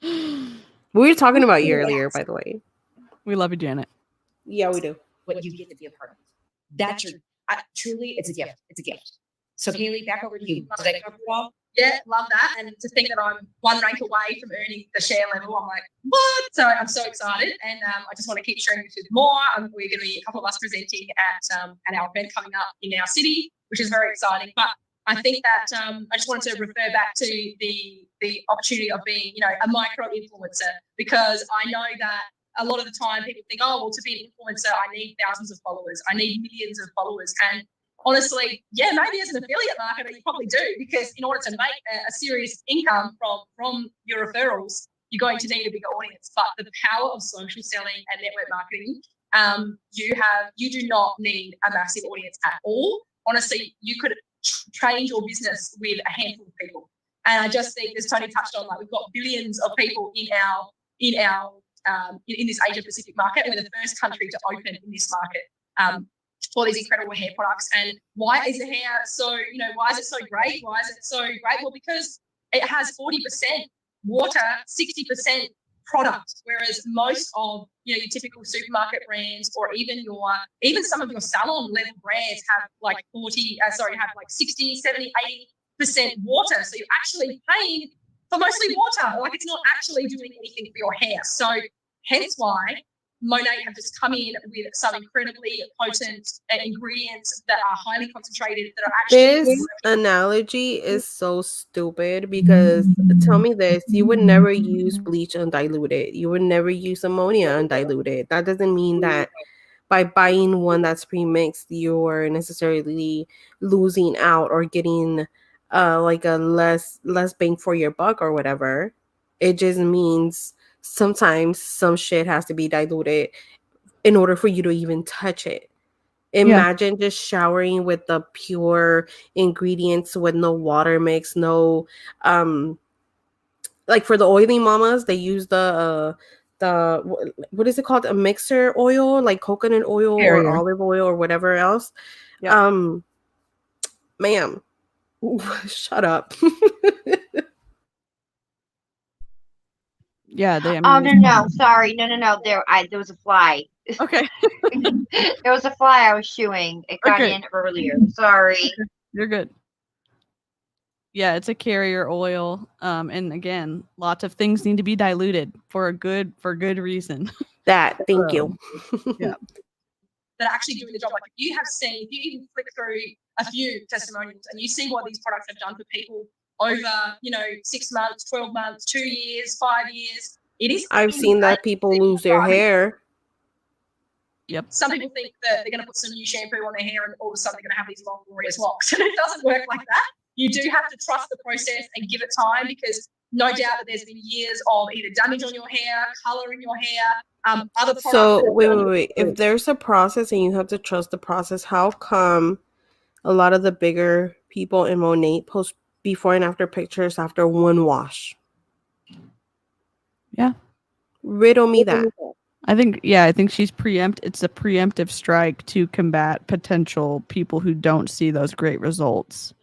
Speaker 3: We were talking about you earlier, by the way.
Speaker 2: We love you, Janet.
Speaker 3: Yeah, we do.
Speaker 6: What you get to be a part of. That's your, truly, it's a gift. It's a gift. So Kaylee, back over to you. Did I cover it all?
Speaker 5: Yeah, love that. And to think that I'm 1 rank away from earning the share level, I'm like, what? So I'm so excited. And I just want to keep sharing this with more. We're going to be a couple of us presenting at our event coming up in our city, which is very exciting. But I think that I just wanted to refer back to the opportunity of being, a micro influencer, because I know that a lot of the time people think, oh, well, to be an influencer, I need thousands of followers. I need millions of followers. And honestly, yeah, maybe as an affiliate marketer, you probably do, because in order to make a serious income from your referrals, you're going to need a bigger audience. But the power of social selling and network marketing, you do not need a massive audience at all. Honestly, you could change your business with a handful of people. And I just think, as Tony touched on, like, we've got billions of people in this Asia Pacific market. We're the first country to open in this market for these incredible hair products. And why is the hair so, why is it so great? Why is it so great? Well, because it has 40% water, 60% product, whereas most of your typical supermarket brands, or even some of your salon level brands have like 60, 70, 80% water. So you're actually paying for mostly water. Like, it's not actually doing anything for your hair. So hence why Monet have just come in with some incredibly potent ingredients that are highly concentrated, that are actually...
Speaker 3: This analogy is so stupid, because tell me this, you would never use bleach undiluted. You would never use ammonia undiluted. That doesn't mean that by buying one that's pre-mixed, you're necessarily losing out or getting like a less bang for your buck or whatever. It just means sometimes some shit has to be diluted in order for you to even touch it. Imagine just showering with the pure ingredients with no water mix, no like for the oily mamas, they use the what is it called? A mixer oil, like coconut oil or olive oil or whatever else. Ma'am, shut up.
Speaker 2: Yeah, they.
Speaker 4: Oh, no, sorry. No. There was a fly.
Speaker 2: Okay.
Speaker 4: There was a fly I was shooing. It got in earlier. Sorry.
Speaker 2: You're good. Yeah, it's a carrier oil. And again, lots of things need to be diluted for good reason.
Speaker 3: Thank you.
Speaker 2: Yeah.
Speaker 5: That are actually doing the job. Like, if you even flick through a few testimonials and you see what these products have done for people over, 6 months, 12 months, 2 years, 5 years. It is.
Speaker 3: I've seen that people lose their hair.
Speaker 2: Yep.
Speaker 5: Some people think that they're going to put some new shampoo on their hair and all of a sudden they're going to have these long, glorious locks. And it doesn't work like that. You do have to trust the process and give it time, because no doubt that there's been years of either damage on your hair, color in your hair, other products.
Speaker 3: So wait. If there's a process and you have to trust the process, how come a lot of the bigger people in Monet post before and after pictures after one wash?
Speaker 2: Yeah.
Speaker 3: Riddle me that.
Speaker 2: I think she's it's a preemptive strike to combat potential people who don't see those great results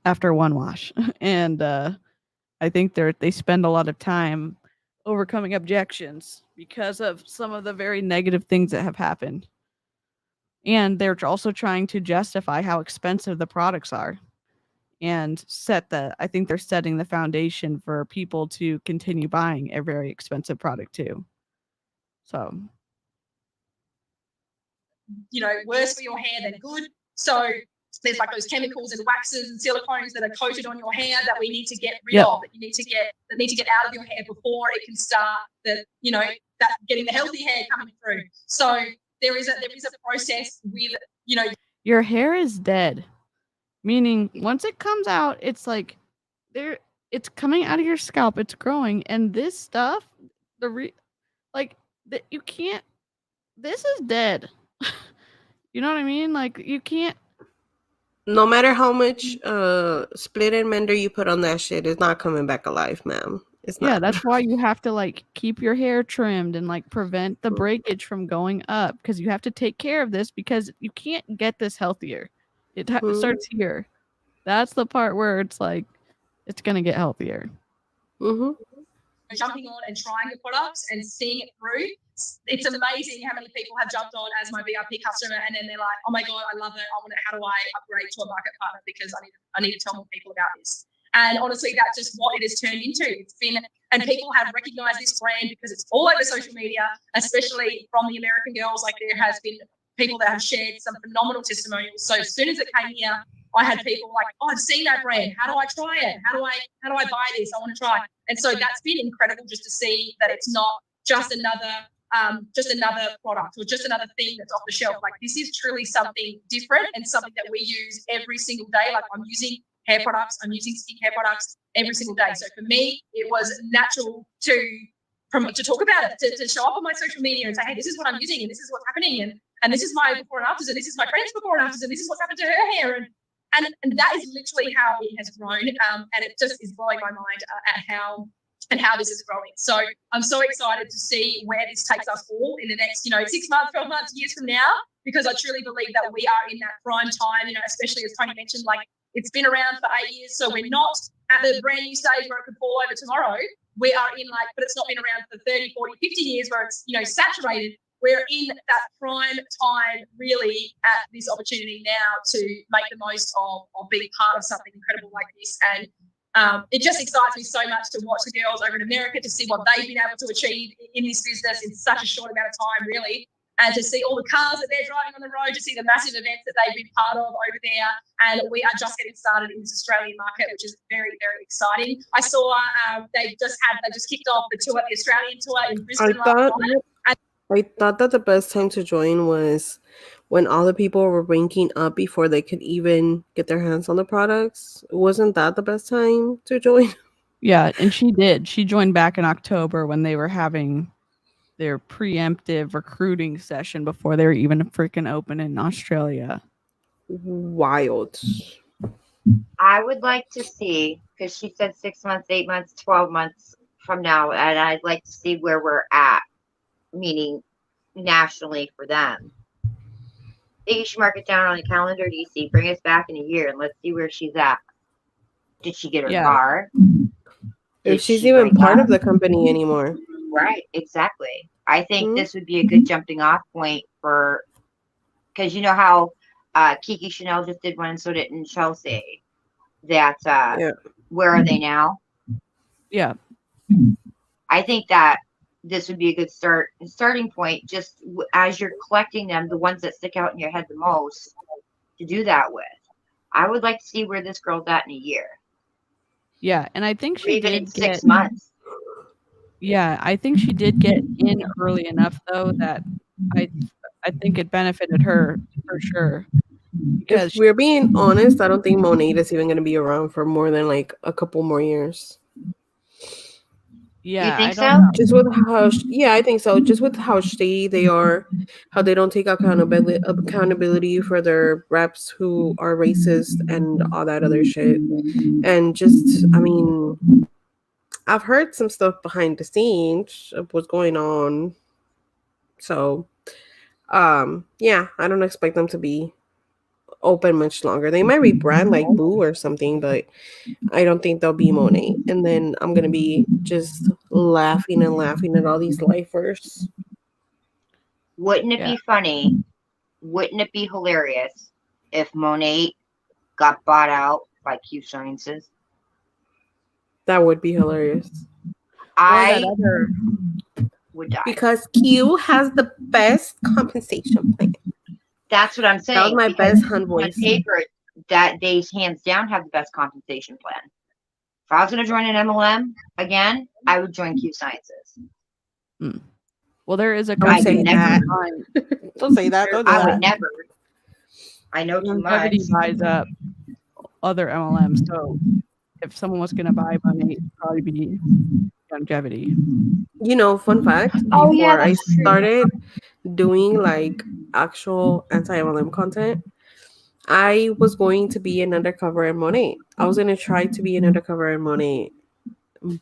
Speaker 2: after one wash. And I think they spend a lot of time overcoming objections because of some of the very negative things that have happened. And they're also trying to justify how expensive the products are, and I think they're setting the foundation for people to continue buying a very expensive product too. So
Speaker 5: worse for your hair than good. So there's like those chemicals and waxes and silicones that are coated on your hair that we need to get rid of, that need to get out of your hair before it can start that getting the healthy hair coming through. So there is a process with
Speaker 2: your hair is dead, meaning once it comes out, it's like it's coming out of your scalp, it's growing, and this stuff, you can't. This is dead. You know what I mean? Like you can't.
Speaker 3: No matter how much split and mender you put on that shit, it's not coming back alive, ma'am. It's not.
Speaker 2: Yeah, that's why you have to like keep your hair trimmed and like prevent the breakage from going up, because you have to take care of this, because you can't get this healthier. It starts here. That's the part where it's like it's gonna get healthier.
Speaker 5: Jumping on and trying the products and seeing it through. It's amazing how many people have jumped on as my VIP customer, and then they're like, "Oh my god, I love it! I want it. How do I upgrade to a market partner because I need to tell more people about this." And honestly, that's just what it has turned into. It's been, and people have recognized this brand because it's all over social media, especially from the American girls. Like there has been people that have shared some phenomenal testimonials. So as soon as it came here, I had people like, "Oh, I've seen that brand. How do I try it? How do I buy this? I want to try." And so that's been incredible just to see that it's not just another product or just another thing that's off the shelf. Like this is truly something different and something that we use every single day. Like I'm using hair products, I'm using skincare products every single day. So for me, it was natural to talk about it, to show up on my social media and say, "Hey, this is what I'm using and this is what's happening and this is my before and afters and this is my friend's before and afters and this is what's happened to her hair." And that is literally how it has grown, and it just is blowing my mind at how this is growing. So I'm so excited to see where this takes us all in the next 6 months, 12 months, years from now, because I truly believe that we are in that prime time, especially as Tony mentioned, like it's been around for 8 years, so we're not at the brand new stage where it could fall over tomorrow. We are in but it's not been around for 30, 40, 50 years where it's saturated. We're in that prime time, really, at this opportunity now to make the most of being part of something incredible like this. And it just excites me so much to watch the girls over in America, to see what they've been able to achieve in this business in such a short amount of time, really. And to see all the cars that they're driving on the road, to see the massive events that they've been part of over there. And we are just getting started in this Australian market, which is very, very exciting. I saw they just kicked off the Australian tour in Brisbane last night.
Speaker 3: I thought that the best time to join was when all the people were ranking up before they could even get their hands on the products. Wasn't that the best time to join?
Speaker 2: Yeah, and she did. She joined back in October when they were having their preemptive recruiting session before they were even freaking open in Australia.
Speaker 3: Wild.
Speaker 4: I would like to see, because she said 6 months, 8 months, 12 months from now, and I'd like to see where we're at, meaning nationally for them. I think you should mark it down on the calendar, DC. Bring us back in a year and let's see where she's at. Did she get her car?
Speaker 3: If she's even part of the company anymore.
Speaker 4: Right, exactly. I think this would be a good jumping off point for, because you know how Kiki Chanel just did one and so did Chelsea. That where are they now?
Speaker 2: Yeah.
Speaker 4: I think that this would be a good starting point, just as you're collecting them, the ones that stick out in your head the most, to do that with. I would like to see where this girl's at in a year.
Speaker 2: Yeah, and I think she did
Speaker 4: in 6 months.
Speaker 2: Yeah, I think she did get in early enough though that I think it benefited her for sure.
Speaker 3: Because if we're being honest, I don't think Monet is even going to be around for more than like a couple more years.
Speaker 2: Yeah,
Speaker 4: you think so?
Speaker 3: Just with how, I think so. Just with how shady they are, how they don't take accountability for their reps who are racist and all that other shit, and just, I mean, I've heard some stuff behind the scenes of what's going on. So, yeah, I don't expect them to be open much longer. They might rebrand like Boo or something, but I don't think they'll be Monet. And then I'm gonna be just laughing at all these lifers.
Speaker 4: Wouldn't it be funny? Wouldn't it be hilarious if Monet got bought out by Q Sciences?
Speaker 3: That would be hilarious.
Speaker 4: I would die.
Speaker 3: Because Q has the best compensation plan.
Speaker 4: That's what I'm saying.
Speaker 3: That was my
Speaker 4: because
Speaker 3: best hunt
Speaker 4: on
Speaker 3: voice.
Speaker 4: paper, that they hands down have the best compensation plan. If I was going to join an MLM again, I would join Q Sciences.
Speaker 2: Well, there is a
Speaker 3: Don't say
Speaker 2: company
Speaker 3: that.
Speaker 2: behind-
Speaker 3: Don't say that. Don't do
Speaker 4: I would
Speaker 3: that.
Speaker 4: never. I know too much.
Speaker 2: longevity buys up other MLMs. So if someone was going to buy money, it'd probably be longevity.
Speaker 3: You know, fun fact,
Speaker 4: Oh, yeah,
Speaker 3: before I
Speaker 4: that's true.
Speaker 3: started doing like actual anti-MLM content, I was going to be an undercover in Monet. I was going to try to be an undercover in Monet,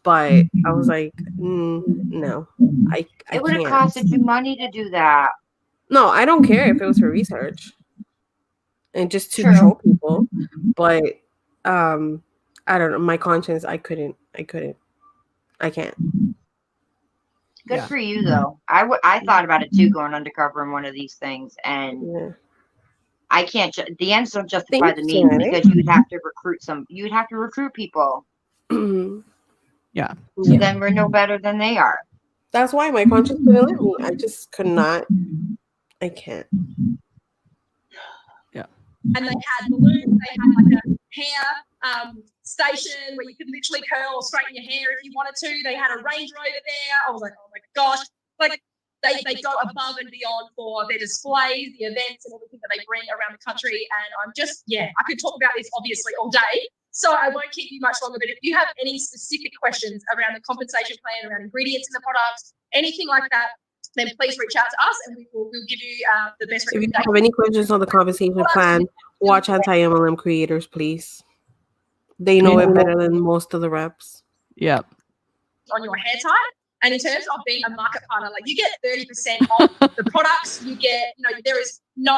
Speaker 3: but I was like, no, I
Speaker 4: It would have
Speaker 3: can't.
Speaker 4: costed you money to do that.
Speaker 3: No, I don't care if it was for research and just to
Speaker 4: True.
Speaker 3: troll people, but I don't know. My conscience, I can't.
Speaker 4: Good
Speaker 2: Yeah.
Speaker 4: for you, though. I thought about it too, going undercover in one of these things, and
Speaker 3: Yeah.
Speaker 4: I can't. The ends don't justify
Speaker 3: Thanks,
Speaker 4: the means
Speaker 3: Janet.
Speaker 4: because you would have to recruit some. You would have to recruit people.
Speaker 2: Yeah.
Speaker 4: So then we're no better than they are.
Speaker 3: That's why my conscience couldn't let me. I just could not. I can't.
Speaker 5: And they had balloons, they had like a hair station where you could literally curl or straighten your hair if you wanted to. They had a Range Rover there. I was like, oh my gosh. Like they go above and beyond for their displays, the events and everything that they bring around the country. And I'm just, I could talk about this obviously all day. So I won't keep you much longer, but if you have any specific questions around the compensation plan, around ingredients in the products, anything like that, then please reach out to us and we'll give you the best
Speaker 3: If you
Speaker 5: recommendation.
Speaker 3: have any questions on the conversation plan, watch anti-MLM creators, please. They know it better than most of the reps.
Speaker 2: Yep.
Speaker 5: On your hair type. And in terms of being a market partner, like you get 30% off the products, you get, there is no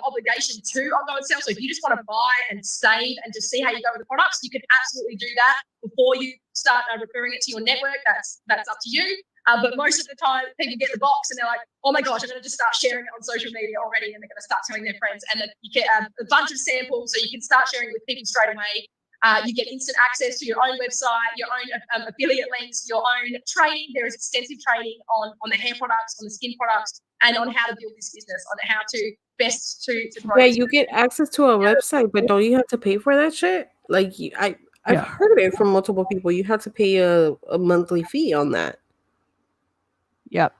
Speaker 5: obligation to ongoing sales. So if you just want to buy and save and just see how you go with the products, you can absolutely do that before you start referring it to your network. That's up to you. But most of the time, people get the box and they're like, oh my gosh, I'm going to just start sharing it on social media already. And they're going to start telling their friends. And then you get a bunch of samples so you can start sharing with people straight away. You get instant access to your own website, your own affiliate links, your own training. There is extensive training on the hair products, on the skin products, and on how to build this business, on how to best to grow.
Speaker 3: Yeah, you get access to a website, but don't you have to pay for that shit? Like, I've heard it from multiple people. You have to pay a monthly fee on that.
Speaker 2: Yep.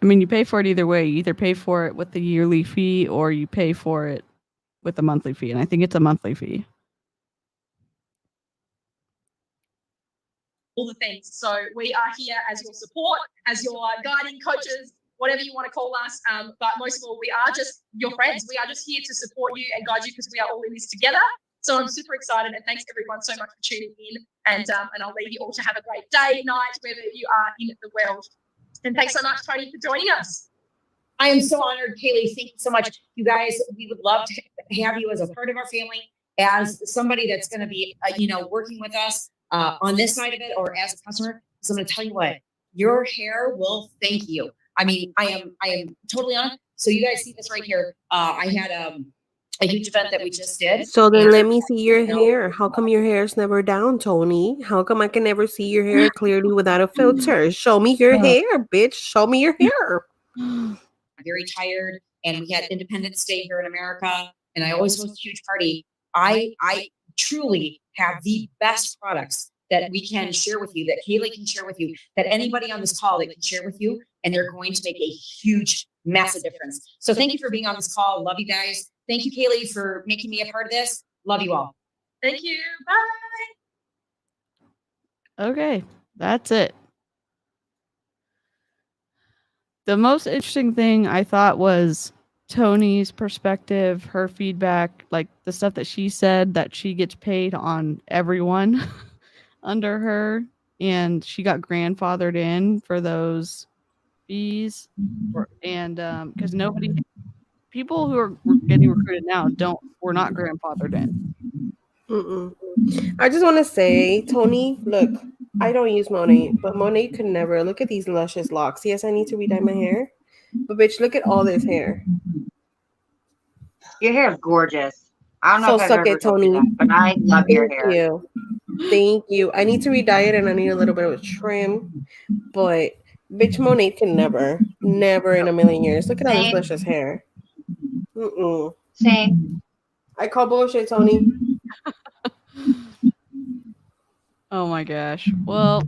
Speaker 2: I mean, you pay for it either way. You either pay for it with the yearly fee or you pay for it with a monthly fee. And I think it's a monthly fee.
Speaker 5: All the things. So we are here as your support, as your guiding coaches, whatever you want to call us. But most of all, we are just your friends. We are just here to support you and guide you because we are all in this together. So I'm super excited and thanks everyone so much for tuning in. And I'll leave you all to have a great day, night, wherever you are in the world. And thanks so much, Tony, for joining us.
Speaker 6: I am so honored, Kaylee. Thank you so much. You guys, we would love to have you as a part of our family, as somebody that's going to be, working with us on this side of it or as a customer. So I'm going to tell you what, your hair will thank you. I mean, I am totally on. So you guys see this right here. I had a huge event that we just did.
Speaker 3: So then let me see your hair. How come your hair's never down, Tony? How come I can never see your hair clearly without a filter? Show me your hair, bitch. Show me your hair.
Speaker 6: Very tired, and we had Independence Day here in America, and I always host a huge party. I truly have the best products that we can share with you, that Kaylee can share with you, that anybody on this call that can share with you, and they're going to make a huge, massive difference. So thank you for being on this call. Love you guys. Thank you, Kaylee, for making me a part of this. Love you all.
Speaker 5: Thank you. Bye.
Speaker 2: Okay, that's it. The most interesting thing I thought was Tony's perspective, her feedback, like the stuff that she said that she gets paid on everyone under her, and she got grandfathered in for those fees. And because people who are getting recruited now were not grandfathered in.
Speaker 3: I just want to say, Tony, look, I don't use Monet, but Monet could never. Look at these luscious locks. Yes, I need to redye my hair, but bitch, look at all this hair.
Speaker 4: Your hair is gorgeous. I don't know
Speaker 3: So
Speaker 4: if
Speaker 3: suck
Speaker 4: I've ever
Speaker 3: it,
Speaker 4: told you
Speaker 3: Tony.
Speaker 4: that, but I love your hair.
Speaker 3: Thank you. I need to redye it, and I need a little bit of a trim, but bitch, Monet can never in a million years. Look at all this luscious hair. Mm-mm.
Speaker 4: Same.
Speaker 3: I call bullshit, Tony.
Speaker 2: Oh my gosh. Well,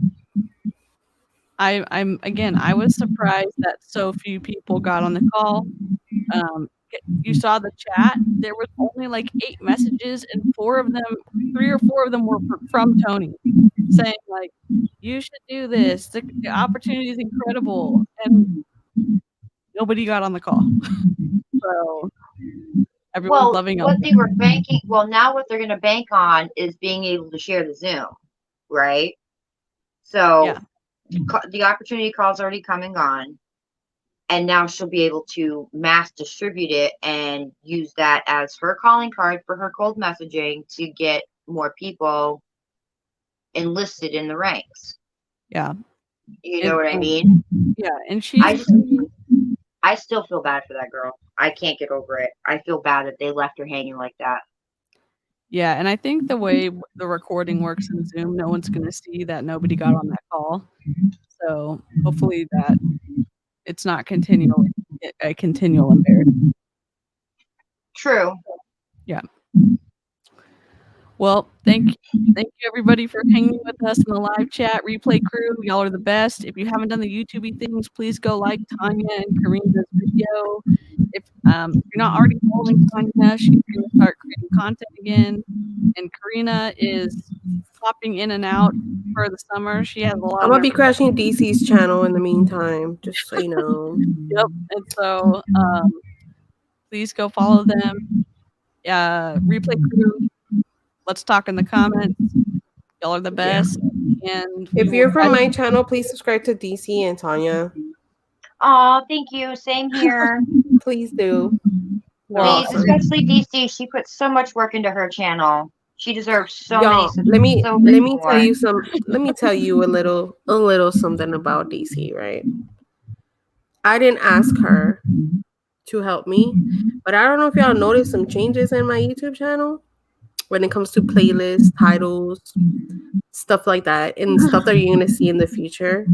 Speaker 2: I'm again. I was surprised that so few people got on the call. You saw the chat. There was only like 8 messages, and 3 or 4 of them were from Tony, saying like, "You should do this. The opportunity is incredible," and nobody got on the call. So everyone's
Speaker 4: Well,
Speaker 2: loving
Speaker 4: what
Speaker 2: on.
Speaker 4: they were banking, well, now what they're going to bank on is being able to share the Zoom, right?
Speaker 2: Yeah.
Speaker 4: So the opportunity call's already come and gone. And now she'll be able to mass distribute it and use that as her calling card for her cold messaging to get more people enlisted in the ranks.
Speaker 2: Yeah.
Speaker 4: You know what I mean?
Speaker 2: Yeah, and
Speaker 4: I still feel bad for that girl. I can't get over it. I feel bad that they left her hanging like that.
Speaker 2: Yeah, and I think the way the recording works in Zoom, no one's gonna see that nobody got on that call. So hopefully that it's not a continual embarrassment.
Speaker 4: True.
Speaker 2: Yeah. Well, thank you everybody for hanging with us in the live chat. Replay crew, y'all are the best. If you haven't done the YouTubey things, please go like Tanya and Karina's video. If you're not already following Tanya, she's gonna start creating content again. And Karina is popping in and out for the summer. She has a lot.
Speaker 3: I'm gonna be crashing DC's channel in the meantime, just so you know.
Speaker 2: Yep. And so please go follow them. Replay crew. Let's talk in the comments. Y'all are the best. And
Speaker 3: if you're from my channel, please subscribe to DC and Tanya.
Speaker 4: Oh, thank you. Same here.
Speaker 3: Please do.
Speaker 4: Please, especially DC. She put so much work into her channel. She deserves so
Speaker 3: Y'all,
Speaker 4: many.
Speaker 3: let me tell you some. Let me tell you a little something about DC. Right? I didn't ask her to help me, but I don't know if y'all noticed some changes in my YouTube channel when it comes to playlists, titles, stuff like that, and stuff that you're gonna see in the future.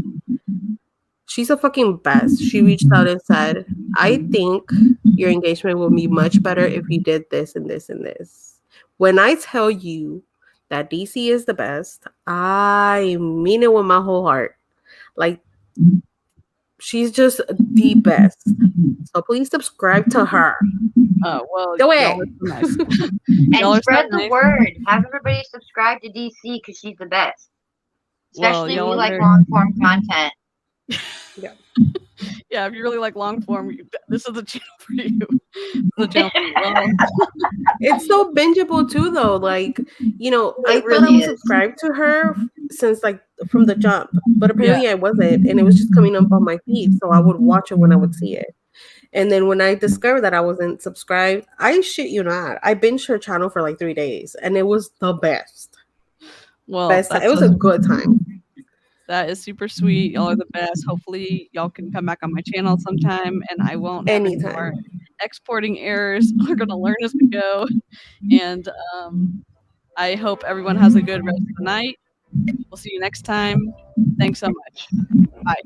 Speaker 3: She's a fucking best. She reached out and said, I think your engagement will be much better if you did this and this and this. When I tell you that DC is the best, I mean it with my whole heart. Like, she's just the best. So please subscribe to her.
Speaker 2: Oh, well,
Speaker 3: do it.
Speaker 2: Nice.
Speaker 4: And spread the word. Have everybody subscribe to DC because she's the best. Especially we like long form content.
Speaker 3: Yeah.
Speaker 2: Yeah, if you really like long form, this is the channel for you. The channel for you. Well,
Speaker 3: it's so bingeable too, though. Like, you know, I thought I was subscribed to her since like from the jump, but apparently I wasn't, and it was just coming up on my feed, so I would watch it when I would see it. And then when I discovered that I wasn't subscribed, I shit you not, I binged her channel for like 3 days, and it was the best.
Speaker 2: Well,
Speaker 3: it was a good time.
Speaker 2: That is super sweet. Y'all are the best. Hopefully, y'all can come back on my channel sometime, and I won't have any more exporting errors. We're gonna learn as we go, and I hope everyone has a good rest of the night. We'll see you next time. Thanks so much. Bye.